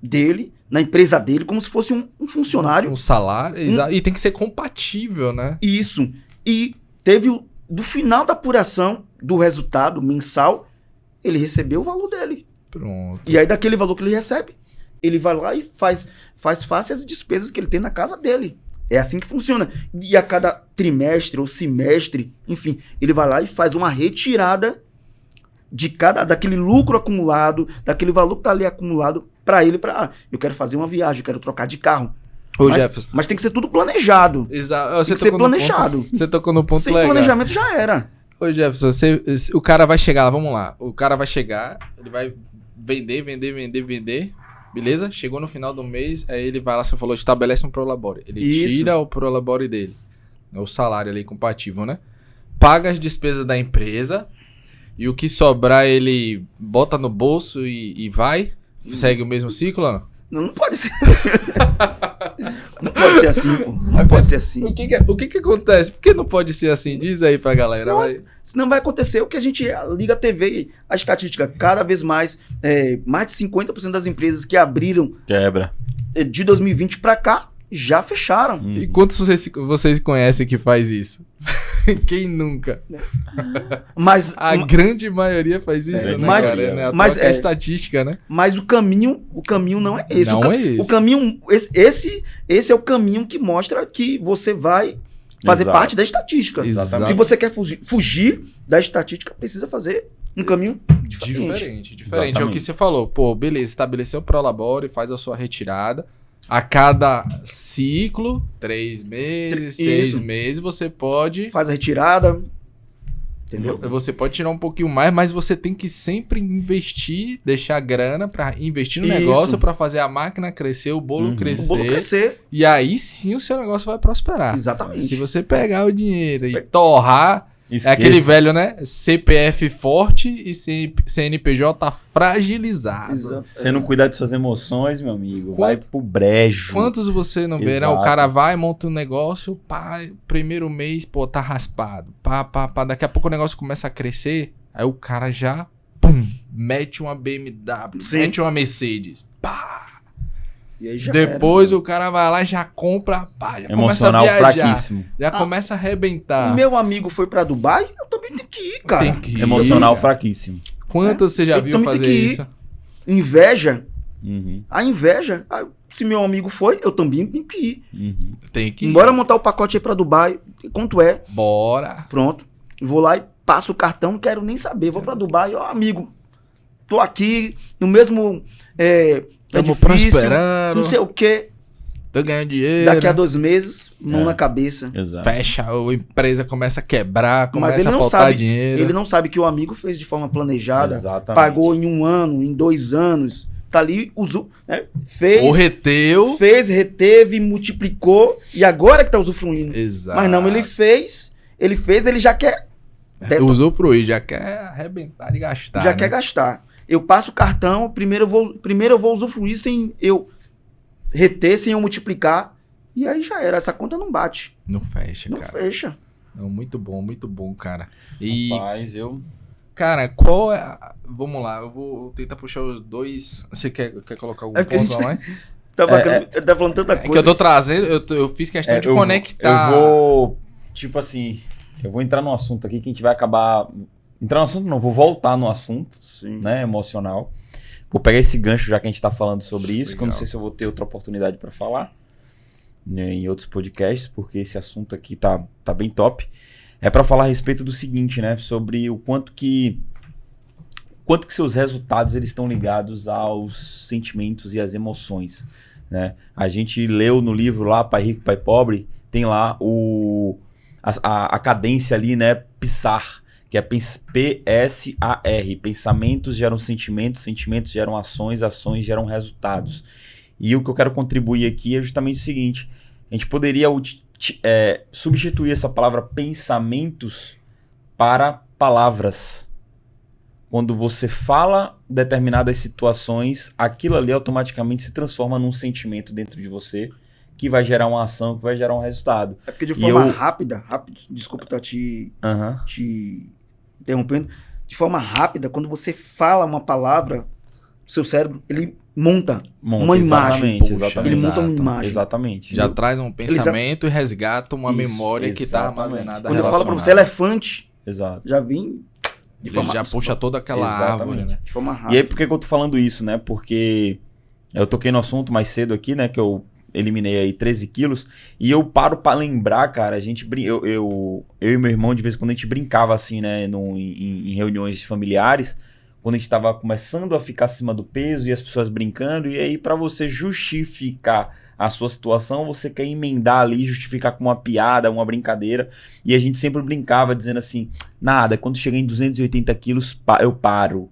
Speaker 3: dele, na empresa dele, como se fosse um funcionário.
Speaker 1: Um salário, exato. E tem que ser compatível, né?
Speaker 3: Isso. E teve do final da apuração do resultado mensal, ele recebeu o valor dele.
Speaker 1: Pronto.
Speaker 3: E aí, daquele valor que ele recebe, ele vai lá e faz face às despesas que ele tem na casa dele. É assim que funciona. E a cada trimestre ou semestre, enfim, ele vai lá e faz uma retirada daquele lucro acumulado, daquele valor que tá ali acumulado para ele, eu quero fazer uma viagem, eu quero trocar de carro.
Speaker 1: Ô, Jefferson.
Speaker 3: Mas tem que ser tudo planejado.
Speaker 1: Exato.
Speaker 3: Tem que ser planejado.
Speaker 1: Você tocou no ponto
Speaker 3: Sem
Speaker 1: legal.
Speaker 3: planejamento já era.
Speaker 1: Ô, Jefferson, o cara vai chegar lá, vamos lá. O cara vai chegar, ele vai vender. Beleza? Chegou no final do mês, aí ele vai lá, você falou, estabelece um prolabore. Ele
Speaker 3: Isso.
Speaker 1: tira o prolabore dele. O salário ali compatível, né? Paga as despesas da empresa e o que sobrar ele bota no bolso e vai. Segue o mesmo ciclo, ou não?
Speaker 3: Não pode ser. Não pode ser assim, pô. Não pode ser assim.
Speaker 1: O que acontece? Por que não pode ser assim? Diz aí pra galera.
Speaker 3: Senão vai acontecer o que a gente liga a TV, a estatística, cada vez mais de 50% das empresas que abriram
Speaker 2: Quebra.
Speaker 3: De 2020 pra cá já fecharam.
Speaker 1: E quantos vocês conhecem que faz isso? Quem nunca?
Speaker 3: Mas,
Speaker 1: A grande maioria faz isso, né,
Speaker 3: mas-
Speaker 1: cara? Né?
Speaker 3: mas
Speaker 1: É estatística, né?
Speaker 3: mas o caminho não é esse.
Speaker 1: Não é esse.
Speaker 3: O caminho, esse é o caminho que mostra que você vai fazer
Speaker 2: Exato.
Speaker 3: parte da estatística.
Speaker 1: Exatamente.
Speaker 3: Se você quer fugir da estatística, precisa fazer um caminho diferente.
Speaker 1: Diferente. É o que
Speaker 2: Exatamente.
Speaker 1: você falou. Pô, beleza, estabeleceu o Prolabore, faz a sua retirada. A cada ciclo, 3 meses, 6
Speaker 3: Isso.
Speaker 1: meses, você pode
Speaker 3: Faz a retirada, Entendeu?
Speaker 1: Você pode tirar um pouquinho mais, mas você tem que sempre investir, deixar grana pra investir no
Speaker 3: Isso.
Speaker 1: negócio, pra fazer a máquina crescer, o bolo crescer.
Speaker 3: O bolo crescer.
Speaker 1: E aí sim o seu negócio vai prosperar.
Speaker 3: Exatamente.
Speaker 1: Se você pegar o dinheiro e torrar,
Speaker 2: Esqueça.
Speaker 1: é aquele velho, né? CPF forte e CNPJ fragilizado.
Speaker 3: Exato.
Speaker 2: Se você não cuidar de suas emoções, meu amigo, vai pro brejo.
Speaker 1: Quantos você não vê, né? O
Speaker 2: Exato.
Speaker 1: cara vai, monta um negócio, pá, primeiro mês, pô, tá raspado. Pá. Daqui a pouco o negócio começa a crescer, aí o cara já, pum, mete uma BMW,
Speaker 3: Sim.
Speaker 1: mete uma Mercedes, pá.
Speaker 3: E aí já
Speaker 1: Depois
Speaker 3: era,
Speaker 1: o cara vai lá e já compra, pá, já
Speaker 2: Emocional
Speaker 1: começa a viajar.
Speaker 2: fraquíssimo.
Speaker 1: Já começa a arrebentar.
Speaker 3: O meu amigo foi pra Dubai, eu também tenho que ir, cara.
Speaker 1: Tem que ir,
Speaker 2: Emocional
Speaker 1: cara.
Speaker 2: fraquíssimo.
Speaker 1: Quanto você já
Speaker 3: Eu
Speaker 1: viu
Speaker 3: também tenho
Speaker 1: fazer
Speaker 3: que ir.
Speaker 1: isso?
Speaker 3: Inveja.
Speaker 2: Uhum,
Speaker 3: A inveja. Se meu amigo foi, eu também tenho que ir.
Speaker 2: uhum.
Speaker 1: Tem que ir.
Speaker 3: Bora montar o pacote aí pra Dubai. Quanto é?
Speaker 1: Bora.
Speaker 3: Pronto. Vou lá e passo o cartão, não quero nem saber. Vou pra Dubai, ó, amigo. Tô aqui no mesmo
Speaker 1: Tamo
Speaker 3: edifício,
Speaker 1: prosperando.
Speaker 3: não sei o quê.
Speaker 1: Tô ganhando dinheiro.
Speaker 3: Daqui a 2 meses, mão
Speaker 2: É.
Speaker 3: na cabeça.
Speaker 2: Exato.
Speaker 1: Fecha, a empresa começa a quebrar,
Speaker 3: Mas
Speaker 1: começa
Speaker 3: ele
Speaker 1: a
Speaker 3: não
Speaker 1: faltar
Speaker 3: sabe.
Speaker 1: dinheiro.
Speaker 3: Ele não sabe que o amigo fez de forma planejada.
Speaker 2: Exatamente.
Speaker 3: Pagou em 1 ano, em 2 anos. Tá ali, usou, né?
Speaker 1: Ou reteu.
Speaker 3: Fez, reteve, multiplicou e agora que tá usufruindo.
Speaker 1: Exato.
Speaker 3: Mas não, ele fez, ele já quer.
Speaker 1: Usufruir, já quer arrebentar de gastar.
Speaker 3: já
Speaker 1: né?
Speaker 3: quer gastar. Eu passo o cartão, primeiro eu vou usufruir sem eu reter, sem eu multiplicar. E aí já era. Essa conta não bate.
Speaker 1: Não fecha,
Speaker 3: Não
Speaker 1: cara.
Speaker 3: fecha.
Speaker 1: Não, muito bom, cara. E,
Speaker 2: Rapaz, eu...
Speaker 1: cara, qual é. Vamos lá, eu vou tentar puxar os dois. Você quer colocar algum
Speaker 3: É porque a
Speaker 1: ponto
Speaker 3: gente
Speaker 1: a mais?
Speaker 3: Tá falando tanta
Speaker 1: É que eu
Speaker 3: coisa.
Speaker 1: tô trazendo, eu fiz questão de conectar.
Speaker 2: Eu vou, tipo assim, eu vou entrar num assunto aqui que a gente vai acabar... Entrar no assunto não, vou voltar no assunto,
Speaker 3: Sim.
Speaker 2: né, emocional. Vou pegar esse gancho já que a gente tá falando sobre isso, que eu não
Speaker 1: Legal.
Speaker 2: sei se eu vou ter outra oportunidade para falar, né, em outros podcasts, porque esse assunto aqui tá bem top. É para falar a respeito do seguinte, né, sobre o quanto que seus resultados eles estão ligados aos sentimentos e às emoções, né? A gente leu no livro lá, Pai Rico, Pai Pobre, tem lá a cadência ali, né, PSAR, que é P-S-A-R, pensamentos geram sentimentos, sentimentos geram ações, ações geram resultados. E o que eu quero contribuir aqui é justamente o seguinte, a gente poderia substituir essa palavra pensamentos para palavras. Quando você fala determinadas situações, aquilo ali automaticamente se transforma num sentimento dentro de você, que vai gerar uma ação, que vai gerar um resultado.
Speaker 3: É porque de
Speaker 2: E
Speaker 3: forma
Speaker 2: eu-
Speaker 3: rápida, desculpa estar te
Speaker 2: Aham.
Speaker 3: interrompendo, de forma rápida, quando você fala uma palavra, seu cérebro, ele monta uma imagem.
Speaker 2: Exatamente,
Speaker 1: Poxa,
Speaker 2: exatamente.
Speaker 3: Ele monta uma
Speaker 1: Exato.
Speaker 3: imagem.
Speaker 2: Exatamente.
Speaker 1: Já traz um pensamento e resgata uma
Speaker 3: Isso,
Speaker 1: memória que tá
Speaker 2: exatamente.
Speaker 1: armazenada.
Speaker 3: Quando eu falo pra você
Speaker 1: relacionada.
Speaker 3: elefante,
Speaker 2: Exato.
Speaker 3: já vim de
Speaker 1: Ele
Speaker 3: forma,
Speaker 1: já puxa toda aquela
Speaker 2: Exatamente.
Speaker 1: árvore, né?
Speaker 3: de forma
Speaker 2: E aí,
Speaker 3: rápida.
Speaker 2: por que que eu tô falando isso, né? Porque eu toquei no assunto mais cedo aqui, né? Que eu eliminei aí 13 quilos. E eu paro pra lembrar, cara, eu e meu irmão, de vez em quando, a gente brincava assim, né? Em reuniões familiares, quando a gente tava começando a ficar acima do peso e as pessoas brincando. E aí, pra você justificar a sua situação, você quer emendar ali, justificar com uma piada, uma brincadeira. E a gente sempre brincava dizendo assim, nada, quando chegar em 280 quilos, eu paro.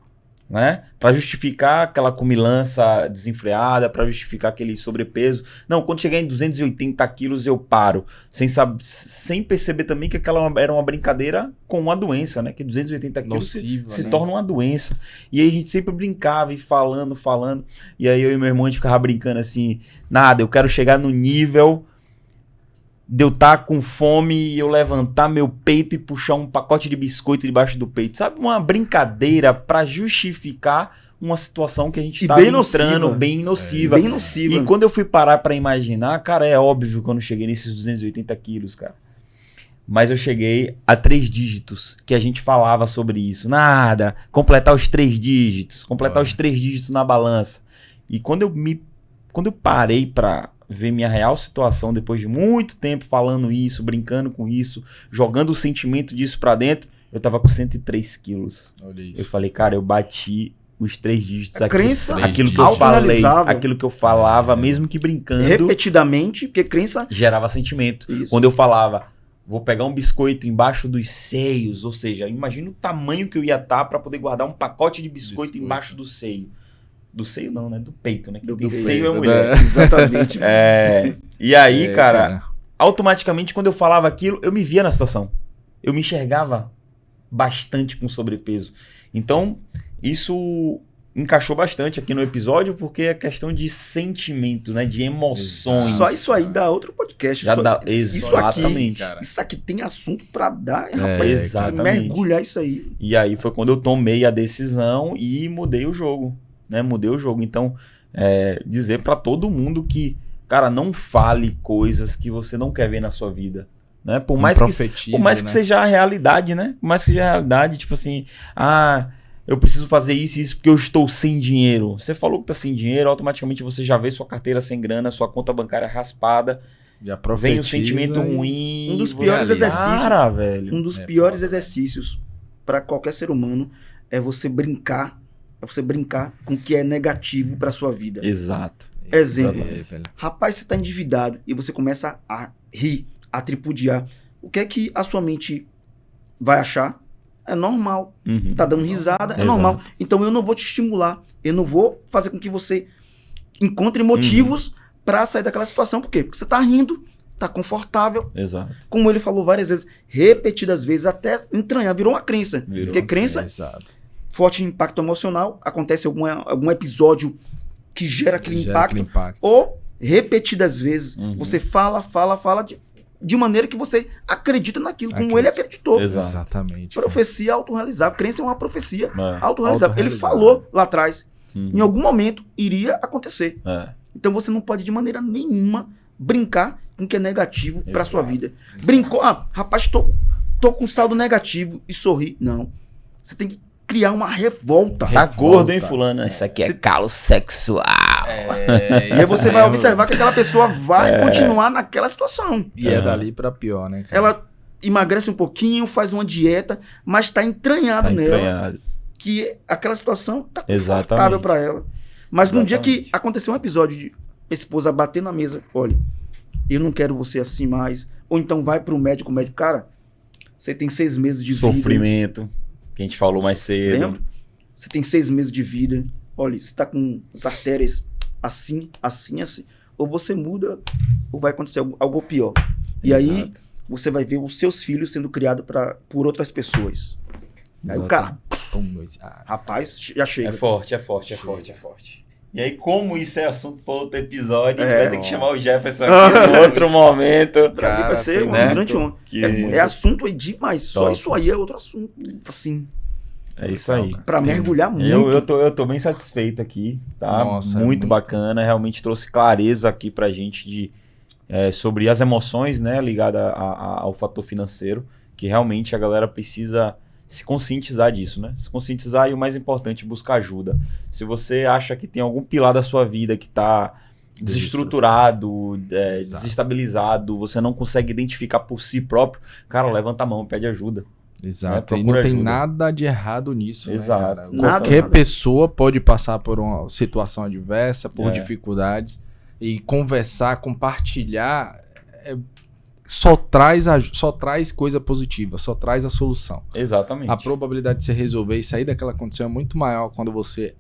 Speaker 2: Né? Para justificar aquela comilança desenfreada, para justificar aquele sobrepeso. Não, quando chegar em 280 quilos eu paro. Sem perceber também que aquela era uma brincadeira com uma doença, né? Que 280 quilos
Speaker 1: Nociva,
Speaker 2: se
Speaker 1: né?
Speaker 2: torna uma doença. E aí a gente sempre brincava e falando. E aí eu e meu irmão a gente ficava brincando assim, nada, eu quero chegar no nível de eu estar com fome e eu levantar meu peito e puxar um pacote de biscoito debaixo do peito. Sabe? Uma brincadeira para justificar uma situação que a gente
Speaker 3: E
Speaker 2: estava
Speaker 3: bem
Speaker 2: entrando
Speaker 3: nociva.
Speaker 2: bem nociva.
Speaker 3: Bem nociva.
Speaker 2: E quando eu fui parar para imaginar, cara, é óbvio quando eu cheguei nesses 280 quilos, cara. Mas eu cheguei a 3 dígitos, que a gente falava sobre isso. Nada, completar os 3 dígitos, completar os 3 dígitos na balança. E quando eu parei para ver minha real situação, depois de muito tempo falando isso, brincando com isso, jogando o sentimento disso pra dentro, eu tava com 103 quilos.
Speaker 1: Olha
Speaker 2: Eu
Speaker 1: isso.
Speaker 2: falei, cara, eu bati os 3 dígitos.
Speaker 3: A crença
Speaker 2: aquilo que eu falei,
Speaker 3: autorrealizável.
Speaker 2: aquilo que eu falava, mesmo que brincando,
Speaker 3: Repetidamente, porque crença...
Speaker 2: gerava sentimento.
Speaker 3: Isso.
Speaker 2: Quando eu falava, vou pegar um biscoito embaixo dos seios, ou seja, imagina o tamanho que eu ia estar para poder guardar um pacote de biscoito embaixo do seio. Do seio não, né? Do peito, né? Que tem seio é mulher.
Speaker 3: Exatamente.
Speaker 2: E aí, cara, automaticamente quando eu falava aquilo, eu me via na situação. Eu me enxergava bastante com sobrepeso. Então, isso encaixou bastante aqui no episódio, porque é questão de sentimento, né? De emoções.
Speaker 3: Só isso aí dá outro podcast.
Speaker 2: Já dá,
Speaker 3: exatamente.
Speaker 1: cara.
Speaker 3: Isso aqui tem assunto pra dar, rapaz.
Speaker 2: exatamente.
Speaker 3: Mergulhar isso aí.
Speaker 2: E aí foi quando eu tomei a decisão e mudei o jogo, né? Mudei o jogo. Então, dizer pra todo mundo que, cara, não fale coisas que você não quer ver na sua vida. Né? Por mais que seja a realidade, né? Por mais que seja a realidade, tipo assim, eu preciso fazer isso e isso porque eu estou sem dinheiro. Você falou que tá sem dinheiro, automaticamente você já vê sua carteira sem grana, sua conta bancária raspada.
Speaker 1: Já
Speaker 2: vem o sentimento ruim.
Speaker 3: Um dos piores exercícios.
Speaker 2: Velho.
Speaker 3: Um dos piores exercícios para qualquer ser humano é você brincar com o que é negativo para sua vida.
Speaker 2: Exato.
Speaker 3: Exemplo. Rapaz, você tá endividado e você começa a rir, a tripudiar. O que é que a sua mente vai achar? É normal. Tá dando risada, é normal. Então eu não vou te estimular. Eu não vou fazer com que você encontre motivos pra sair daquela situação. Por quê? Porque você tá rindo, tá confortável.
Speaker 2: Exato.
Speaker 3: Como ele falou várias vezes, repetidas vezes, até entranhar, virou uma crença. Porque crença, forte impacto emocional, acontece algum episódio que gera aquele impacto. Ou repetidas vezes, você fala de maneira que você acredita naquilo, como ele acreditou.
Speaker 1: Exatamente.
Speaker 3: Profecia autorrealizável. Crença é uma profecia autorrealizável. Ele falou lá atrás, em algum momento iria acontecer. Então você não pode de maneira nenhuma brincar com o que é negativo para sua vida. Brincou, rapaz, tô com saldo negativo e sorri. Não. Você tem que criar uma revolta.
Speaker 2: Tá gordo, hein, fulano? Isso aqui é calo sexual.
Speaker 3: E aí você vai observar que aquela pessoa vai continuar naquela situação.
Speaker 1: E é dali pra pior, né, cara?
Speaker 3: Ela emagrece um pouquinho, faz uma dieta, mas tá entranhado nela. Que aquela situação tá confortável pra ela. Mas num dia que aconteceu um episódio de a esposa bater na mesa, olha, eu não quero você assim mais. Ou então vai pro médico, o médico, cara, você tem 6 meses de vida.
Speaker 2: Sofrimento, que a gente falou mais cedo.
Speaker 3: Lembra? Você tem 6 meses de vida. Olha, você tá com as artérias assim. Ou você muda, ou vai acontecer algo pior. E aí, você vai ver os seus filhos sendo criados por outras pessoas. Aí o cara, rapaz, já chega.
Speaker 2: É forte. E aí, como isso é assunto para outro episódio, a gente vai ter que chamar o Jefferson aqui em outro momento.
Speaker 3: Pra mim vai ser um grande honra. É assunto aí demais. Só isso aí é outro assunto. Assim.
Speaker 2: É isso aí.
Speaker 3: Pra mergulhar muito.
Speaker 2: Eu tô bem satisfeito aqui, tá? Nossa, muito bacana. Realmente trouxe clareza aqui pra gente sobre as emoções, né? Ligadas ao fator financeiro. Que realmente a galera precisa se conscientizar disso, né? Se conscientizar e o mais importante, buscar ajuda. Se você acha que tem algum pilar da sua vida que tá desestruturado, desestabilizado, você não consegue identificar por si próprio, cara, levanta a mão, pede ajuda.
Speaker 1: Exato, e não tem nada de errado nisso,
Speaker 2: Exato.
Speaker 1: Né, cara? Qualquer pessoa pode passar por uma situação adversa, por dificuldades, e conversar, compartilhar, só traz coisa positiva, só traz a solução.
Speaker 2: Exatamente.
Speaker 1: A probabilidade de você resolver e sair daquela condição é muito maior quando você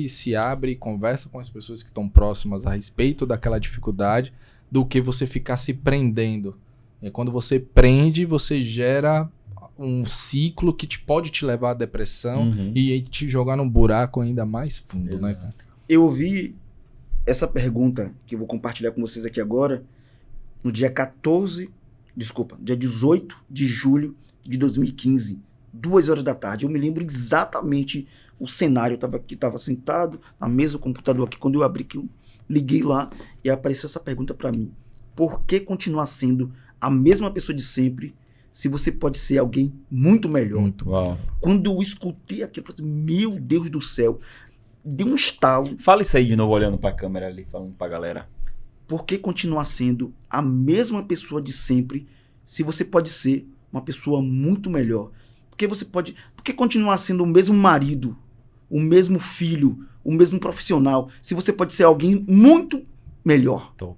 Speaker 1: se abre e conversa com as pessoas que estão próximas a respeito daquela dificuldade, do que você ficar se prendendo. E quando você prende, você gera um ciclo que pode te levar à depressão e te jogar num buraco ainda mais fundo, né, cara?
Speaker 3: Eu ouvi essa pergunta que eu vou compartilhar com vocês aqui agora no dia 18 de julho de 2015, 2 horas da tarde. Eu me lembro exatamente o cenário. Eu estava sentado na mesa, o computador aqui, quando eu abri, que eu liguei lá e apareceu essa pergunta para mim. Por que continuar sendo a mesma pessoa de sempre se você pode ser alguém muito melhor? Quando eu escutei aquilo, eu falei, meu Deus do céu, deu um estalo.
Speaker 2: Fala isso aí de novo, olhando pra câmera ali, falando pra galera.
Speaker 3: Por que continuar sendo a mesma pessoa de sempre se você pode ser uma pessoa muito melhor? Por que continuar sendo o mesmo marido, o mesmo filho, o mesmo profissional, se você pode ser alguém muito melhor?
Speaker 1: Top.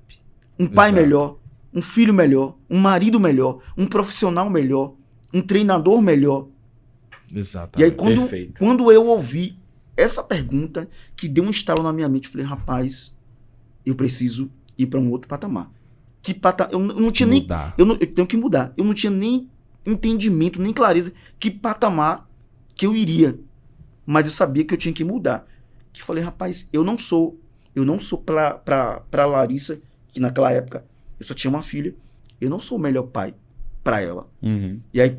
Speaker 3: Um pai melhor, um filho melhor, um marido melhor, um profissional melhor, um treinador melhor.
Speaker 1: Exato.
Speaker 3: E aí,
Speaker 2: Perfeito.
Speaker 3: quando eu ouvi essa pergunta, que deu um estalo na minha mente, eu falei, rapaz, eu preciso ir para um outro patamar. Eu não tinha nem... Eu tenho que mudar. Eu não tinha nem entendimento, nem clareza que patamar que eu iria. Mas eu sabia que eu tinha que mudar. Que falei, rapaz, eu não sou pra Larissa, que naquela época eu só tinha uma filha, eu não sou o melhor pai para ela.
Speaker 2: Uhum.
Speaker 3: E aí,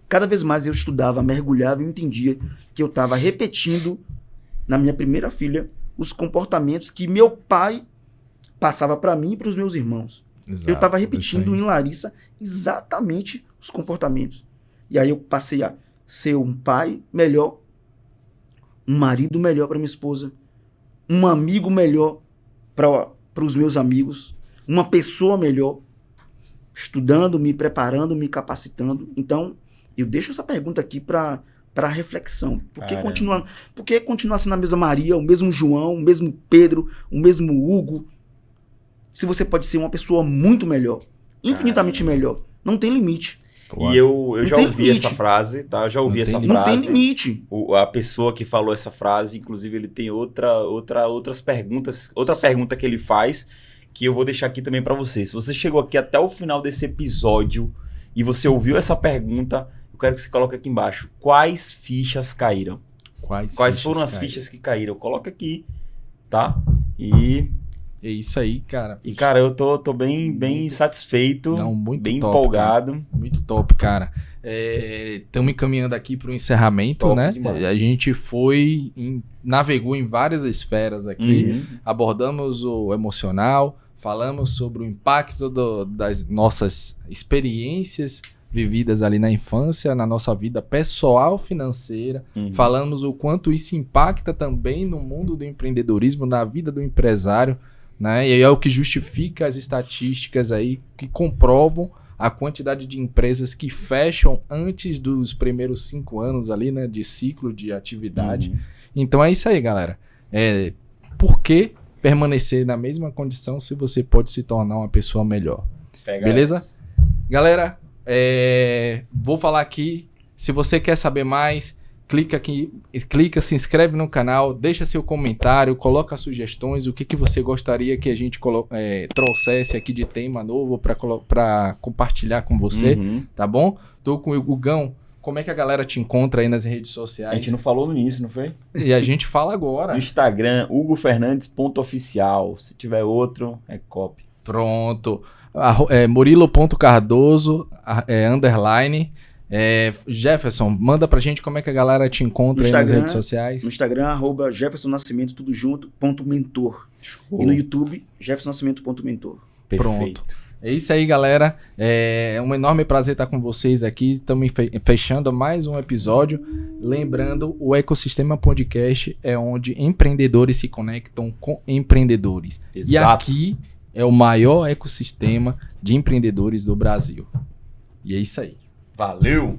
Speaker 3: cada vez mais eu estudava, mergulhava, eu entendia que eu estava repetindo na minha primeira filha os comportamentos que meu pai passava para mim e para os meus irmãos.
Speaker 1: Exato,
Speaker 3: eu estava repetindo em Larissa exatamente os comportamentos. E aí eu passei a ser um pai melhor, um marido melhor para minha esposa, um amigo melhor para os meus amigos, uma pessoa melhor, estudando, me preparando, me capacitando. Então, eu deixo essa pergunta aqui para reflexão. Por que continuar sendo a mesma Maria, o mesmo João, o mesmo Pedro, o mesmo Hugo, se você pode ser uma pessoa muito melhor, infinitamente melhor? Não tem limite.
Speaker 2: Claro. E eu já ouvi essa frase, tá? Eu já ouvi essa frase.
Speaker 3: Não tem limite.
Speaker 2: A pessoa que falou essa frase, inclusive, ele tem outras perguntas, outra pergunta que ele faz, que eu vou deixar aqui também para você. Se você chegou aqui até o final desse episódio e você ouviu essa pergunta, eu quero que você coloque aqui embaixo. Quais fichas caíram? Quais foram as fichas que caíram? Coloca aqui, tá? E
Speaker 1: é isso aí, cara.
Speaker 2: E, cara, eu tô bem satisfeito,
Speaker 1: muito
Speaker 2: bem
Speaker 1: top,
Speaker 2: empolgado.
Speaker 1: Cara. Muito top, cara. Estamos encaminhando aqui para o encerramento, top, né? Demais. A gente navegou em várias esferas aqui. Isso. Abordamos o emocional, falamos sobre o impacto das nossas experiências vividas ali na infância, na nossa vida pessoal, financeira. Falamos o quanto isso impacta também no mundo do empreendedorismo, na vida do empresário, né? E é o que justifica as estatísticas aí que comprovam a quantidade de empresas que fecham antes dos primeiros 5 anos ali, né, de ciclo de atividade. Então é isso aí, galera. Por que permanecer na mesma condição se você pode se tornar uma pessoa melhor? Beleza? Essa. Galera, vou falar aqui. Se você quer saber mais, clica, se inscreve no canal, deixa seu comentário, coloca sugestões, o que você gostaria que a gente trouxesse aqui de tema novo para compartilhar com você, tá bom? Tô com o Hugão. Como é que a galera te encontra aí nas redes sociais?
Speaker 2: A gente não falou no início, não foi?
Speaker 1: E a gente fala agora.
Speaker 2: No Instagram, hugofernandes.oficial. Se tiver outro, é copy.
Speaker 1: Pronto. Murilo.cardoso, _. Jefferson, manda pra gente como é que a galera te encontra aí nas redes sociais.
Speaker 3: No Instagram, @Jefferson Nascimento, tudo junto, .mentor. Show. E no YouTube, jeffersonnascimento.mentor.
Speaker 1: Pronto. É isso aí, galera. É um enorme prazer estar com vocês aqui. Estamos fechando mais um episódio. Lembrando, o Ecossistema Podcast é onde empreendedores se conectam com empreendedores. Exato. E aqui é o maior ecossistema de empreendedores do Brasil. E é isso aí.
Speaker 2: Valeu!